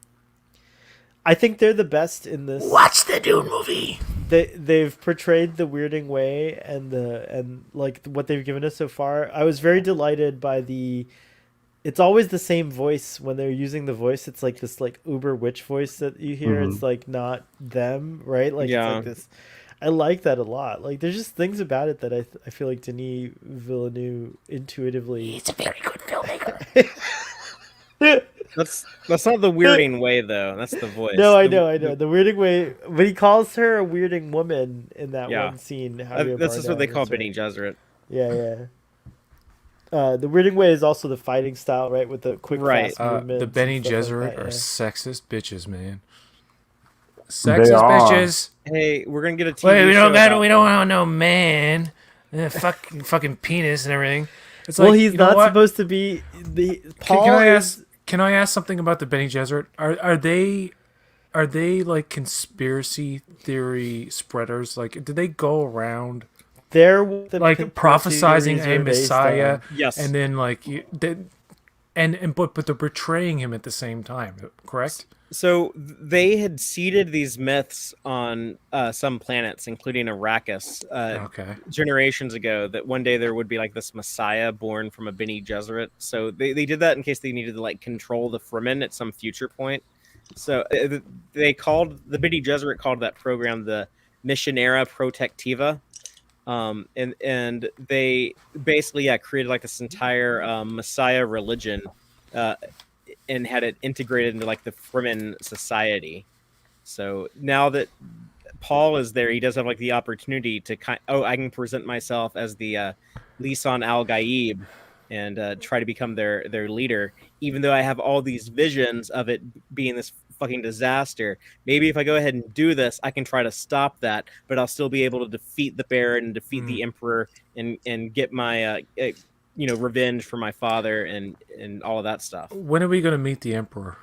I think they're the best in this. Watch the Dune movie. They've portrayed the weirding way and like what they've given us so far. I was very delighted by the. It's always the same voice when they're using the voice. It's like this like uber witch voice that you hear. Mhm. It's like not them, right? Like Yeah. it's like this. I like that a lot. Like there's just things about it that I feel like Denis Villeneuve intuitively. He's a very good filmmaker. That's not the weirding way though. That's the voice. No, I The- know. The weirding way, but he calls her a weirding woman in that Yeah. one scene. Javier This is what they Bardem, call that's right. Bene Gesserit. Yeah. The weirding way is also the fighting style, right? With the quick, Right. fast movements. The Bene and stuff like Gesserit that, are yeah. sexist bitches, man. They Sexist are. bitches. Hey, we're gonna get a TV Wait, we show don't got. about We them. don't want no man. Fucking penis and everything. It's Well, like, he's you know not what? supposed to be the Paul. Can I is- ask? Can I ask something about the Bene Gesserit? Are they like conspiracy theory spreaders? Like, did they go around They're the like conspiracy prophesizing theories a are based messiah? on. Yes. And then like but they're betraying him at the same time. Correct? So they had seeded these myths on some planets, including Arrakis, Okay. generations ago. That one day there would be like this Messiah born from a Bene Gesserit. So they did that in case they needed to like control the Fremen at some future point. So they called the Bene Gesserit called that program the Missionera Protectiva. And they basically created like this entire Messiah religion, and had it integrated into like the Fremen society. So now that Paul is there, he does have like the opportunity to I can present myself as the Lisan Al Gaib and try to become their leader, even though I have all these visions of it being this fucking disaster. Maybe if I go ahead and do this, I can try to stop that, but I'll still be able to defeat the Baron and defeat the Emperor and get my revenge for my father and all of that stuff. When are we gonna meet the Emperor?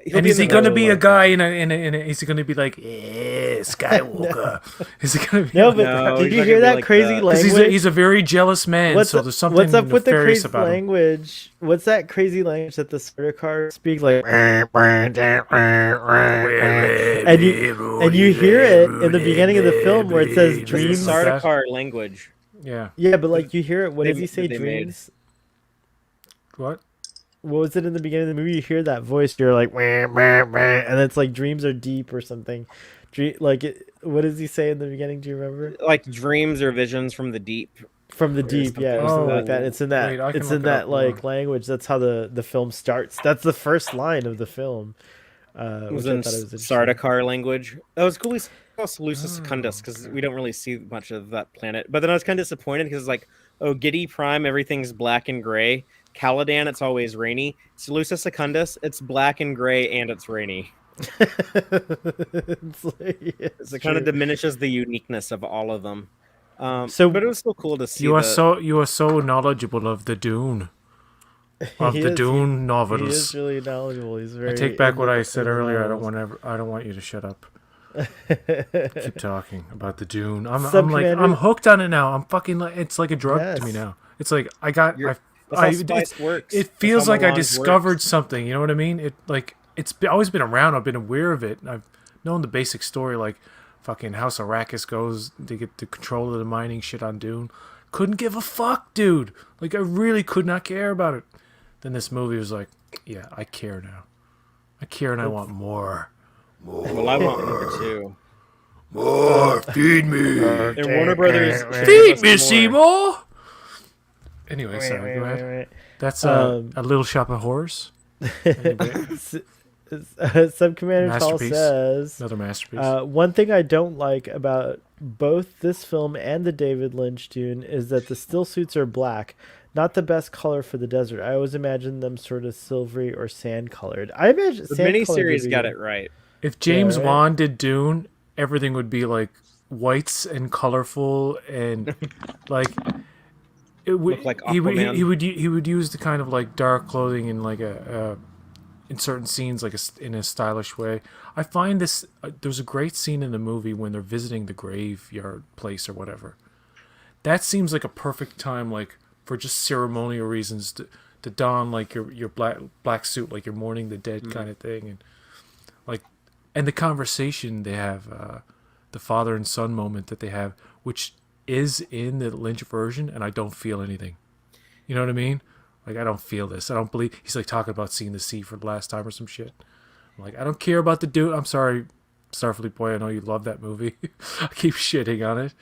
He'll And be is in he the gonna middle be of a like guy in a is he gonna be like, yeah, Skywalker? Is he gonna be No, like, but No, did he's you not hear gonna be that like crazy that. 'Cause language? he's a very jealous man, so there's something what's up with the nefarious crazy about him. language? What's that crazy language that the starter car speak like? And you hear it in the beginning of the film where it says It's the dreams. Like that? Sardaukar language. Yeah. Yeah, but like you hear it. What They- does he say? they made. Dreams. What? What was it in the beginning of the movie? You hear that voice, you're like, "Wah, wah, wah," and it's like dreams are deep or something. What does he say in the beginning? Do you remember? Like dreams or visions from the deep. From the deep, yeah, or something like that. It's in that. Wait, I can It's look in it that up like more. language. That's how the film starts. That's the first line of the film. It was Which I in thought it was interesting. Sardaukar language. That was cool. We saw Seleucia Secundus because we don't really see much of that planet. But then I was kind of disappointed because it's like, oh, Giddey Prime, everything's black and gray. Caladan, it's always rainy. Seleucia Secundus, it's black and gray and it's rainy. It's like, yeah, So it kind of diminishes the uniqueness of all of them. But it was still cool to see. You are so knowledgeable of the Dune. Of He the is- Dune he novels. is really knowledgeable. He's very. I take back what I in said the earlier. I novels. don't want you to shut up. Keep talking about the Dune. I'm Sub-Commander- I'm hooked on it now. I'm fucking like, it's like a drug to me Yes. now. It's like I got That's how spice works. it That's feels how like I melange discovered works. something. You know what I mean? It's always been around. I've been aware of it. I've known the basic story, like fucking House Arrakis goes to get the control of the mining shit on Dune. Couldn't give a fuck, dude. Like I really could not care about it. Then this movie was like, yeah, I care now. I care and I want more. Well, I want more too. More, feed me. And Warner Brothers should give Feed us me, more. Seymour. Anyway, sorry, go ahead. Wait. That's a Little Shop of Horrors. Sub-Commander Tall Masterpiece. says, Another masterpiece. one thing I don't like about both this film and the David Lynch Dune is that the still suits are black. Not the best color for the desert. I always imagine them sort of silvery or sand colored. I imagine The sand colored would miniseries be got good. it right. If James right. Wan did Dune, everything would be like whites and colorful and like Look like he would Aquaman. he would use the kind of like dark clothing in like a in certain scenes like in a stylish way. I find this there's a great scene in the movie when they're visiting the graveyard place or whatever. That seems like a perfect time like for just ceremonial reasons to don like your black suit, like you're mourning the dead kind of thing, and like and the conversation they have, the father and son moment that they have, which is in the Lynch version, and I don't feel anything. You know what I mean? Like I don't feel this. I don't believe he's like talking about seeing the sea for the last time or some shit. I'm like I don't care about the dude. I'm sorry, Starfleet boy. I know you love that movie. I keep shitting on it.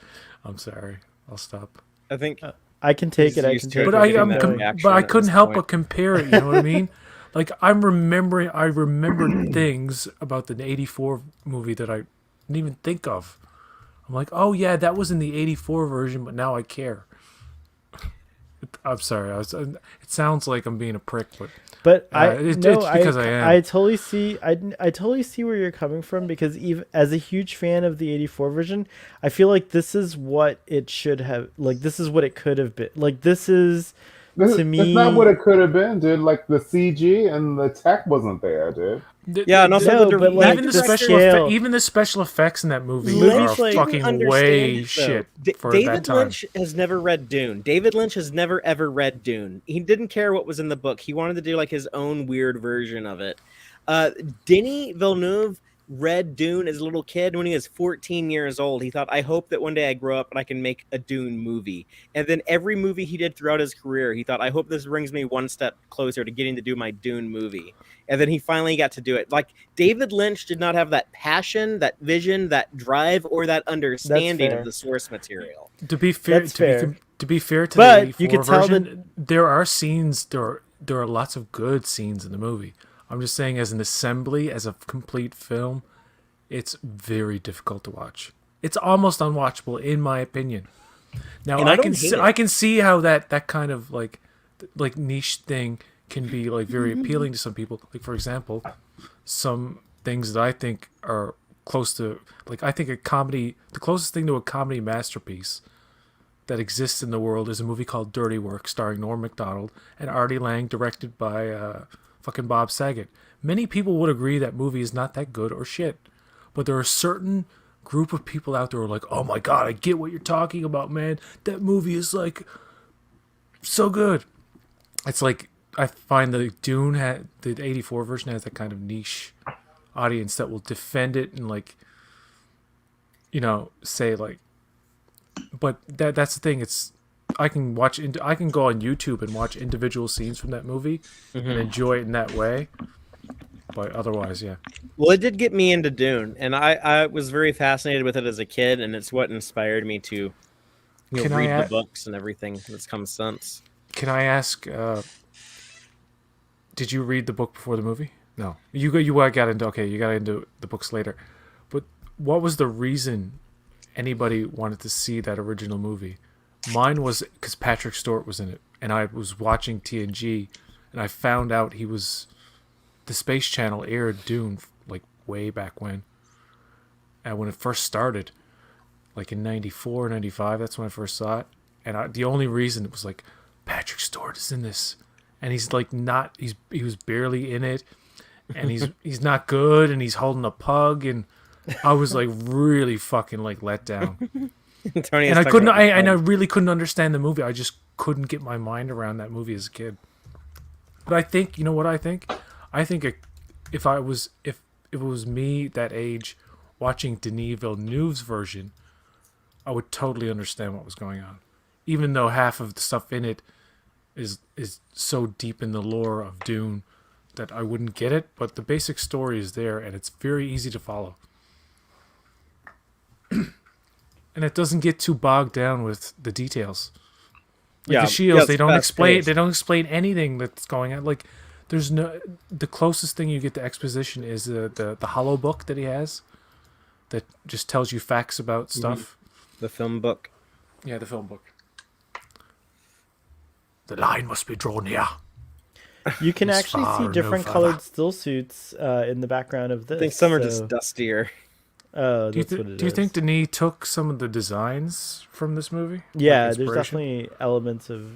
I'm sorry. I'll stop. I think I can take He's it. I used can to take it. But it. I Getting am, that but reaction I at couldn't this help point. but compare it. You know what I mean? Like I'm remembering, I remembered things about the '84 movie that I didn't even think of. I'm like, oh yeah, that was in the '84 version, but now I care. I'm sorry. It sounds like I'm being a prick, but it's because I am. I totally see. I totally see where you're coming from because even as a huge fan of the '84 version, I feel like this is what it should have. Like this is what it could have been. Like this is to It's not what me. it could have been, dude. Like the CG and the tech wasn't there, dude. Yeah, and also No, but, like, even the the special scale. even the special effects in that movie Movies are like- fucking understand way it, though. shit for David that time. Lynch has never read Dune. David Lynch has never ever read Dune. He didn't care what was in the book. He wanted to do like his own weird version of it. Denis Villeneuve read Dune as a little kid when he was 14 years old. He thought, I hope that one day I grow up and I can make a Dune movie. And then every movie he did throughout his career, he thought, I hope this brings me one step closer to getting to do my Dune movie. And then he finally got to do it. Like David Lynch did not have that passion, that vision, that drive, or that understanding fair. of the source material. To be fair, That's fair. To be fair to But the '84 you could tell version, there are scenes. There are lots of good scenes in the movie. I'm just saying, as an assembly, as a complete film, it's very difficult to watch. It's almost unwatchable, in my opinion. Now And I I can don't hate see, it. I can see how that kind of like niche thing can be like very appealing to some people. Like for example, some things that I think are close to like I think a comedy. The closest thing to a comedy masterpiece that exists in the world is a movie called Dirty Work, starring Norm Macdonald and Artie Lang, directed by fucking Bob Saget. Many people would agree that movie is not that good or shit, but there are a certain group of people out there who are like, oh my god, I get what you're talking about, man. That movie is like so good. It's like I find the Dune the '84 version has that kind of niche audience that will defend it and like, you know, say like, but that's the thing. It's I can go on YouTube and watch individual scenes from that movie and enjoy it in that way. But otherwise, yeah. Well, it did get me into Dune, and I was very fascinated with it as a kid, and it's what inspired me to Can I read the add- books and everything that's come since. Can I ask? Did you read the book before the movie? No, you got into the books later. But what was the reason anybody wanted to see that original movie? Mine was because Patrick Stewart was in it, and I was watching TNG, and I found out the Space Channel aired Dune like way back when, and when it first started, like in '94, '95, that's when I first saw it. And the only reason it was like Patrick Stewart is in this, and he's like not he was barely in it, and he's not good, and he's holding a pug, and I was like really fucking like let down. Tony, And I really couldn't understand the movie. I just couldn't get my mind around that movie as a kid. But I think, you know what I think? I think if it was me that age watching Denis Villeneuve's version, I would totally understand what was going on. Even though half of the stuff in it is so deep in the lore of Dune that I wouldn't get it, but the basic story is there and it's very easy to follow. And it doesn't get too bogged down with the details. Like the shields, they don't explain anything that's going on. Like the closest thing you get to exposition is the hollow book that he has that just tells you facts about stuff. the film book. Yeah, the film book. The line must be drawn here. You can It's actually see far, no different further. colored still suits in the background of I this. think some are so- just dustier. Oh, Do you, that's what it is. do you think Denis took some of the designs from this movie? Yeah, Like there's inspiration? definitely elements of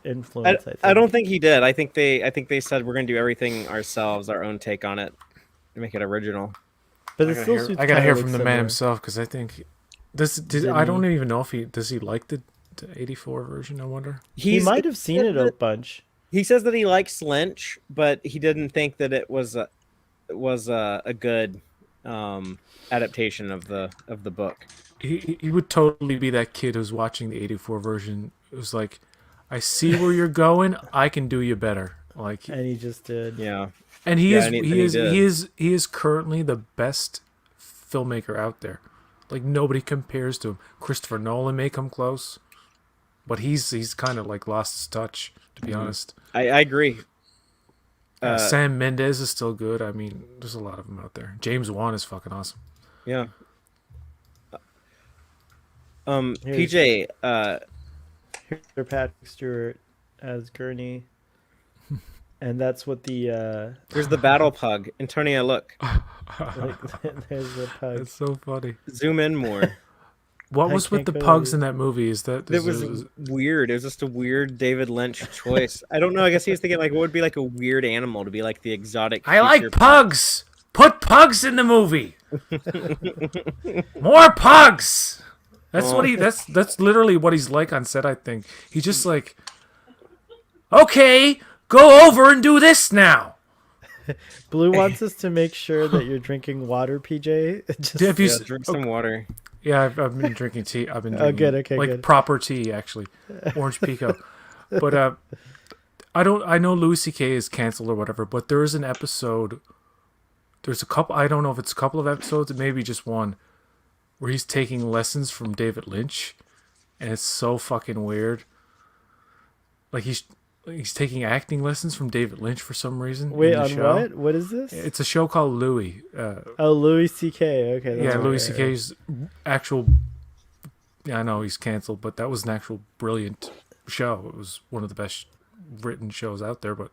influence. I think. I don't think he did. I think they said we're gonna do everything ourselves, our own take on it, to make it original. But I the gotta still hear, suits I gotta kinda hear look from the man similar. himself because I think Didn't I don't he? even know if does he like the 84 version. I wonder. He might have seen it a bunch. He says that he likes Lynch, but he didn't think that it was a good adaptation of the book. He would totally be that kid who's watching the 84 version. It was like, I see where you're going. I can do you better. Like, And he just did. Yeah. and he Yeah, is and he is did. he is currently the best filmmaker out there. Like nobody compares to him. Christopher Nolan may come close, but he's kind of like lost his touch, to be honest. I agree. Sam Mendes is still good. I mean, there's a lot of them out there. James Wan is fucking awesome. Yeah. Here's- PJ, Here's Patrick Stewart as Gurney. And that's what the here's the battle pug. Antonia, look. there's the pug. It's so funny. Zoom in more. What I was with can't the go pugs to- in that movie? Is that It was weird. It was just a weird David Lynch choice. I don't know. I guess he was thinking like, what would be like a weird animal to be like the exotic? I like creature? pugs. Put pugs in the movie. More pugs. That's what he. That's literally what he's like on set. I think he's just like, okay, go over and do this now. Blue wants us to make sure that you're drinking water, PJ. Just, Have you Yeah, s- drink some water. Yeah, I've been drinking tea. I've been Oh, drinking, good, okay, like good. proper tea actually, orange pico. But I know Louis C.K. is canceled or whatever. But there is an episode. There's a couple. I don't know if it's a couple of episodes, it may be just one, where he's taking lessons from David Lynch, and it's so fucking weird. Like he's taking acting lessons from David Lynch for some reason. Wait, in the on show. what? What is this? It's a show called Louis. Oh, Louis C.K. Okay. that's Yeah, right, Louis right, C.K.'s actual. Yeah, I know he's canceled, but that was an actual brilliant show. It was one of the best written shows out there, but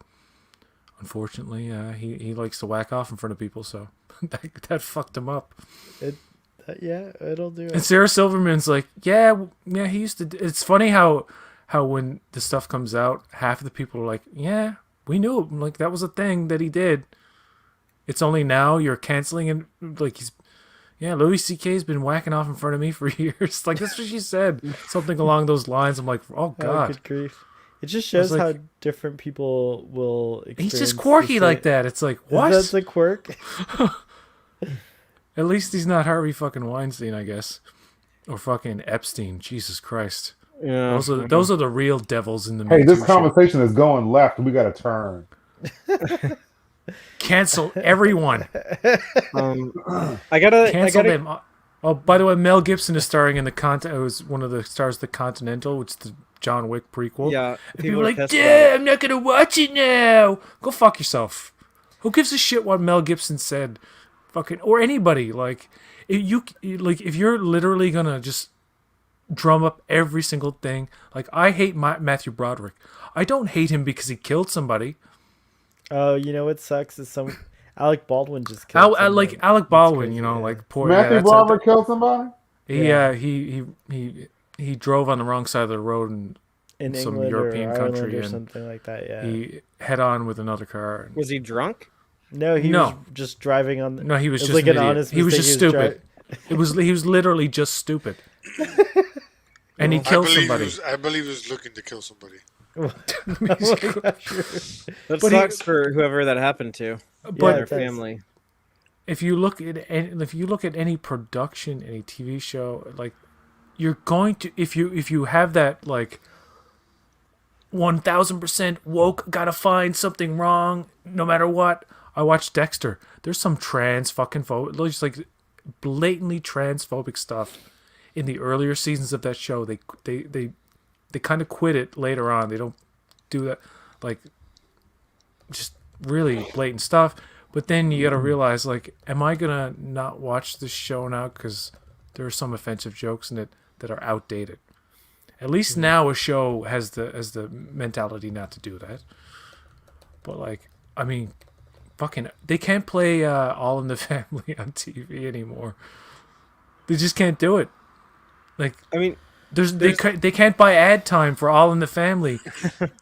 unfortunately, he likes to whack off in front of people, so that fucked him up. right. Yeah, it'll do And it. Sarah Silverman's like, yeah, he used to. It's funny how when the stuff comes out, half of the people are like, yeah, we knew it. Like that was a thing that he did. It's only now you're canceling it. Like yeah, Louis C.K.'s been whacking off in front of me for years. Like that's what she said, something along those lines. I'm like, oh Oh, god, good grief. It just shows like- how different people will experience he's just the quirky same- like that. It's like what? That's a quirk. At least he's not Harvey fucking Weinstein, I guess, or fucking Epstein. Jesus Christ, Yeah. those are the real devils in the. Hey, Me this Too shit. conversation is going left. We got to turn. Cancel everyone. I gotta. Cancel them. Oh, by the way, Mel Gibson is starring in the content. It was one of the stars of the Continental, which is the John Wick prequel. Yeah. And people are like, pissed "Yeah, I'm not gonna watch it now." Go fuck yourself. Who gives a shit what Mel Gibson said? Fucking or anybody like if you're literally gonna just drum up every single thing. Like I hate Matthew Broderick. I don't hate him because he killed somebody. Oh, you know what sucks is some Alec Baldwin just killed Like someone. Alec Baldwin, crazy, you know, yeah. like poor. Matthew that's Broderick killed somebody? He drove on the wrong side of the road and in some England European or Ireland country or and something like that. Yeah. he head on with another car. And, Was he drunk? No, he No. was just driving on. no, he was It just like an an idiot. honest He was mistake. just He was stupid. He was literally just stupid. And he killed somebody. I believe he was looking to kill somebody. That But sucks for whoever that happened to. But Their that's- family. if you look at any production, any TV show, like you're going to if you have that like 1000% woke, gotta find something wrong no matter what. I watched Dexter. There's some trans fucking just like blatantly transphobic stuff in the earlier seasons of that show. They kind of quit it later on. They don't do that, like just really blatant stuff. But then you got to realize, like, am I gonna not watch this show now because there are some offensive jokes in it that are outdated? At least now a show has the mentality not to do that. But like, I mean, fucking, they can't play All in the Family on TV anymore. They just can't do it. Like, I mean, they can't buy ad time for All in the Family.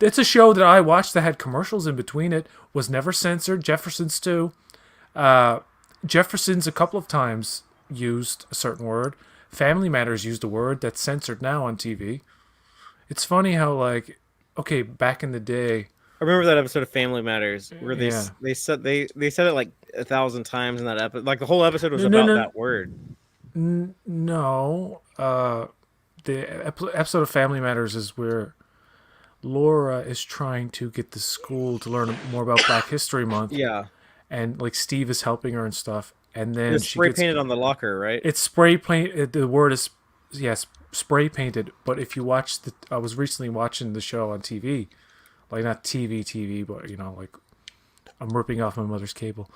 It's a show that I watched that had commercials in between. It was never censored. Jefferson's too. Jefferson's a couple of times used a certain word. Family Matters used a word that's censored now on TV. It's funny how, like, okay, back in the day, I remember that episode of Family Matters where Yeah. they said it like 1,000 times in that episode. Like the whole episode was No, about no. that word. no, the episode of Family Matters is where Laura is trying to get the school to learn more about Black History Month, Yeah, and like Steve is helping her and stuff, and it then was she spray gets painted on the locker, right? it's spray paint. The word is yes, spray painted. But if you watch I was recently watching the show on TV, like not TV, but like I'm ripping off my mother's cable.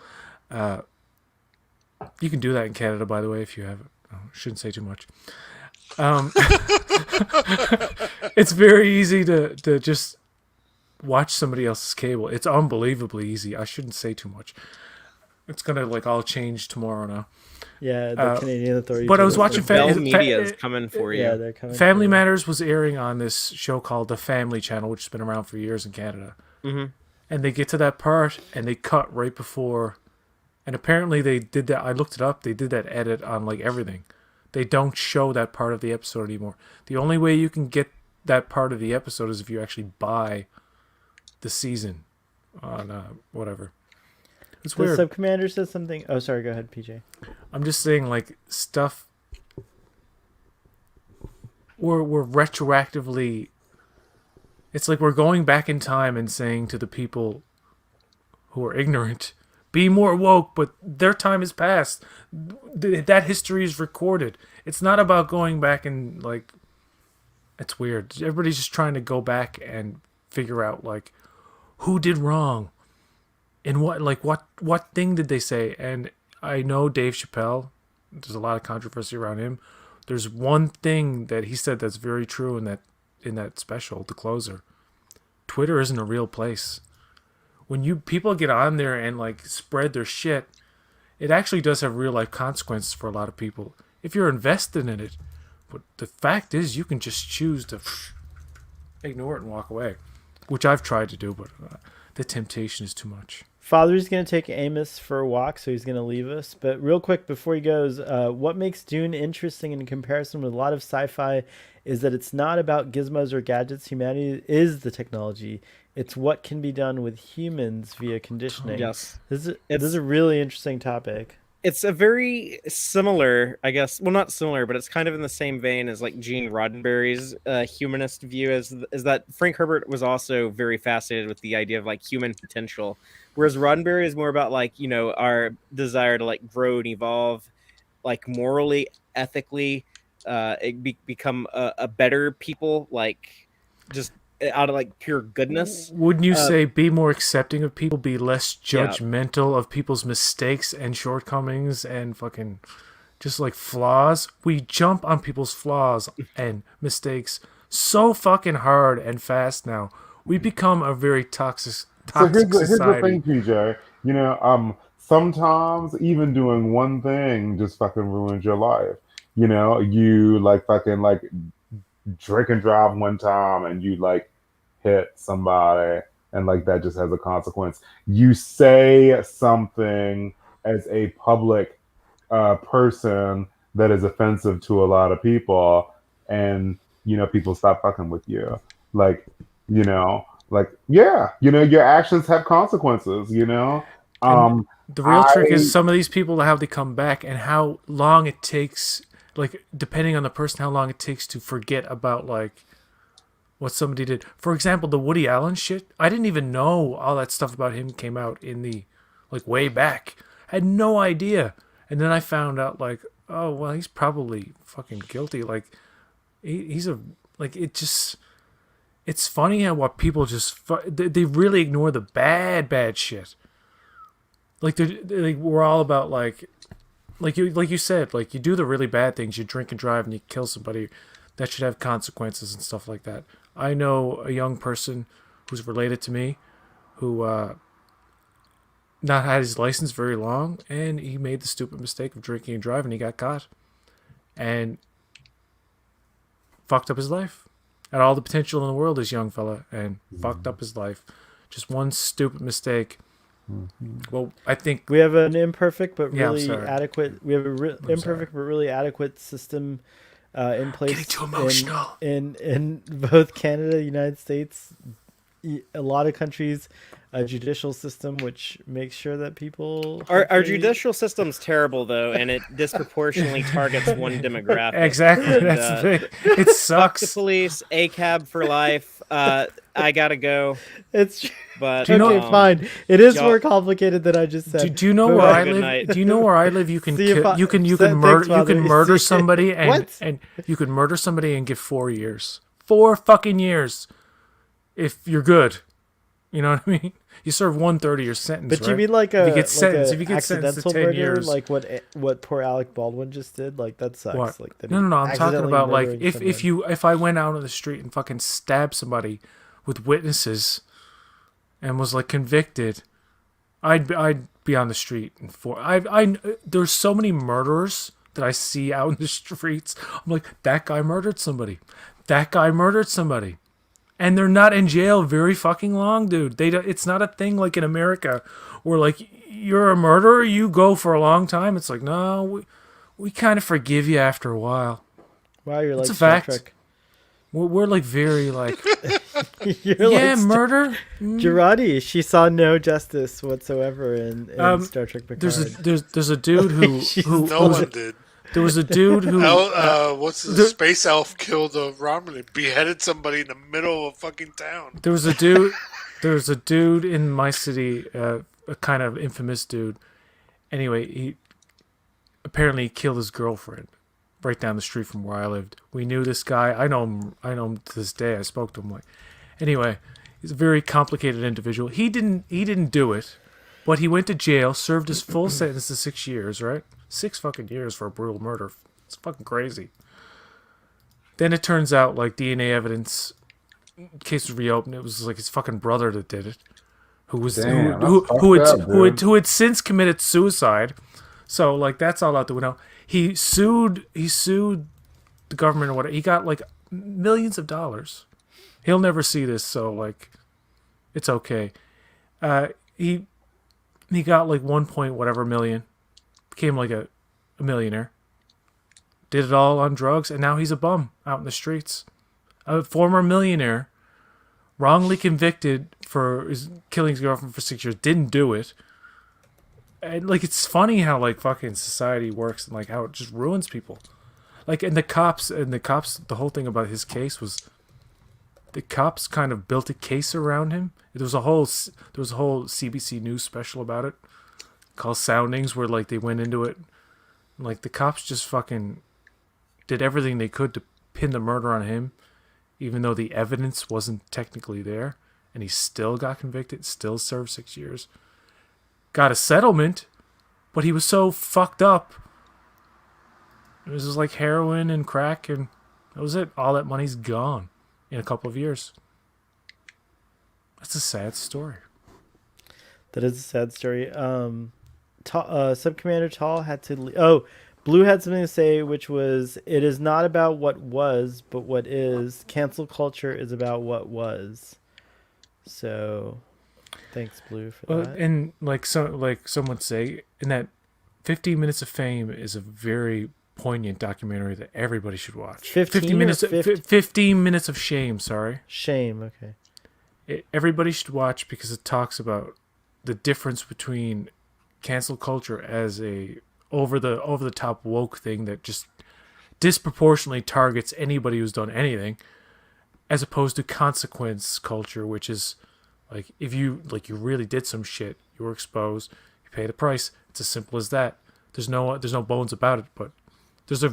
You can do that in Canada, by the way, if you have. I shouldn't say too much. It's very easy to just watch somebody else's cable. It's unbelievably easy. I shouldn't say too much. It's gonna like all change tomorrow now. Yeah, the Canadian authorities. But I was are- watching Bell Media is coming for you. Yeah, they're coming. Family for- Matters was airing on this show called The Family Channel, which has been around for years in Canada. Mm-hmm. And they get to that part, and they cut right before. And apparently they did that. I looked it up. They did that edit on like everything. They don't show that part of the episode anymore. The only way you can get that part of the episode is if you actually buy the season on whatever. It's The weird. sub-commander says something. Oh, sorry. Go ahead, PJ. I'm just saying, like, stuff. We're retroactively. It's like we're going back in time and saying to the people who are ignorant, be more woke, but their time has passed. That history is recorded. It's not about going back and, like. It's weird. Everybody's just trying to go back and figure out, like, who did wrong. And what thing did they say? And I know Dave Chappelle, there's a lot of controversy around him. There's one thing that he said that's very true in that special, The Closer. Twitter isn't a real place. When people get on there and like spread their shit, it actually does have real life consequences for a lot of people if you're invested in it. But the fact is, you can just choose to ignore it and walk away, which I've tried to do, but the temptation is too much. Father's going to take Amos for a walk, so he's going to leave us. But real quick, before he goes, what makes Dune interesting in comparison with a lot of sci-fi is that it's not about gizmos or gadgets. Humanity is the technology. It's what can be done with humans via conditioning. Yes. This is a really interesting topic. It's a very similar, I guess. Well, not similar, but it's kind of in the same vein as like Gene Roddenberry's humanist view. Is that Frank Herbert was also very fascinated with the idea of like human potential, whereas Roddenberry is more about like our desire to like grow and evolve, like morally, ethically, become a better people, like just out of like pure goodness. Wouldn't you say be more accepting of people, be less Yeah. judgmental of people's mistakes and shortcomings and fucking just like flaws? We jump on people's flaws and mistakes so fucking hard and fast now. We become a very toxic So here's the society. thing, PJ. Sometimes even doing one thing just fucking ruins your life. You like fucking like drink and drive one time and you like hit somebody and like that just has a consequence. You say something as a public person that is offensive to a lot of people and people stop fucking with you. Your actions have consequences. The real trick is some of these people, how they come back and how long it takes, like depending on the person, how long it takes to forget about like what somebody did. For example, the Woody Allen shit, I didn't even know all that stuff about him came out in the like way back. I had no idea. And then I found out like, oh well, he's probably fucking guilty. Like he's a like it just. It's funny how what people just they really ignore the bad shit. Like we're all about like you said, like you do the really bad things, you drink and drive and you kill somebody, that should have consequences and stuff like that. I know a young person who's related to me who not had his license very long, and he made the stupid mistake of drinking and driving. He got caught and fucked up his life. Had all the potential in the world, this young fella, and fucked up his life. Just one stupid mistake. Well, I think We have an imperfect but Yeah, I'm really sorry. adequate. We have a imperfect but really adequate system in place. getting too emotional. In both Canada, United States, a lot of countries, a judicial system which makes sure that people. Our hopefully- judicial system's terrible though, and it disproportionately targets one demographic. exactly And, that's the thing. It Fuck the sucks. police, ACAB for life. I gotta go, It's but Do you know- okay. Fine. It is y'all- more complicated than I just said. Do you know But- where I Good live? night. Do you know where I live? You can See if kill, I- you can Thanks, murder Father. murder See- somebody and What? and you can murder somebody and get 4 years. 4 fucking years. If you're good. You know what I mean? You serve 1/3 of your sentence. But right? you mean like if a you get sentenced, like if you get sentenced to accidental 10 murder, years, like what poor Alec Baldwin just did? Like that sucks. what? Like that No. I'm talking accidentally about like murdering if I went out on the street and fucking stabbed somebody with witnesses and was like convicted, I'd be on the street and there's so many murderers that I see out in the streets. I'm like, that guy murdered somebody. That guy murdered somebody. And they're not in jail very fucking long, dude. It's not a thing like in America where like you're a murderer, you go for a long time. It's like, no, we kind of forgive you after a while. Wow, you're like It's a Star fact. Trek. We're like very like, You're yeah, like murder. Girardi. She saw no justice whatsoever in Star Trek Picard. There's a dude who No one did. there was a dude who What's the space elf killed a Romulan, beheaded somebody in the middle of fucking town. There was a dude in my city, a kind of infamous dude. Anyway, he apparently killed his girlfriend right down the street from where I lived. We knew this guy. I know him to this day. I spoke to him anyway, he's a very complicated individual. He didn't do it, but he went to jail, served his full sentence of 6 years, right? 6 fucking years for a brutal murder. It's fucking crazy. Then it turns out like DNA evidence, case was reopened. It was like his fucking brother that did it, who Damn, who had since committed suicide. So like that's all out the window. He sued the government or whatever. He got like millions of dollars. He'll never see this, so like it's okay. He got like 1 point whatever million. Became like a millionaire. Did it all on drugs, and now he's a bum out in the streets. A former millionaire, wrongly convicted for killing his girlfriend for 6 years, didn't do it. And like it's funny how like fucking society works and like how it just ruins people. Like the cops, the whole thing about his case was the cops kind of built a case around him. There was a whole CBC News special about it called Soundings, where like they went into it. Like the cops just fucking did everything they could to pin the murder on him, even though the evidence wasn't technically there, and he still got convicted, still served 6 years. Got a settlement, but he was so fucked up. It was just like heroin and crack, and that was it. All that money's gone in a couple of years. That's a sad story. That is a sad story. Sub-Commander Tall had to Blue had something to say, which was, it is not about what was, but what is. Cancel culture is about what was. So, thanks, Blue, for that. And like some would say, in that 15 Minutes of Fame is a very poignant documentary that everybody should watch. 15 minutes. or 50? 15 Minutes of Shame. Sorry. Shame, okay. Everybody should watch because it talks about the difference between cancel culture as a over the top woke thing that just disproportionately targets anybody who's done anything, as opposed to consequence culture, which is like if you really did some shit, you were exposed, you pay the price. It's as simple as that. There's no bones about it, but there's a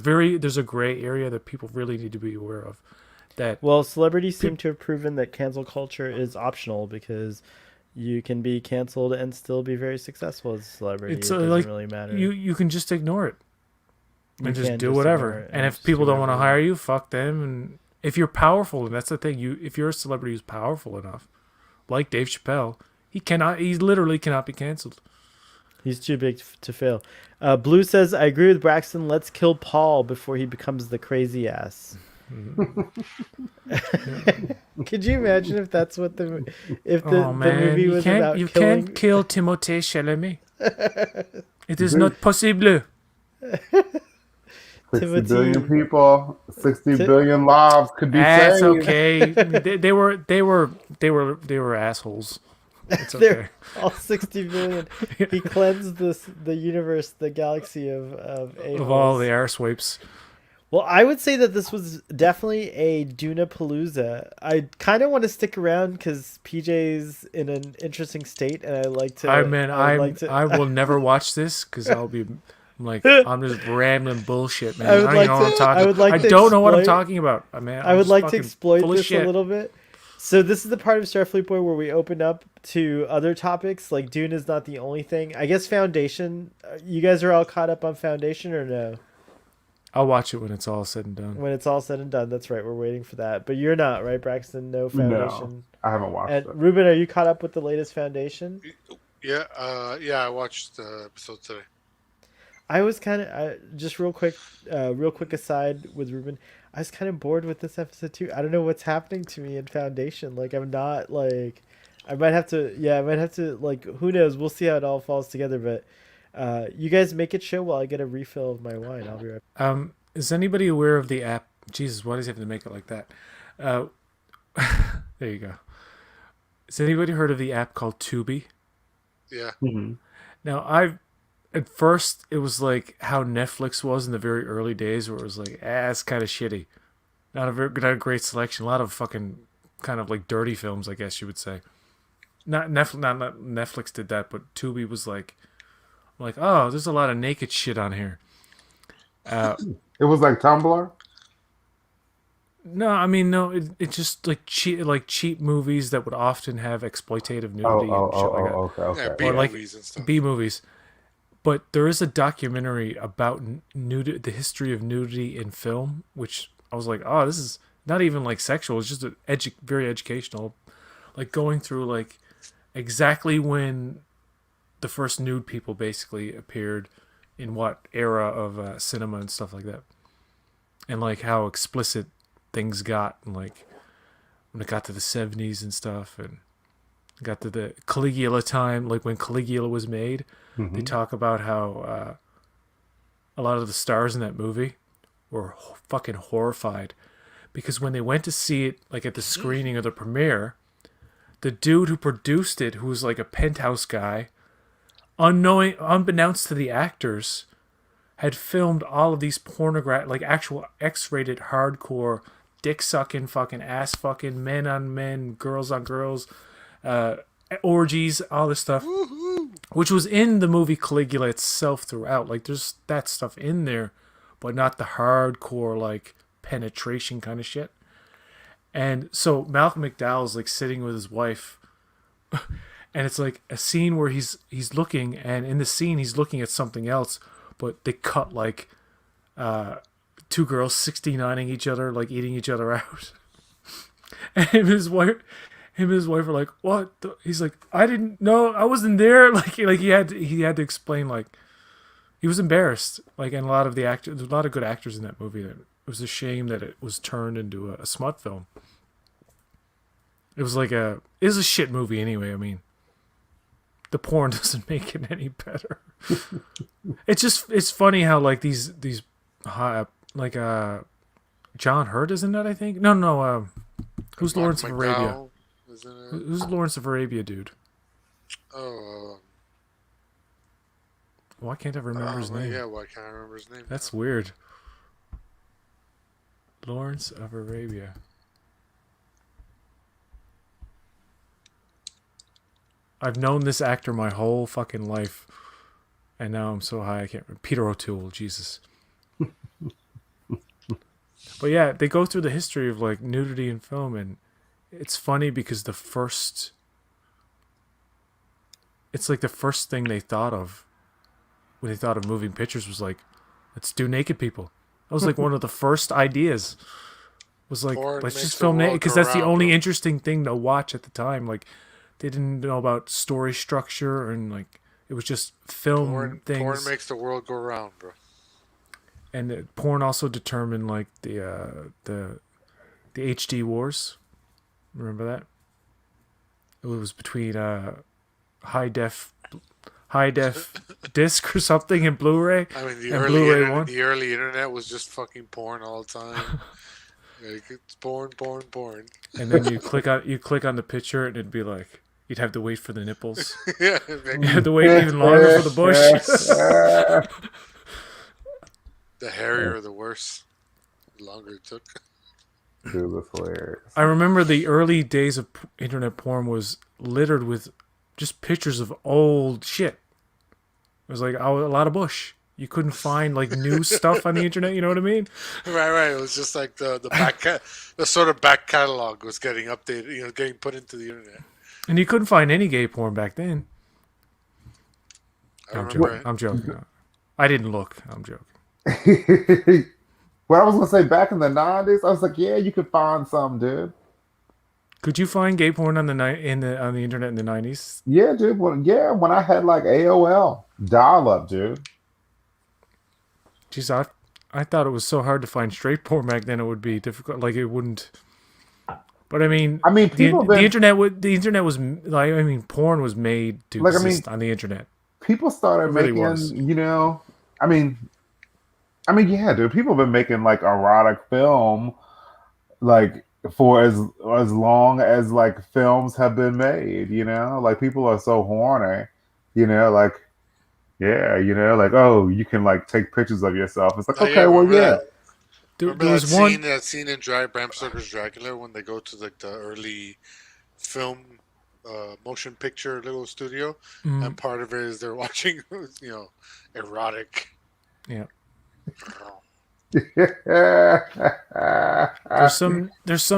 gray area that people really need to be aware of. Well, celebrities seem to have proven that cancel culture is optional, because you can be canceled and still be very successful as a celebrity. It's it doesn't like really matter. you can just ignore it and You just can do just whatever. ignore it And if just people do don't want to whatever. hire you, fuck them. And if you're powerful, and that's the thing, if you're a celebrity who's powerful enough, like Dave Chappelle, He cannot. He literally cannot be canceled. He's too big to fail. Blue says, I agree with Braxton. Let's kill Paul before he becomes the crazy ass. Could you imagine if that's what the movie was about you killing? can't kill Timothée Chalamet. It is not possible. 60 billion people, 60 billion lives could be That's saved. okay. They were assholes. It's okay. They're all 60 billion. He cleansed the universe, the galaxy of Of all the air swipes. Well, I would say that this was definitely a Dunapalooza. I kind of want to stick around because PJ's in an interesting state, and I like to. I will never watch this because I'll be like, I'm just rambling bullshit, man. I don't know what I'm talking about. I don't know what I'm talking about, man. I would like to exploit this a little bit. So this is the part of Starfleet Boy where we open up to other topics. Like Dune is not the only thing. I guess Foundation. You guys are all caught up on Foundation or no? I'll watch it when it's all said and done. When it's all said and done, that's right. We're waiting for that. But you're not, right, Braxton? No Foundation. No, I haven't watched it. Ruben, are you caught up with the latest Foundation? Yeah, I watched the episode today. I was kind of just real quick aside with Ruben. I was kind of bored with this episode too. I don't know what's happening to me in Foundation. Like I'm not like, I might have to like, who knows? We'll see how it all falls together. But you guys make it show while I get a refill of my wine. I'll be right back. Is anybody aware of the app? Jesus, why does he have to make it like that? There you go. Has anybody heard of the app called Tubi? Yeah. Mm-hmm. Now, at first, it was like how Netflix was in the very early days, where it was like, it's kind of shitty. Not a great selection. A lot of fucking kind of like dirty films, I guess you would say. Not Netflix did that, but Tubi was like, oh, there's a lot of naked shit on here. It was like Tumblr. No, I mean no. It just like cheap movies that would often have exploitative nudity and shit like that. Okay. Yeah, B movies and stuff. B movies. But there is a documentary about the history of nudity in film, which I was like, oh, this is not even like sexual. It's just very educational, like going through like exactly when the first nude people basically appeared in what era of cinema and stuff like that, and like how explicit things got, and like when it got to the 70s and stuff, and got to the Caligula time, like when Caligula was made. Mm-hmm. They talk about how a lot of the stars in that movie were fucking horrified because when they went to see it, like at the screening or the premiere, the dude who produced it, who was like a penthouse guy, unbeknownst to the actors, had filmed all of these like actual X-rated hardcore dick sucking, fucking ass fucking, men on men, girls on girls, orgies, all this stuff, which was in the movie Caligula itself throughout. Like there's that stuff in there, but not the hardcore like penetration kind of shit. And so Malcolm McDowell's like sitting with his wife, and it's like a scene where he's looking, and in the scene he's looking at something else, but they cut like two girls 69ing each other, like eating each other out. And him and his wife are like, what? He's like, I didn't know, I wasn't there. Like he had to explain, like he was embarrassed. Like, and a lot of the actors, there's a lot of good actors in that movie. That it was a shame that it was turned into a smut film. It was a shit movie anyway. I mean, the porn doesn't make it any better. It's funny how like these like John Hurt, isn't that, I think? No, who's Lawrence of Arabia? Who's Lawrence of Arabia, dude? Why can't I remember his name? Yeah, why can't I remember his name? That's weird. Lawrence of Arabia. I've known this actor my whole fucking life, and now I'm so high I can't remember. Peter O'Toole, Jesus. But yeah, they go through the history of like nudity in film, and it's funny because it's like the first thing they thought of when they thought of moving pictures was like, let's do naked people. That was like one of the first ideas. Was like, let's just film naked, because that's the only interesting thing to watch at the time. Like, they didn't know about story structure, and like it was just film Porn things. makes the world go round, bro. And porn also determined like the HD wars. Remember that? It was between high def disc or something and Blu-ray. I mean, And Blu-ray one. the early internet was just fucking porn all the time. Like, it's porn. And then you click on the picture and it'd be like you'd have to wait for the nipples. Yeah, You had to wait even longer for the bush. the hairier the worse. The longer it took. Dude, that's hilarious. I remember the early days of internet porn was littered with just pictures of old shit. It was like a lot of bush. You couldn't find like new stuff on the internet. You know what I mean? Right. It was just like the sort of back catalog was getting updated. Getting put into the internet. And you couldn't find any gay porn back then. I'm joking. I didn't look. I'm joking. Well, I was gonna say back in the 90s, I was like, yeah, you could find some, dude. Could you find gay porn on the internet in the 90s? Yeah, dude. When I had like AOL dial-up, dude. Jeez, I thought it was so hard to find straight porn back then. It would be difficult. Like it wouldn't. But I mean, the internet was like, I mean, porn was made to exist on the internet. People started making, yeah, dude. People have been making like erotic film, like for as long as like films have been made. Like people are so horny. Like, yeah, like, oh, you can like take pictures of yourself. It's like, okay, well, yeah. Remember that scene in Bram Stoker's Dracula when they go to like the early film motion picture little studio, and part of it is they're watching, erotic. Yeah. There's some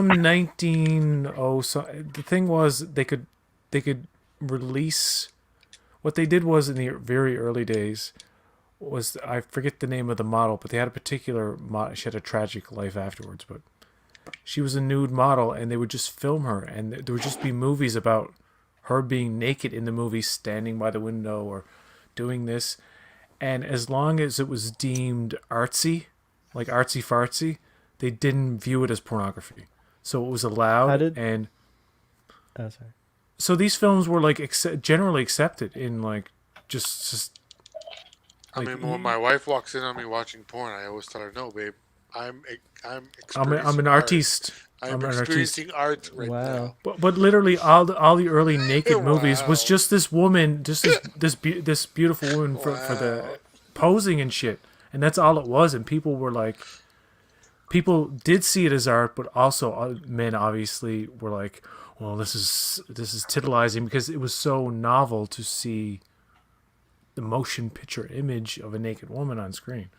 1900. The thing was they could release. What they did was in the very early days was, I forget the name of the model, but they had a particular model. She had a tragic life afterwards, but she was a nude model, and they would just film her, and there would just be movies about her being naked in the movie, standing by the window or doing this. And as long as it was deemed artsy, like artsy fartsy, they didn't view it as pornography. So it was allowed. So these films were like generally accepted in like just. I mean, when my wife walks in on me watching porn, I always tell her, "No, babe, I'm an artiste. I'm experiencing art right now." But literally all the early naked movies was just this woman, just this beautiful woman for the posing and shit, and that's all it was. And people did see it as art, but also men obviously were like, well, this is titillizing, because it was so novel to see the motion picture image of a naked woman on screen.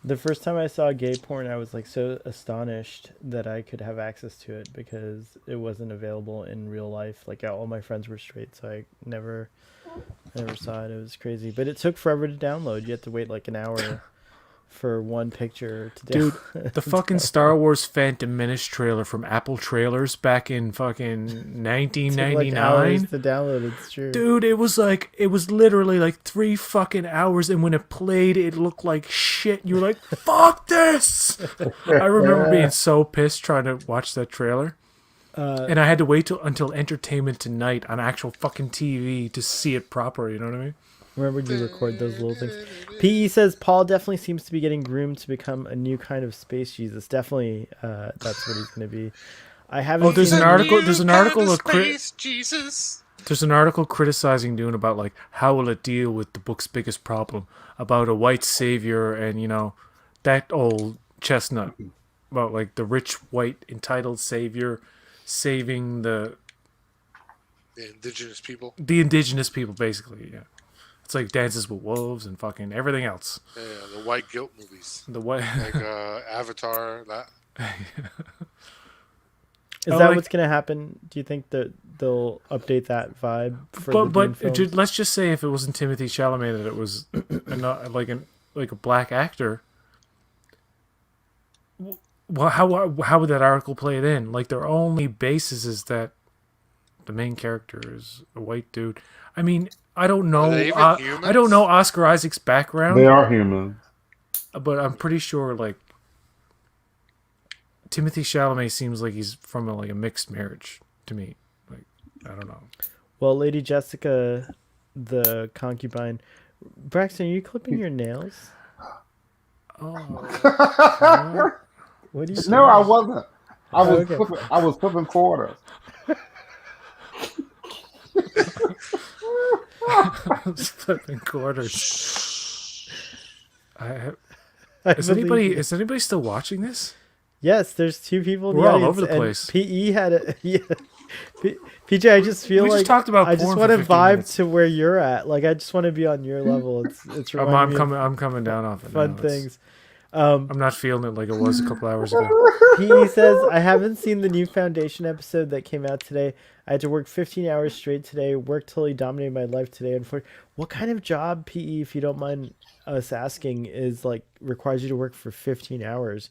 The first time I saw gay porn, I was like so astonished that I could have access to it, because it wasn't available in real life. Like all my friends were straight, so I never saw it. It was crazy, but it took forever to download. You had to wait like an hour for one picture to Dude, the fucking Star Wars Phantom Menace trailer from Apple Trailers back in fucking 1999. Like hours to download, it's true. Dude, it was literally like 3 fucking hours, and when it played, it looked like shit. You were like, fuck this! I remember being so pissed trying to watch that trailer. And I had to wait until Entertainment Tonight on actual fucking TV to see it proper, you know what I mean? Remember you record those little things. PE says Paul definitely seems to be getting groomed to become a new kind of space Jesus. Definitely, that's what he's going to be. I haven't. Oh, there's an article. There's an article of Jesus. There's an article criticizing Dune about like how will it deal with the book's biggest problem about a white savior and that old chestnut about like the rich white entitled savior saving the indigenous people. The indigenous people, basically, yeah. It's like Dances with Wolves and fucking everything else. Yeah, the white guilt movies. The white, like Avatar. That. Is that what's gonna happen? Do you think that they'll update that vibe for the Dune films? Let's just say if it wasn't Timothée Chalamet, that it was like a black actor. Well, how would that article play it in? Like their only basis is that the main character is a white dude. I mean, I don't know. they even I humans? don't know Oscar Isaac's background, They are human. but I'm pretty sure like Timothy Chalamet seems like he's from like a mixed marriage to me. Like I don't know. Well, Lady Jessica, the concubine. Braxton, are you clipping your nails? Oh, What do you? No, I wasn't. Okay. I was flipping quarters. flipping quarters. I Is believe anybody still watching this? Yes, there's two people in We're the all audience, over the and place. PE had a yeah. PJ, I just feel We like just talked about I just porn want for to 15 vibe minutes. to where you're at. Like I just want to be on your level. It's reminding me of I'm coming down off it. fun now. It's- things. I'm not feeling it like it was a couple hours ago. PE says I haven't seen the new Foundation episode that came out today. I had to work 15 hours straight today. Work totally dominated my life today. What kind of job, PE, if you don't mind us asking, is like requires you to work for 15 hours?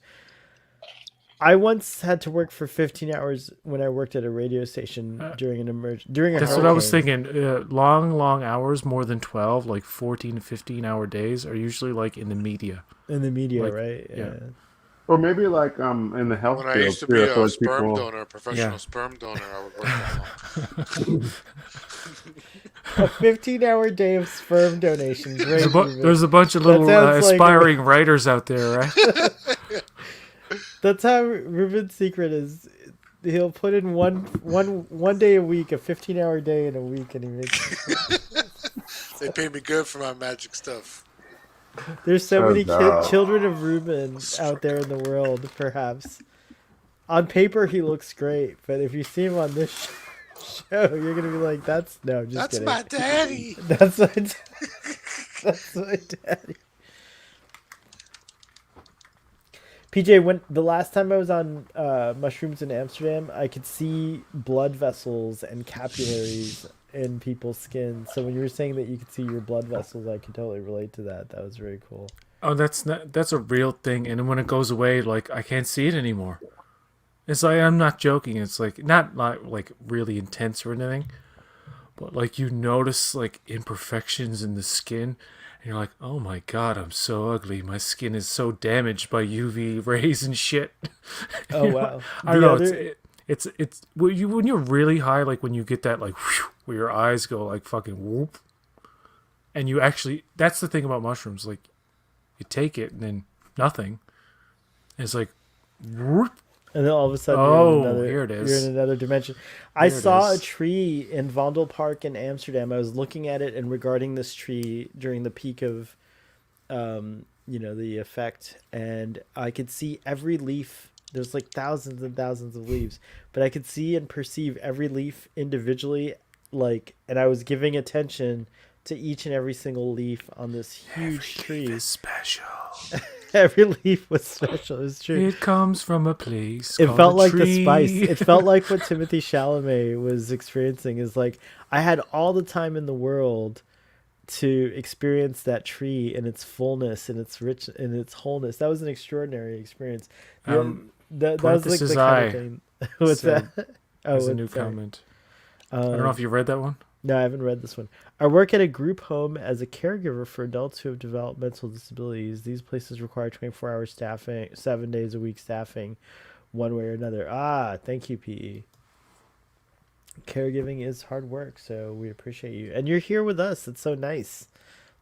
I once had to work for 15 hours when I worked at a radio station during an during a That's what I was hurricane. thinking. Long hours, more than 12, like 14 to 15 hour days are usually like in the media. In the media, Like, right? yeah. Or maybe like in the health When I field used to too. be I feel a like sperm people. donor, a professional Yeah. sperm donor, I would work that long. A 15-hour day of sperm donation. Great. Ruben. There's a bunch of little sounds like aspiring writers out there, right? That's how Ruben's secret is. He'll put in one day a week, a 15-hour day in a week, and he makes. They pay me good for my magic stuff. There's so Oh, many no. children of Ruben out there in the world. Perhaps on paper he looks great, but if you see him on this show, you're gonna be like, "That's no, I'm just That's kidding. my daddy. That's my that's my daddy." PJ, when the last time I was on mushrooms in Amsterdam, I could see blood vessels and capillaries in people's skin. So when you were saying that you could see your blood vessels, I could totally relate to that. That was very cool. Oh, that's a real thing. And when it goes away, like I can't see it anymore. It's like I'm not joking. It's like not like really intense or anything, but like you notice like imperfections in the skin, and you're like, oh my god, I'm so ugly. My skin is so damaged by UV rays and shit. Oh wow! I don't know. It's when you're really high, like when you get that like whew, where your eyes go like fucking whoop, and you actually that's the thing about mushrooms. Like you take it and then nothing. And it's like whoop. And then all of a sudden, here it is. You're in another dimension. I Here it saw a is. tree in Vondel Park in Amsterdam. I was looking at it and regarding this tree during the peak of, the effect, and I could see every leaf. There's like thousands and thousands of leaves, but I could see and perceive every leaf individually, and I was giving attention to each and every single leaf on this huge tree. It's special. Every leaf was special. It's true. It comes from a place. It called felt a like tree. the spice. It felt like what Timothy Chalamet was experiencing. Is like I had all the time in the world to experience that tree in its fullness and its rich and its wholeness. That was an extraordinary experience. That was like parenthesis the kind I of thing. What's said that? There's a what's new that? comment. I don't know if you read that one. No, I haven't read this one. I work at a group home as a caregiver for adults who have developmental disabilities. These places require 24-hour staffing, 7 days a week staffing, one way or another. Ah, thank you, PE. Caregiving is hard work, so we appreciate you. And you're here with us. It's so nice.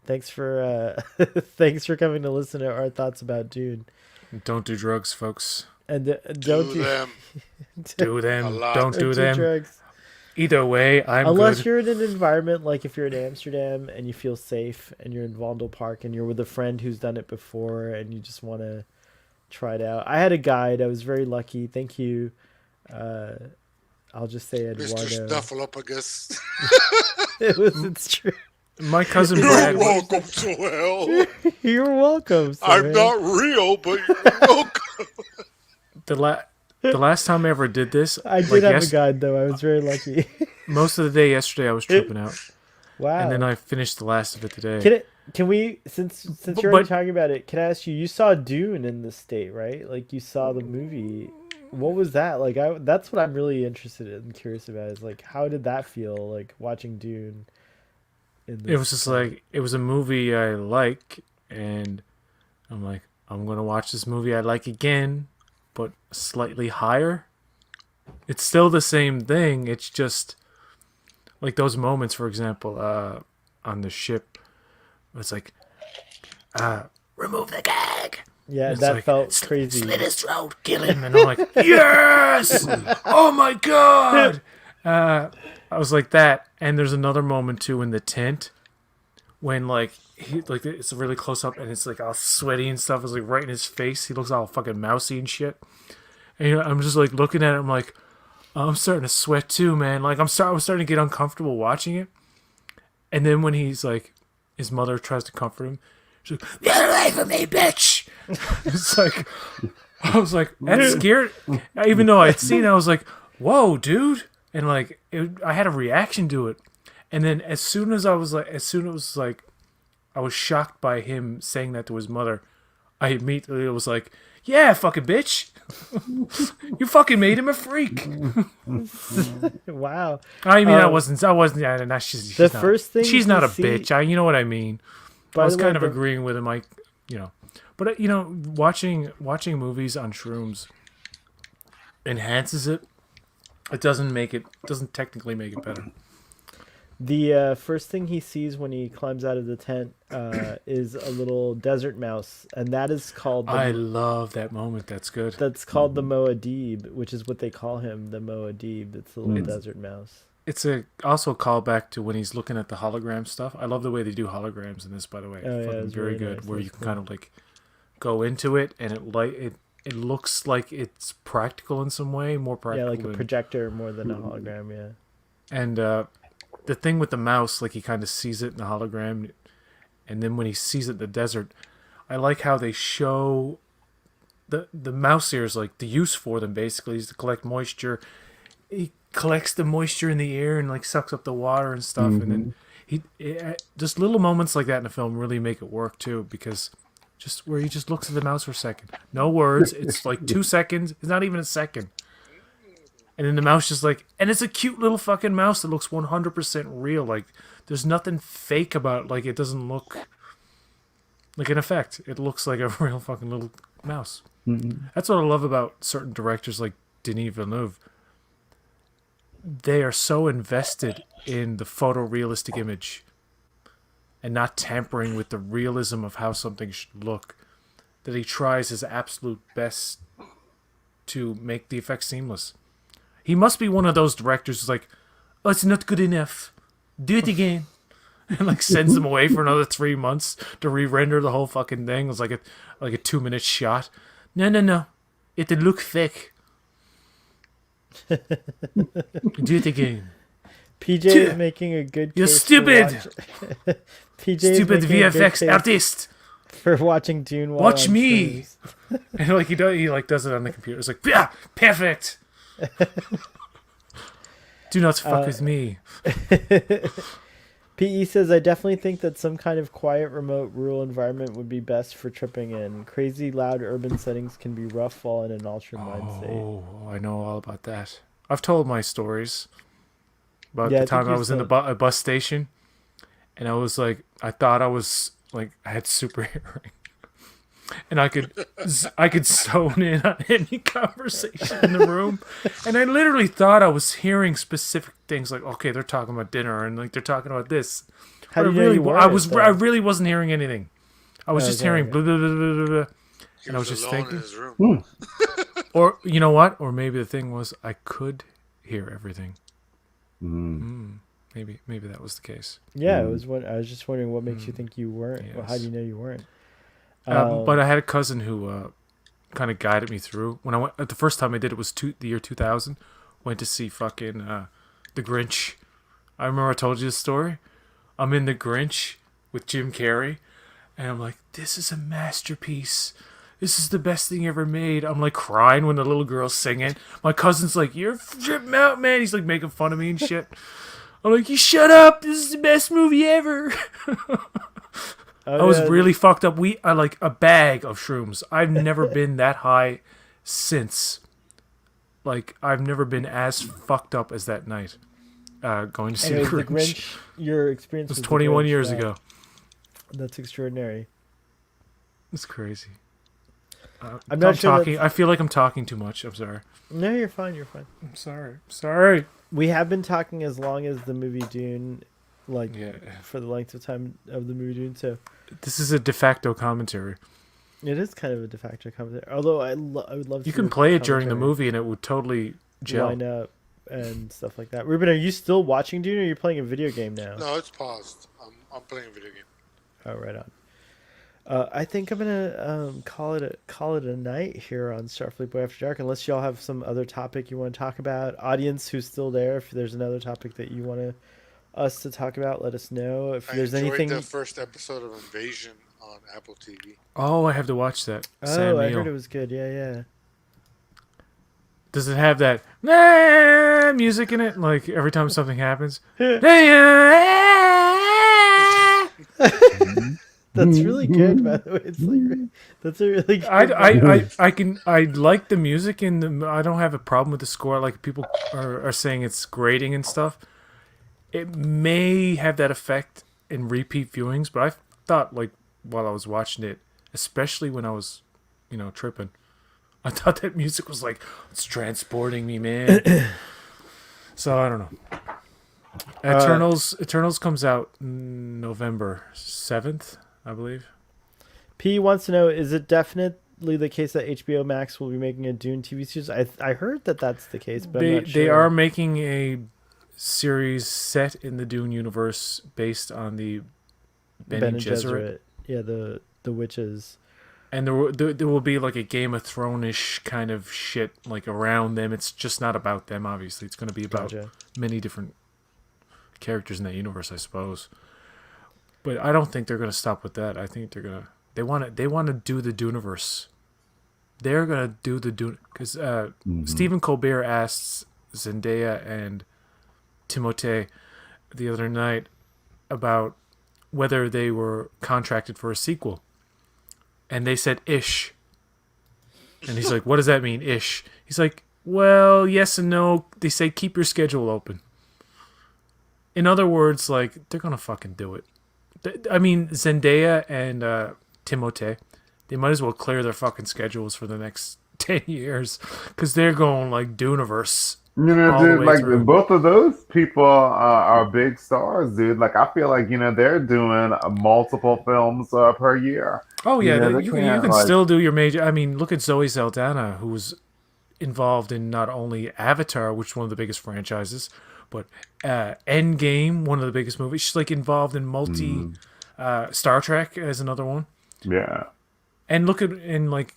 Thanks for thanks for coming to listen to our thoughts about Dune. Don't do drugs, folks. And Do them. Do them. A lot. Don't do them. drugs. Either way, I'm Unless good. you're in an environment like if you're in Amsterdam and you feel safe and you're in Vondel Park and you're with a friend who's done it before and you just want to try it out. I had a guide. I was very lucky. Thank you. I'll just say Eduardo. Mr. Snuffleupagus. It's true. My cousin You're Brad. welcome to hell. You're welcome. I'm Sam. not real, but you're welcome. The last time I ever did this, I did like have a guide though. I was very lucky. most of the day yesterday, I was tripping out, Wow. and then I finished the last of it today. Can we since you're already talking about it? Can I ask you? You saw Dune in the state, right? Like you saw the movie. what was that like? That's what I'm really interested in and curious about is like how did that feel like watching Dune in this It was just like it was a movie I like, and I'm like, I'm gonna watch this movie I like again, but slightly higher. It's still the same thing. It's just like those moments, for example, on the ship. It's like, remove the gag. yeah, It's that like, felt crazy. Slit his throat, kill him, and I'm like, yes! Oh my god! I was like that, and there's another moment too in the tent when like he like it's really close up and it's like all sweaty and stuff. It's like right in his face. He looks all fucking mousy and shit. And you know, I'm just like looking at it. I'm like, oh, I'm starting to sweat too, man. Like I was starting to get uncomfortable watching it. And then when he's like, his mother tries to comfort him. She's like, get away from me, bitch! It's like, I was like, that scared. Even though I'd seen it, I was like, whoa, dude. And like, I had a reaction to it. And then as soon as it was like, I was shocked by him saying that to his mother, I immediately was like, yeah, fucking bitch. You fucking made him a freak. Wow. I mean, I wasn't, yeah, nah, she's The not, first thing she's not you a see- bitch. You know what I mean? By I was the way, kind of the- agreeing with him, like, you know. But, you know, watching movies on Shrooms enhances it. It doesn't technically make it better. The first thing he sees when he climbs out of the tent is a little desert mouse, and that is called. I love that moment. That's good. That's called the Moadib, which is what they call him, the Moadib. It's the little desert mouse. It's also a callback to when he's looking at the hologram stuff. I love the way they do holograms in this, by the way. Oh, yeah, Fucking it's very really good. nice. Where That's you can cool. kind of like go into it, and it looks like it's practical in some way, more practical. Yeah, like a than- projector more than a hologram. Yeah. And the thing with the mouse, like he kind of sees it in the hologram, and then when he sees it in the desert, I like how they show the mouse ears, like the use for them basically is to collect moisture. He collects the moisture in the air and like sucks up the water and stuff, and then just little moments like that in the film really make it work too, because just where he just looks at the mouse for a second, no words, it's like 2 seconds, it's not even a second. And then the mouse just like, and it's a cute little fucking mouse that looks 100% real. Like, there's nothing fake about it. Like, it doesn't look like an effect. It looks like a real fucking little mouse. Mm-hmm. That's what I love about certain directors like Denis Villeneuve. They are so invested in the photorealistic image and not tampering with the realism of how something should look, that he tries his absolute best to make the effect seamless. He must be one of those directors who's like, oh, it's not good enough. Do it again. And like sends them away for another 3 months to re-render the whole fucking thing. It was like a 2-minute shot. No. It'll look fake. Do it again. PJ is making a good. You're case for stupid. PJ is Stupid making a good VFX case artist. for watching Dune. While Watch on me. Shrooms. And like he does it on the computer. It's like, yeah, perfect. Do not fuck with me. PE says, I definitely think that some kind of quiet, remote, rural environment would be best for tripping in. Crazy, loud urban settings can be rough while in an ultra mind state. Oh, I know all about that. I've told my stories about Yeah, I the think time I you was in said. a bus station, and I was like, I thought I was like, I had super hearing, and I could zone in on any conversation in the room, and I literally thought I was hearing specific things, like, okay, they're talking about dinner, and like they're talking about this. How do But you know you weren't, I really wasn't hearing anything. I was just Okay, hearing okay. blah blah blah blah blah. He And I was was just alone thinking- in his room. Or you know what? Or maybe the thing was I could hear everything. Maybe that was the case. Yeah, it was. I was just wondering what makes you think you weren't. Well, how Yes. do you know you weren't? But I had a cousin who kind of guided me through. When I went, the first time I did it was the year 2000. Went to see fucking The Grinch. I remember I told you this story. I'm in The Grinch with Jim Carrey, and I'm like, this is a masterpiece. This is the best thing ever made. I'm like crying when the little girl's singing. My cousin's like, you're tripping out, man. He's like making fun of me and shit. I'm like, you shut up. This is the best movie ever. I was really fucked up. I like a bag of shrooms. I've never been that high since like I've never been as fucked up as that night. Going to see Anyways, the the Grinch. Grinch. Your experience It was with the 21 Grinch, years wow. ago. That's extraordinary. It's crazy. I'm not sure talking. I feel like I'm talking too much. I'm sorry. No, you're fine. You're fine. I'm sorry. Sorry. We have been talking as long as the movie Dune, like Yeah. for the length of time of the movie Dune. So This is a de facto commentary. it is kind of a de facto commentary. Although I would love to. You see can the play it during the commentary movie and it would totally gel. line up and stuff like that. Ruben, are you still watching Dune, or are you playing a video game now? No, it's paused. I'm playing a video game. Oh, right on. I think I'm gonna call it a night here on Starfleet Boy After Dark. Unless y'all have some other topic you want to talk about, audience who's still there, if there's another topic that you want us to talk about, let us know. If I there's enjoyed anything, the first episode of Invasion on Apple TV. Oh, I have to watch that. oh, I heard it was good. Yeah. Does it have that music in it? Like every time something happens? That's really good, by the way. It's like that's a really good. I like the music and I don't have a problem with the score. Like people are saying it's grating and stuff. It may have that effect in repeat viewings, but I thought like while I was watching it, especially when I was, tripping, I thought that music was like it's transporting me, man. So I don't know. Eternals comes out November 7th, I believe. P wants to know: is it definitely the case that HBO Max will be making a Dune TV series? I heard that that's the case, but I'm not sure. They are making a series set in the Dune universe based on the Bene Gesserit. Yeah, the witches. And there will be like a Game of Thrones-ish kind of shit like around them. It's just not about them, obviously. It's going to be about many different characters in that universe, I suppose. But I don't think they're going to stop with that. I think they want to do the Duneverse. They're going to do the Dune because Stephen Colbert asked Zendaya and Timothée the other night about whether they were contracted for a sequel. And they said ish. And he's like, what does that mean, ish? He's like, well, yes and no. They say keep your schedule open. In other words, like, they're going to fucking do it. I mean, Zendaya and Timothée, they might as well clear their fucking schedules for the next 10 years. Because they're going, like, Duneverse. Dude, like, both of those people are big stars, dude. Like, I feel like, they're doing multiple films per year. Oh, yeah. You You can still do your major... I mean, look at Zoe Saldana, who's involved in not only Avatar, which is one of the biggest franchises, but Endgame, one of the biggest movies. She's, like, involved in Star Trek as another one. Yeah. And look at... And, like...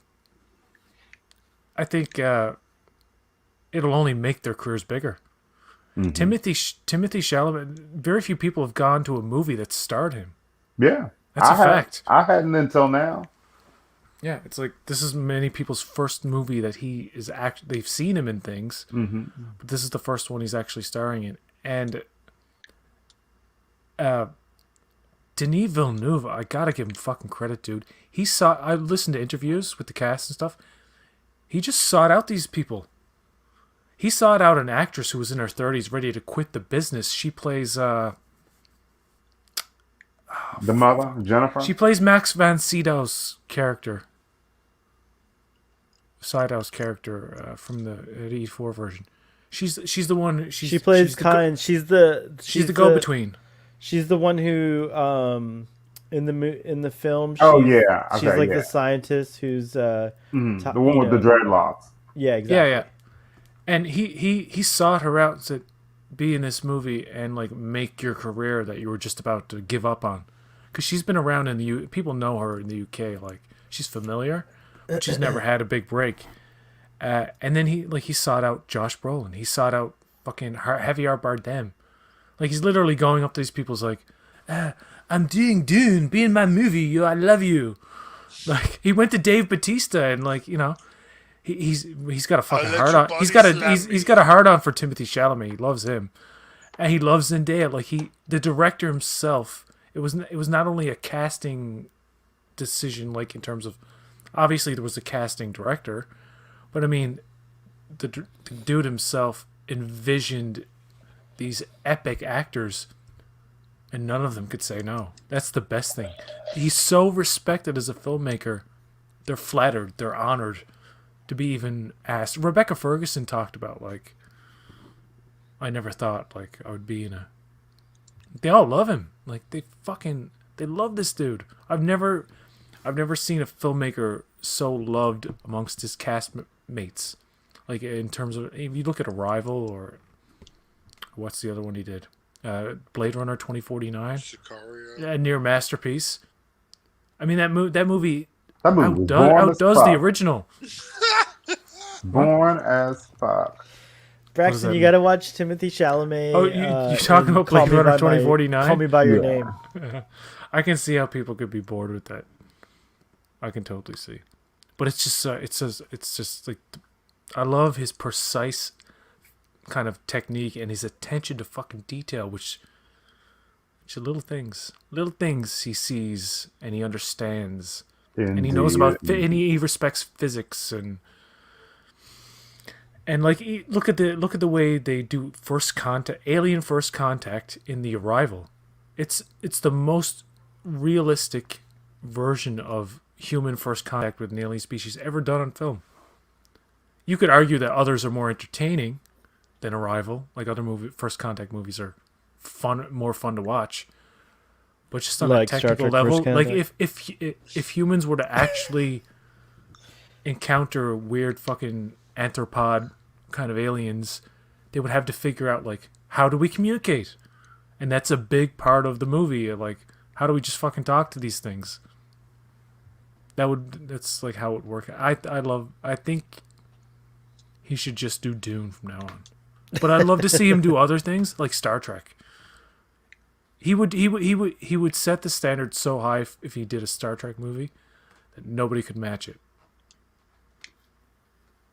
I think... it'll only make their careers bigger. Mm-hmm. Timothy Chalamet, very few people have gone to a movie that starred him. Yeah. That's a fact. I hadn't until now. Yeah, it's like this is many people's first movie that he is they've seen him in things, but this is the first one he's actually starring in. And Denis Villeneuve, I gotta give him fucking credit, dude. I listened to interviews with the cast and stuff. He just sought out these people. He sought out an actress who was in her 30s, ready to quit the business. She plays the mother, Jennifer. She plays Max von Sydow's character. Sydow's character from the E4 version. She's the one. She plays Kine. She's the go-between. She's the one who in the film. Okay, she's like the scientist who's the one with the dreadlocks. Yeah, exactly. Yeah. And he sought her out and said, be in this movie and like make your career that you were just about to give up on. Because she's been around in the people know her in the UK. Like, she's familiar, but she's never had a big break. And then he sought out Josh Brolin. He sought out fucking Javier Bardem. Like, he's literally going up to these people's like, I'm doing Dune, be in my movie, I love you. Like, he went to Dave Bautista and like, he's got a fucking hard on. He's got a hard on for Timothée Chalamet. He loves him, and he loves Zendaya. Like the director himself. It was not only a casting decision, like in terms of, obviously there was a casting director, but I mean, the dude himself envisioned these epic actors, and none of them could say no. That's the best thing. He's so respected as a filmmaker. They're flattered. They're honored to be even asked. Rebecca Ferguson talked about, like, I never thought, like, I would be in a... They all love him. Like, they love this dude. I've never seen a filmmaker so loved amongst his mates. Like, in terms of, if you look at Arrival, or what's the other one he did? Blade Runner 2049. Sicario. A near masterpiece. I mean, that movie That movie was outdoes the original. Born as fuck. Braxton, you mean? got to watch Timothy Chalamet. Oh, you're talking about Call Blade Me Runner by 2049? Call Me by Your Yeah. Name. I can see how people could be bored with that. I can totally see. But it's just like, I love his precise kind of technique and his attention to fucking detail, which little things he sees and he understands. And he knows about and he respects physics and like, look at the way they do alien first contact in the Arrival. It's the most realistic version of human first contact with an alien species ever done on film. You could argue that others are more entertaining than Arrival. Like, other first contact movies are more fun to watch. But just on Like a Star technical Trek level, First like Contact? if humans were to actually encounter weird fucking anthropod kind of aliens, they would have to figure out, like, how do we communicate? And that's a big part of the movie. Like, how do we just fucking talk to these things? That's like how it would work. I think he should just do Dune from now on. But I'd love to see him do other things like Star Trek. He would set the standard so high if he did a Star Trek movie that nobody could match it.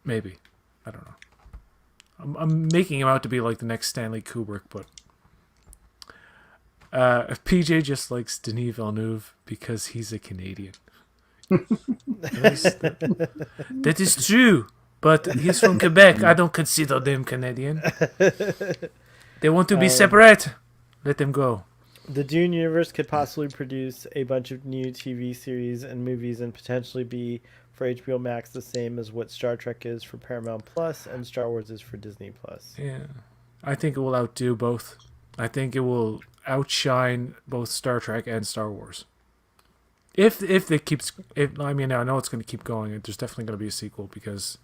Maybe. I don't know. I'm making him out to be like the next Stanley Kubrick, but PJ just likes Denis Villeneuve because he's a Canadian. That is true, but he's from Quebec. I don't consider them Canadian. They want to be separate. Let them go. The Dune universe could possibly produce a bunch of new TV series and movies and potentially be for HBO Max the same as what Star Trek is for Paramount Plus and Star Wars is for Disney Plus. Yeah, I think it will outdo both. I think it will outshine both Star Trek and Star Wars. If it keeps, I mean, I know it's going to keep going. There's definitely going to be a sequel because,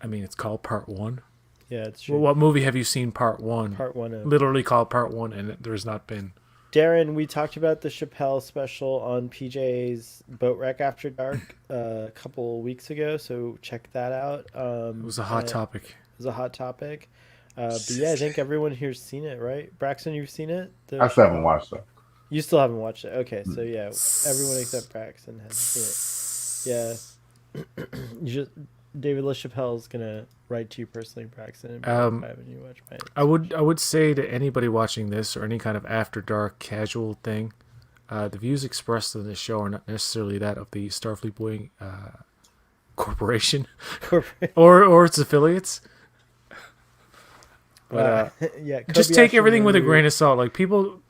I mean, it's called Part 1. Yeah, it's true. Well, what movie have you seen Part 1? Part 1 of. Literally called Part 1, and there's not been. Darren, we talked about the Chappelle special on PJ's Boat Wreck After Dark a couple weeks ago, so check that out. It was a hot topic. It was a hot topic. But yeah, I think everyone here's seen it, right? Braxton, you've seen it? I still haven't watched it. You still haven't watched it. Okay, so yeah, everyone except Braxton has seen it. Yeah. David LaChapelle's gonna write to you personally, Braxton, and be like, why haven't you watched mine? I would say to anybody watching this or any kind of after dark casual thing, the views expressed in this show are not necessarily that of the Starfleet Boeing Corporation or its affiliates. But yeah, just take Kobayashi everything with a Maru. grain of salt. Like, people,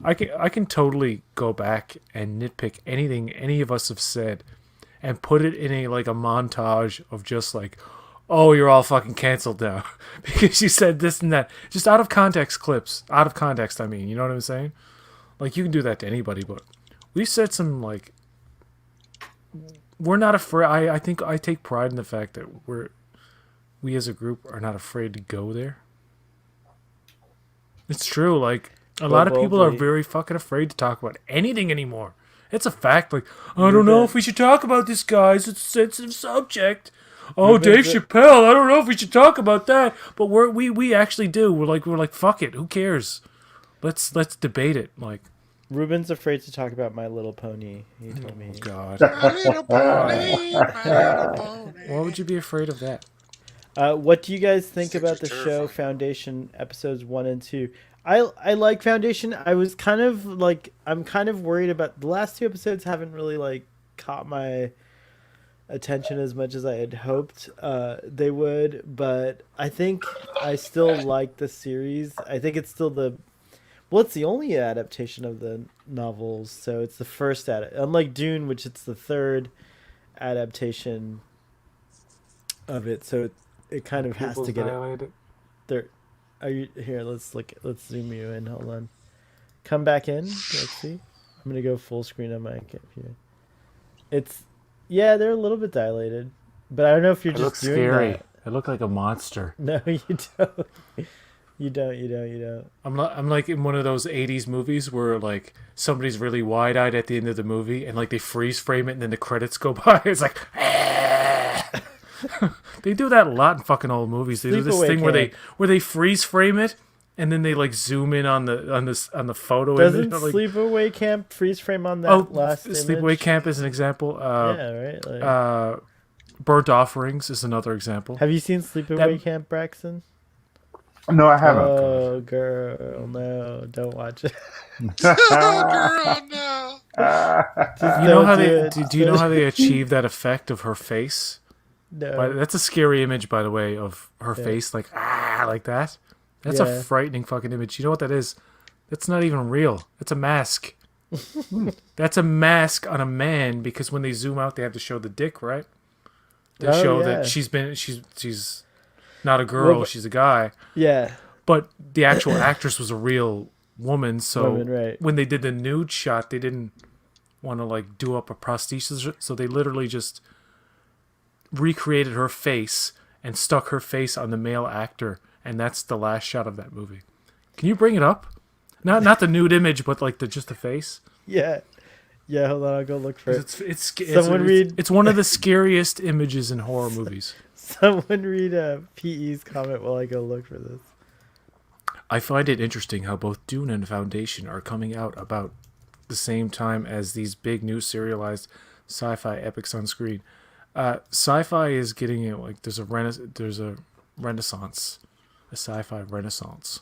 I can totally go back and nitpick anything any of us have said and put it in a montage of just like, oh, you're all fucking canceled now because you said this and that. Just out of context clips. Out of context, I mean. You know what I'm saying? Like, you can do that to anybody, but we said some, like, we're not afraid. I think I take pride in the fact that we as a group are not afraid to go there. It's true. Like, a lot of people are very fucking afraid to talk about anything anymore. It's a fact. Like, I don't know if we should talk about this, guys. It's a sensitive subject. Oh, Dave Chappelle. I don't know if we should talk about that. But we actually do. We're like, fuck it. Who cares? Let's debate it. Like, Ruben's afraid to talk about My Little Pony. He told me. oh God. My little pony, my little pony. Why would you be afraid of that? What do you guys think Things about are the show terrifying. Foundation episodes 1 and 2? I like Foundation. I'm kind of worried about the last 2 episodes. Haven't really like caught my attention as much as I had hoped they would, but I think I still like the series. I think it's still it's the only adaptation of the novels, so it's the first unlike Dune, which it's the third adaptation of it, so it kind of has to get it there. Are you here? Let's zoom you in. Hold on. Come back in. Let's see. I'm gonna go full screen on my computer. They're a little bit dilated, but I don't know if you're It just looks doing scary. that. It looked like a monster. No, you don't. You don't. I'm like in one of those 80s movies where like somebody's really wide-eyed at the end of the movie and like they freeze frame it and then the credits go by. It's like they do that a lot in fucking old movies. They do this Sleepaway thing where Camp. they freeze frame it and then they like zoom in on the photo Doesn't image. Like, Sleepaway Camp freeze frame on that last Sleepaway image? Camp is an example. Yeah, right. Like, Burnt Offerings is another example. have you seen Sleepaway Camp, Braxton? No, I haven't. Oh, girl, no, don't watch it. Oh, girl, no. Just You know don't how do they it. do you know how they achieve that effect of her face? No. That's a scary image, by the way, of her face, like like that. That's Yeah. a frightening fucking image. You know what that is? That's not even real. It's a mask. That's a mask on a man because when they zoom out, they have to show the dick, right? They show that she's not a girl, Well, she's a guy. Yeah. But the actual actress was a real woman, so Woman, right. when they did the nude shot, they didn't want to like do up a prosthesis, so they literally just recreated her face and stuck her face on the male actor, and that's the last shot of that movie. Can you bring it up? Not the nude image, but like just the face. Yeah. Yeah, hold on, I'll go look for it. It's one of the scariest images in horror movies. Someone read PE's comment while I go look for this. I find it interesting how both Dune and Foundation are coming out about the same time as these big new serialized sci-fi epics on screen. Sci-fi is getting it like there's a renaissance, a sci-fi renaissance.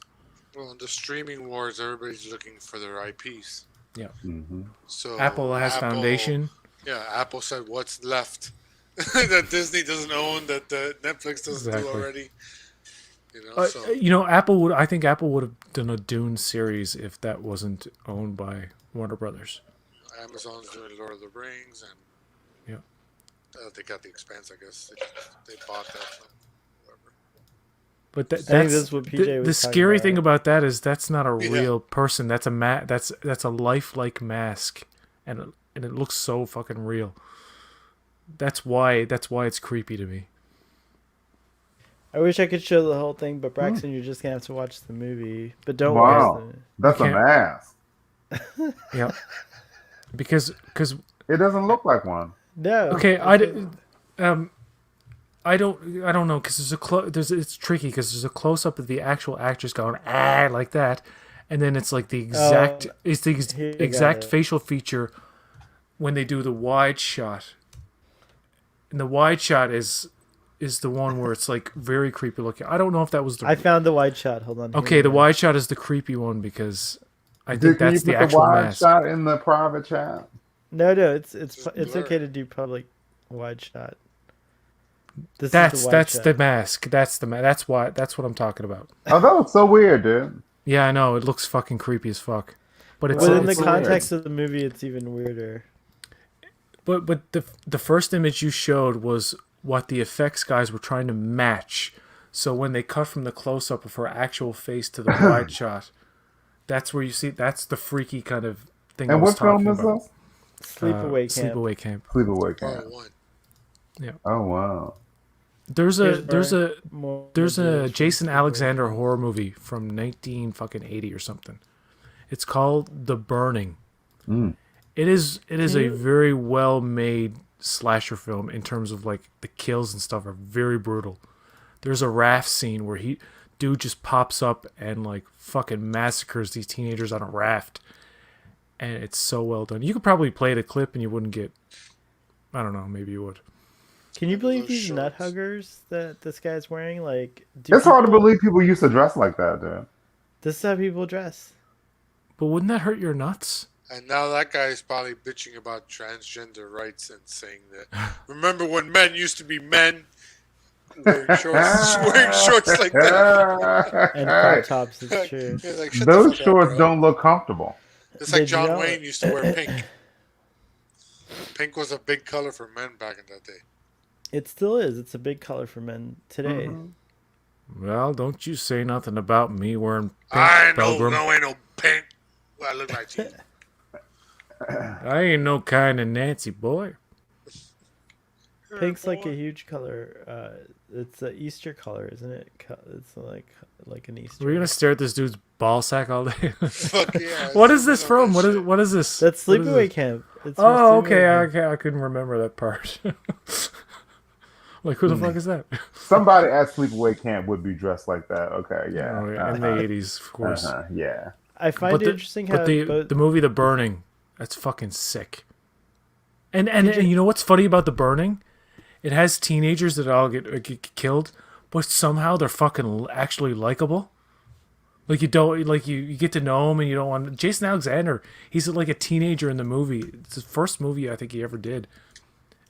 Well, in the streaming wars, everybody's looking for their IPs. Yeah. Mm-hmm. So Apple has Foundation. Yeah, Apple said what's left that Disney doesn't own, that Netflix doesn't do already. I think Apple would have done a Dune series if that wasn't owned by Warner Brothers. Amazon's doing Lord of the Rings, and they got the Expanse. I guess they bought that. Whatever. But that's what PJ was the talking scary about. thing about that is that's not a real person. That's that's a lifelike mask, and it looks so fucking real. That's why it's creepy to me. I wish I could show the whole thing, but Braxton, you're just gonna have to watch the movie. But don't Wow, watch that's a can't- mask. Yeah, because It doesn't look like one. No. okay, I don't know because it's tricky because there's a close up of the actual actress going like that, and then it's like the exact here you exact got it. facial feature when they do the wide shot, and the wide shot is the one where it's like very creepy looking. I don't know if that was the I found the wide shot. Hold on. okay. The wide shot is the creepy one because I think Can you that's put the actual wide mask. shot in the private chat? No, it's blur. okay to do public wide shot. This That's is the wide that's shot. the mask. That's what I'm talking about. Oh, that looks so weird, dude. Yeah, I know. It looks fucking creepy as fuck. But it's Within the it's- context of the movie, it's even weirder. But the first image you showed was what the effects guys were trying to match. So when they cut from the close up of her actual face to the wide shot, that's where you see that's the freaky kind of thing I And was what film talking is about. this? Sleepaway Camp. Sleepaway Camp. Sleepaway Part Camp. one. Oh wow. There's More a Jason Alexander horror movie from 1980 or something. It's called The Burning. Mm. It is a very well made slasher film in terms of like the kills and stuff are very brutal. There's a raft scene where dude just pops up and like fucking massacres these teenagers on a raft, and it's so well done. You could probably play the clip and you wouldn't get. I don't know, maybe you would. Can you believe Those these nut shorts. huggers that this guy's wearing? Like, do It's hard to people- believe people used to dress like that, dude. This is how people dress. But wouldn't that hurt your nuts? And now that guy is probably bitching about transgender rights and saying that. Remember when men used to be men wearing shorts like that? And crop tops. It's true. He's like, shut the Those fuck up, shorts bro. don't look comfortable. It's like Did you John know? Wayne used to wear pink. Pink was a big color for men back in that day. It still is. It's a big color for men today. Well, don't you say nothing about me wearing pink, I know, Pilgrim. no, ain't no pink. Well, I look like to you. I ain't no kind of Nancy boy. Pink's like a huge color. It's a Easter color, isn't it? It's like an Easter. We're gonna stare at this dude's ball sack all day. Fuck yeah. What is this Some from? of What that is shit. what is this? That's What is Sleepaway this? Camp. It's from Oh, Sleepaway okay. Camp. I couldn't remember that part. Like, who the fuck is that? Somebody at Sleepaway Camp would be dressed like that. Okay, yeah. Oh, yeah, in the 80s, of course. Yeah. I find it interesting how both, the movie The Burning, that's fucking sick. And you know what's funny about The Burning? It has teenagers that all get killed, but somehow they're fucking actually likable. Like you don't like you get to know him and you don't want Jason Alexander. He's like a teenager in the movie. It's his first movie I think he ever did,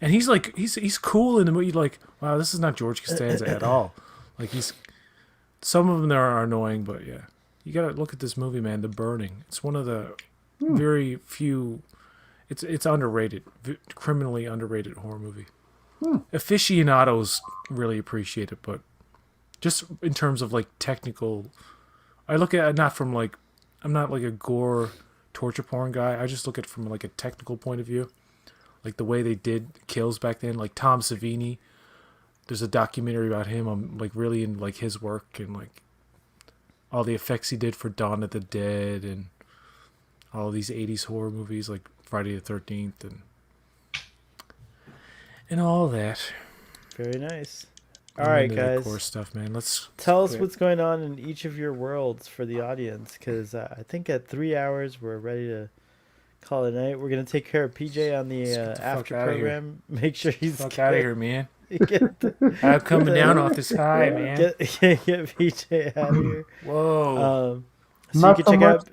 and he's like he's cool in the movie. Like, wow, this is not George Costanza at all. Like some of them there are annoying, but yeah, you gotta look at this movie, man. The Burning. It's one of the very few. It's underrated, criminally underrated horror movie. Aficionados really appreciate it, but just in terms of like technical, I look at it not from like, I'm not like a gore torture porn guy. I just look at it from like a technical point of view, like the way they did kills back then. Like Tom Savini, there's a documentary about him. I'm like really in like his work and like all the effects he did for Dawn of the Dead and all these 80s horror movies like Friday the 13th and all that. very nice. I'm All right, into that guys. core stuff, man. Let's Tell us quit. what's going on in each of your worlds for the audience, because I think at 3 hours we're ready to call it a night. We're gonna take care of PJ on the Let's get the fuck after outta here. program. Make sure he's Fuck out of here, man. Get, the- I'm coming down off this high, man. get PJ out of here. Whoa. So Not you so can much.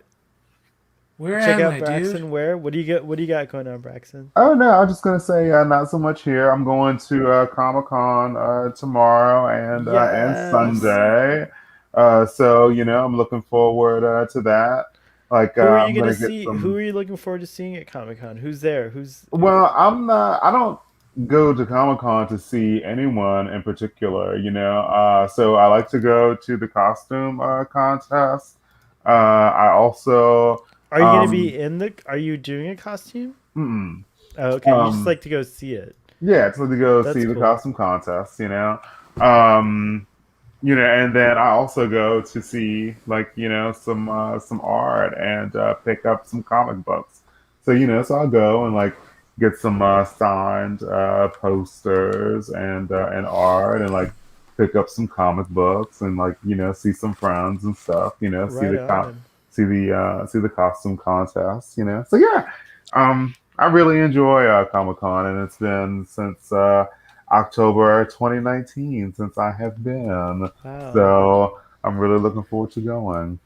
Where check am out I, Braxton. dude? Where? What do you get? What do you got going on, Braxton? Oh no, I'm just gonna say not so much here. I'm going to Comic-Con tomorrow and Yes. Sunday. So I'm looking forward to that. Like Who are I'm you gonna gonna get see? some. Who are you looking forward to seeing at Comic-Con? Who's there? Who's Well, I'm not. I don't go to Comic-Con to see anyone in particular. So I like to go to the costume contest. I also. Are you gonna Um, be in the? Are you doing a costume? mm-mm. Oh, okay. You just Um, like to go see it. Yeah, it's like to go That's see the cool. costume contest. Um, and then I also go to see some art and pick up some comic books. So I'll go and like get some signed posters and art and like pick up some comic books and like see some friends and stuff. See Right the on. see the costume contest. So yeah, I really enjoy Comic-Con, and it's been since October 2019 since I have been. Wow. So I'm really looking forward to going.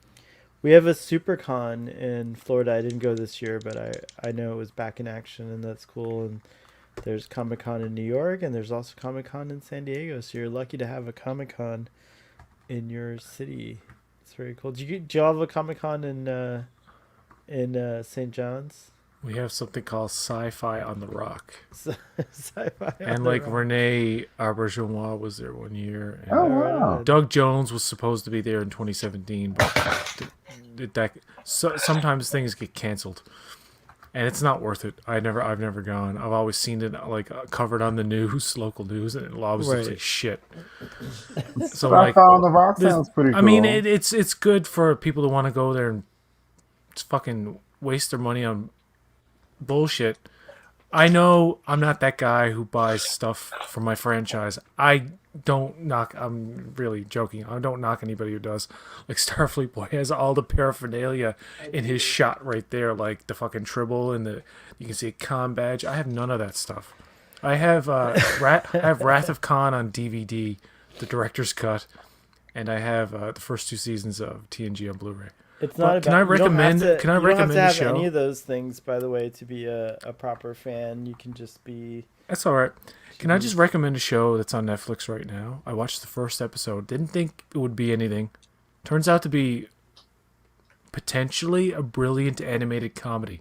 We have a SuperCon in Florida. I didn't go this year, but I know it was back in action, and that's cool. And there's Comic-Con in New York, and there's also Comic-Con in San Diego. So you're lucky to have a Comic-Con in your city. It's very cool. Do you have a Comic-Con in St. John's? We have something called Sci-Fi on the Rock. Sci-fi. on And the like Rock. Renee Auberjonois was there one year. And Oh Right wow! on. Doug Jones was supposed to be there in 2017, but sometimes things get canceled. And it's not worth it. I've never gone. I've always seen it like covered on the news, local news, and it always looks Right. like shit. So I like, found the rock this- sounds pretty cool. I mean, it's good for people to want to go there and fucking waste their money on bullshit. I know I'm not that guy who buys stuff for my franchise. I don't knock. I'm really joking. I don't knock anybody who does. Like Starfleet Boy has all the paraphernalia in his shot right there, like the fucking tribble and you can see a con badge. I have none of that stuff. I have I have Wrath of Khan on DVD, the director's cut, and I have the first 2 seasons of TNG on Blu-ray. It's not. Can I recommend? Can I you don't have recommend to a have show? any of those things, by the way, to be a proper fan. You can just be. That's all right. Can I just recommend a show that's on Netflix right now? I watched the first episode. Didn't think it would be anything. Turns out to be potentially a brilliant animated comedy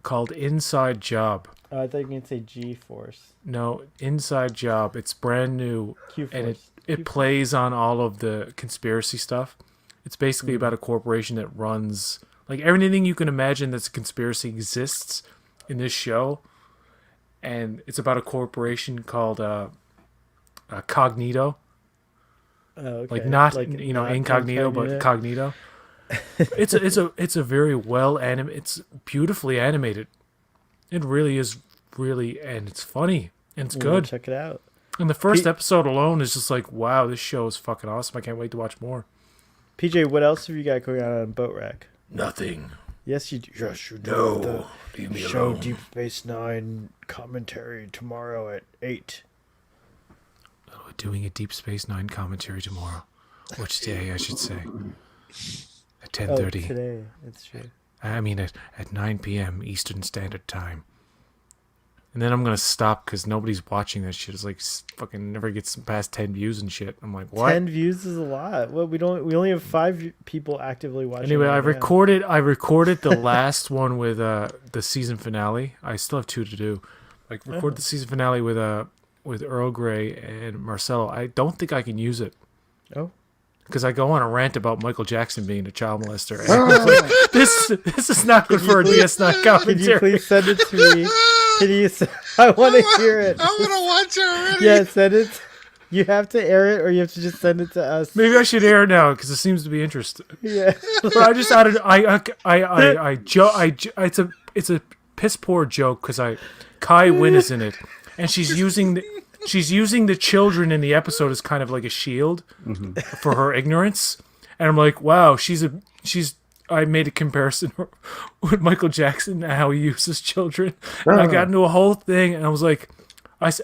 called Inside Job. I thought you were gonna say G-Force. No, Inside Job. It's brand new, Q-Force. and it plays on all of the conspiracy stuff. It's basically about a corporation that runs like everything you can imagine that's a conspiracy exists in this show, and it's about a corporation called Cognito. Oh, okay. Like not Like not incognito, but Cognito. It's a very it's beautifully animated. It really is and it's funny and it's good. Check it out. And the first episode alone is just like, wow, this show is fucking awesome. I can't wait to watch more. PJ, what else have you got going on Boat Rack? Nothing. Yes, you do. Yes, you do. No. Leave me Show alone. Deep Space Nine commentary tomorrow at 8. We're doing a Deep Space Nine commentary tomorrow. Which day, I should say. At 10:30. Today. That's true. I mean, at 9 p.m. Eastern Standard Time. And then I'm going to stop because nobody's watching that shit. It's like fucking never gets past 10 views and shit. I'm like, what? 10 views is a lot. Well, we only have 5 people actively watching. Anyway, right I now. recorded the last one with the season finale. I still have 2 to do. I recorded the season finale with Earl Grey and Marcelo. I don't think I can use it. Oh. Because I go on a rant about Michael Jackson being a child molester. And I was like, this is not good for a DS9 commentary. Can you please send it to me? Can you? I want to hear it. I want to watch it already. Yeah, send it. You have to air it, or you have to just send it to us. Maybe I should air it now because it seems to be interesting. Yeah. But I just added. It's a piss poor joke because Kai Wynn is in it, and she's using the children in the episode as kind of like a shield for her ignorance, and I'm like, wow, I made a comparison with Michael Jackson and how he uses children, and I got into a whole thing, and I was like,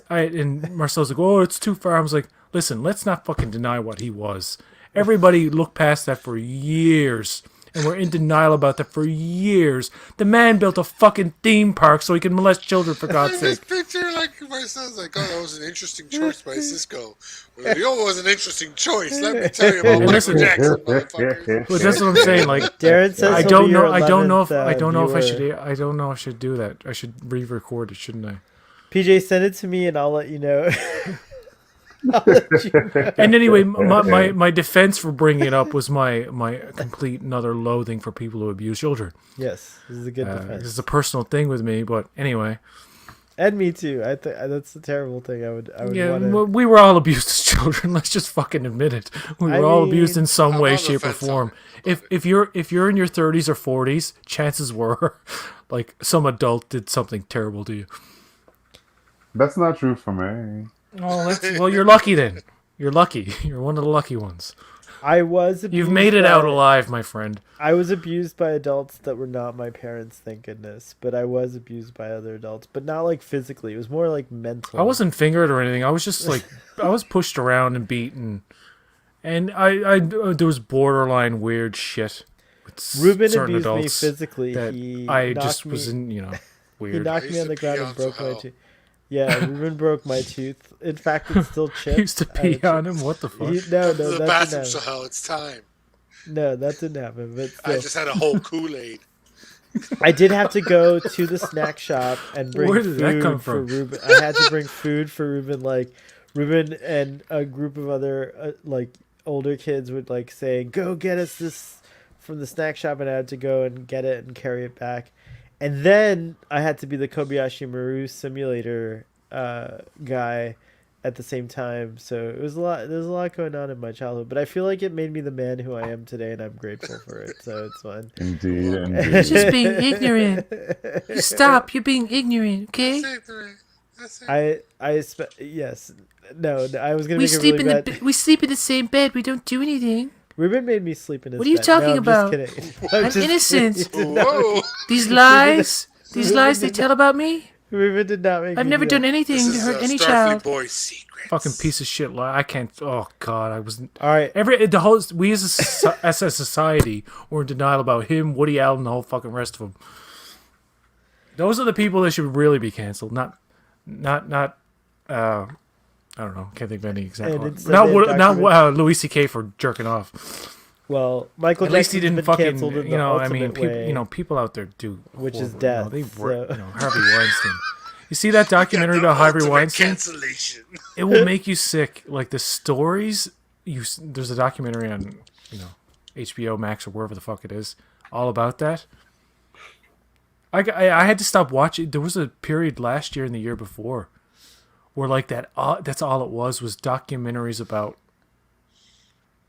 and Marcel's like, oh, it's too far. I was like, listen, let's not fucking deny what he was. Everybody looked past that for years, and we're in denial about that for years. The man built a fucking theme park so he can molest children, for God's I sake. just picture like Marcel's like, oh, that was an interesting choice by Cisco. Well, it was an interesting choice. Let me tell you about Michael listen, Jackson, motherfucker. But that's what I'm saying. Like, Darren says I he'll don't be know. your I don't know if 11th I don't know if I should do that. I should re-record it, shouldn't I? PJ, send it to me, and I'll let you know. I'll let you know. And anyway, my defense for bringing it up was my complete and utter loathing for people who abuse children. Yes, this is a good defense. It's a personal thing with me, but anyway. And me too. I think that's a terrible thing. I would Yeah, want to. well, we were all abused as children. Let's just fucking admit it. We were all abused in some I'm way, on the shape, or fence on form. it, If you're in your 30s or 40s, chances were, like, some adult did something terrible to you. That's not true for me. Oh, well, you're lucky then. You're lucky. You're one of the lucky ones. I was. You've made it out alive, my friend. I was abused by adults that were not my parents, thank goodness. But I was abused by other adults, but not like physically. It was more like mental. I wasn't fingered or anything. I was just like, I was pushed around and beaten, and I there was borderline weird shit with Ruben certain abused me adults physically. that He I knocked just me, was in, He weird. knocked me on the ground pee and on broke my Sahel. tooth. Yeah, Ruben broke my tooth. In fact, it's still chipped. Used to pee on him. What the fuck? No, Go to the that bathroom, didn't happen. Sahel. It's time. No, that didn't happen. But I still. just had a whole Kool-Aid. I did have to go to the snack shop and bring Where did that food come for from? Ruben. I had to bring food for Ruben. Like Ruben and a group of other like older kids would like say, "Go get us this from the snack shop," and I had to go and get it and carry it back. And then I had to be the Kobayashi Maru simulator guy at the same time. So it was a lot. There's a lot going on in my childhood, but I feel like it made me the man who I am today, and I'm grateful for it. So it's fun. Indeed, You're indeed. just being ignorant. Stop. You're being ignorant. Okay. That's it. Yes. No, I was gonna We make a sleep really in bad. we sleep in the same bed. We don't do anything. Ruben made me sleep in his What are you bed. talking No, about? I'm just kidding. I'm innocent. Whoa. These lies they tell about me. Raven did not make. I've me never do done that. anything This to is hurt any Starfleet child. boy secrets. Fucking piece of shit. I can't. Oh God, I was. All right. The whole we as a society were in denial about him, Woody Allen, and the whole fucking rest of them. Those are the people that should really be canceled. Not. I don't know. Can't think of any example. instead Not they have Louis C.K. for jerking off. Well, Michael At least he Jackson's didn't been fucking. canceled in the I mean, ultimate way, people out there do, which is horrible- death. They work. so- Harvey Weinstein. You see that documentary The about Harvey ultimate Weinstein? Cancellation. It will make you sick. Like the stories. There's a documentary on HBO Max or wherever the fuck it is, all about that. I had to stop watching. There was a period last year and the year before where like that. That's all it was documentaries about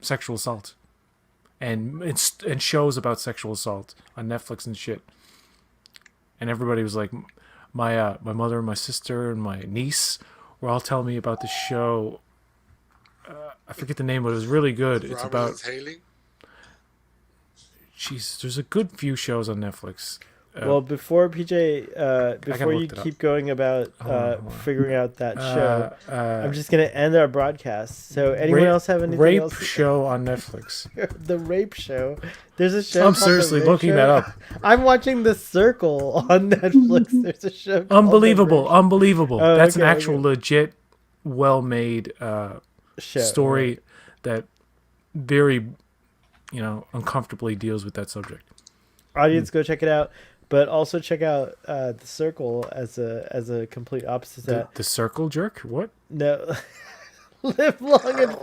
sexual assault, and shows about sexual assault on Netflix and shit. And everybody was like, my mother and my sister and my niece were all telling me about this show. I forget the name, but it was really good. It's Robert about. is hailing. Jeez, there's a good few shows on Netflix. Well, before PJ, before you look it up. keep going about hold on. figuring out that show, I'm I'm just gonna end our broadcast. So, anyone else have anything rape else? show on Netflix. The rape show. There's a show. I'm called The seriously Rape looking Show. that up. I'm watching The Circle on Netflix. There's a show. called The Unbelievable, Rape unbelievable. Oh, That's okay, an actual okay. legit, well-made Show. story that very, uncomfortably deals with that subject. Audience, go check it out. But also check out The Circle as a complete opposite. to that. The circle jerk? What? No, live long and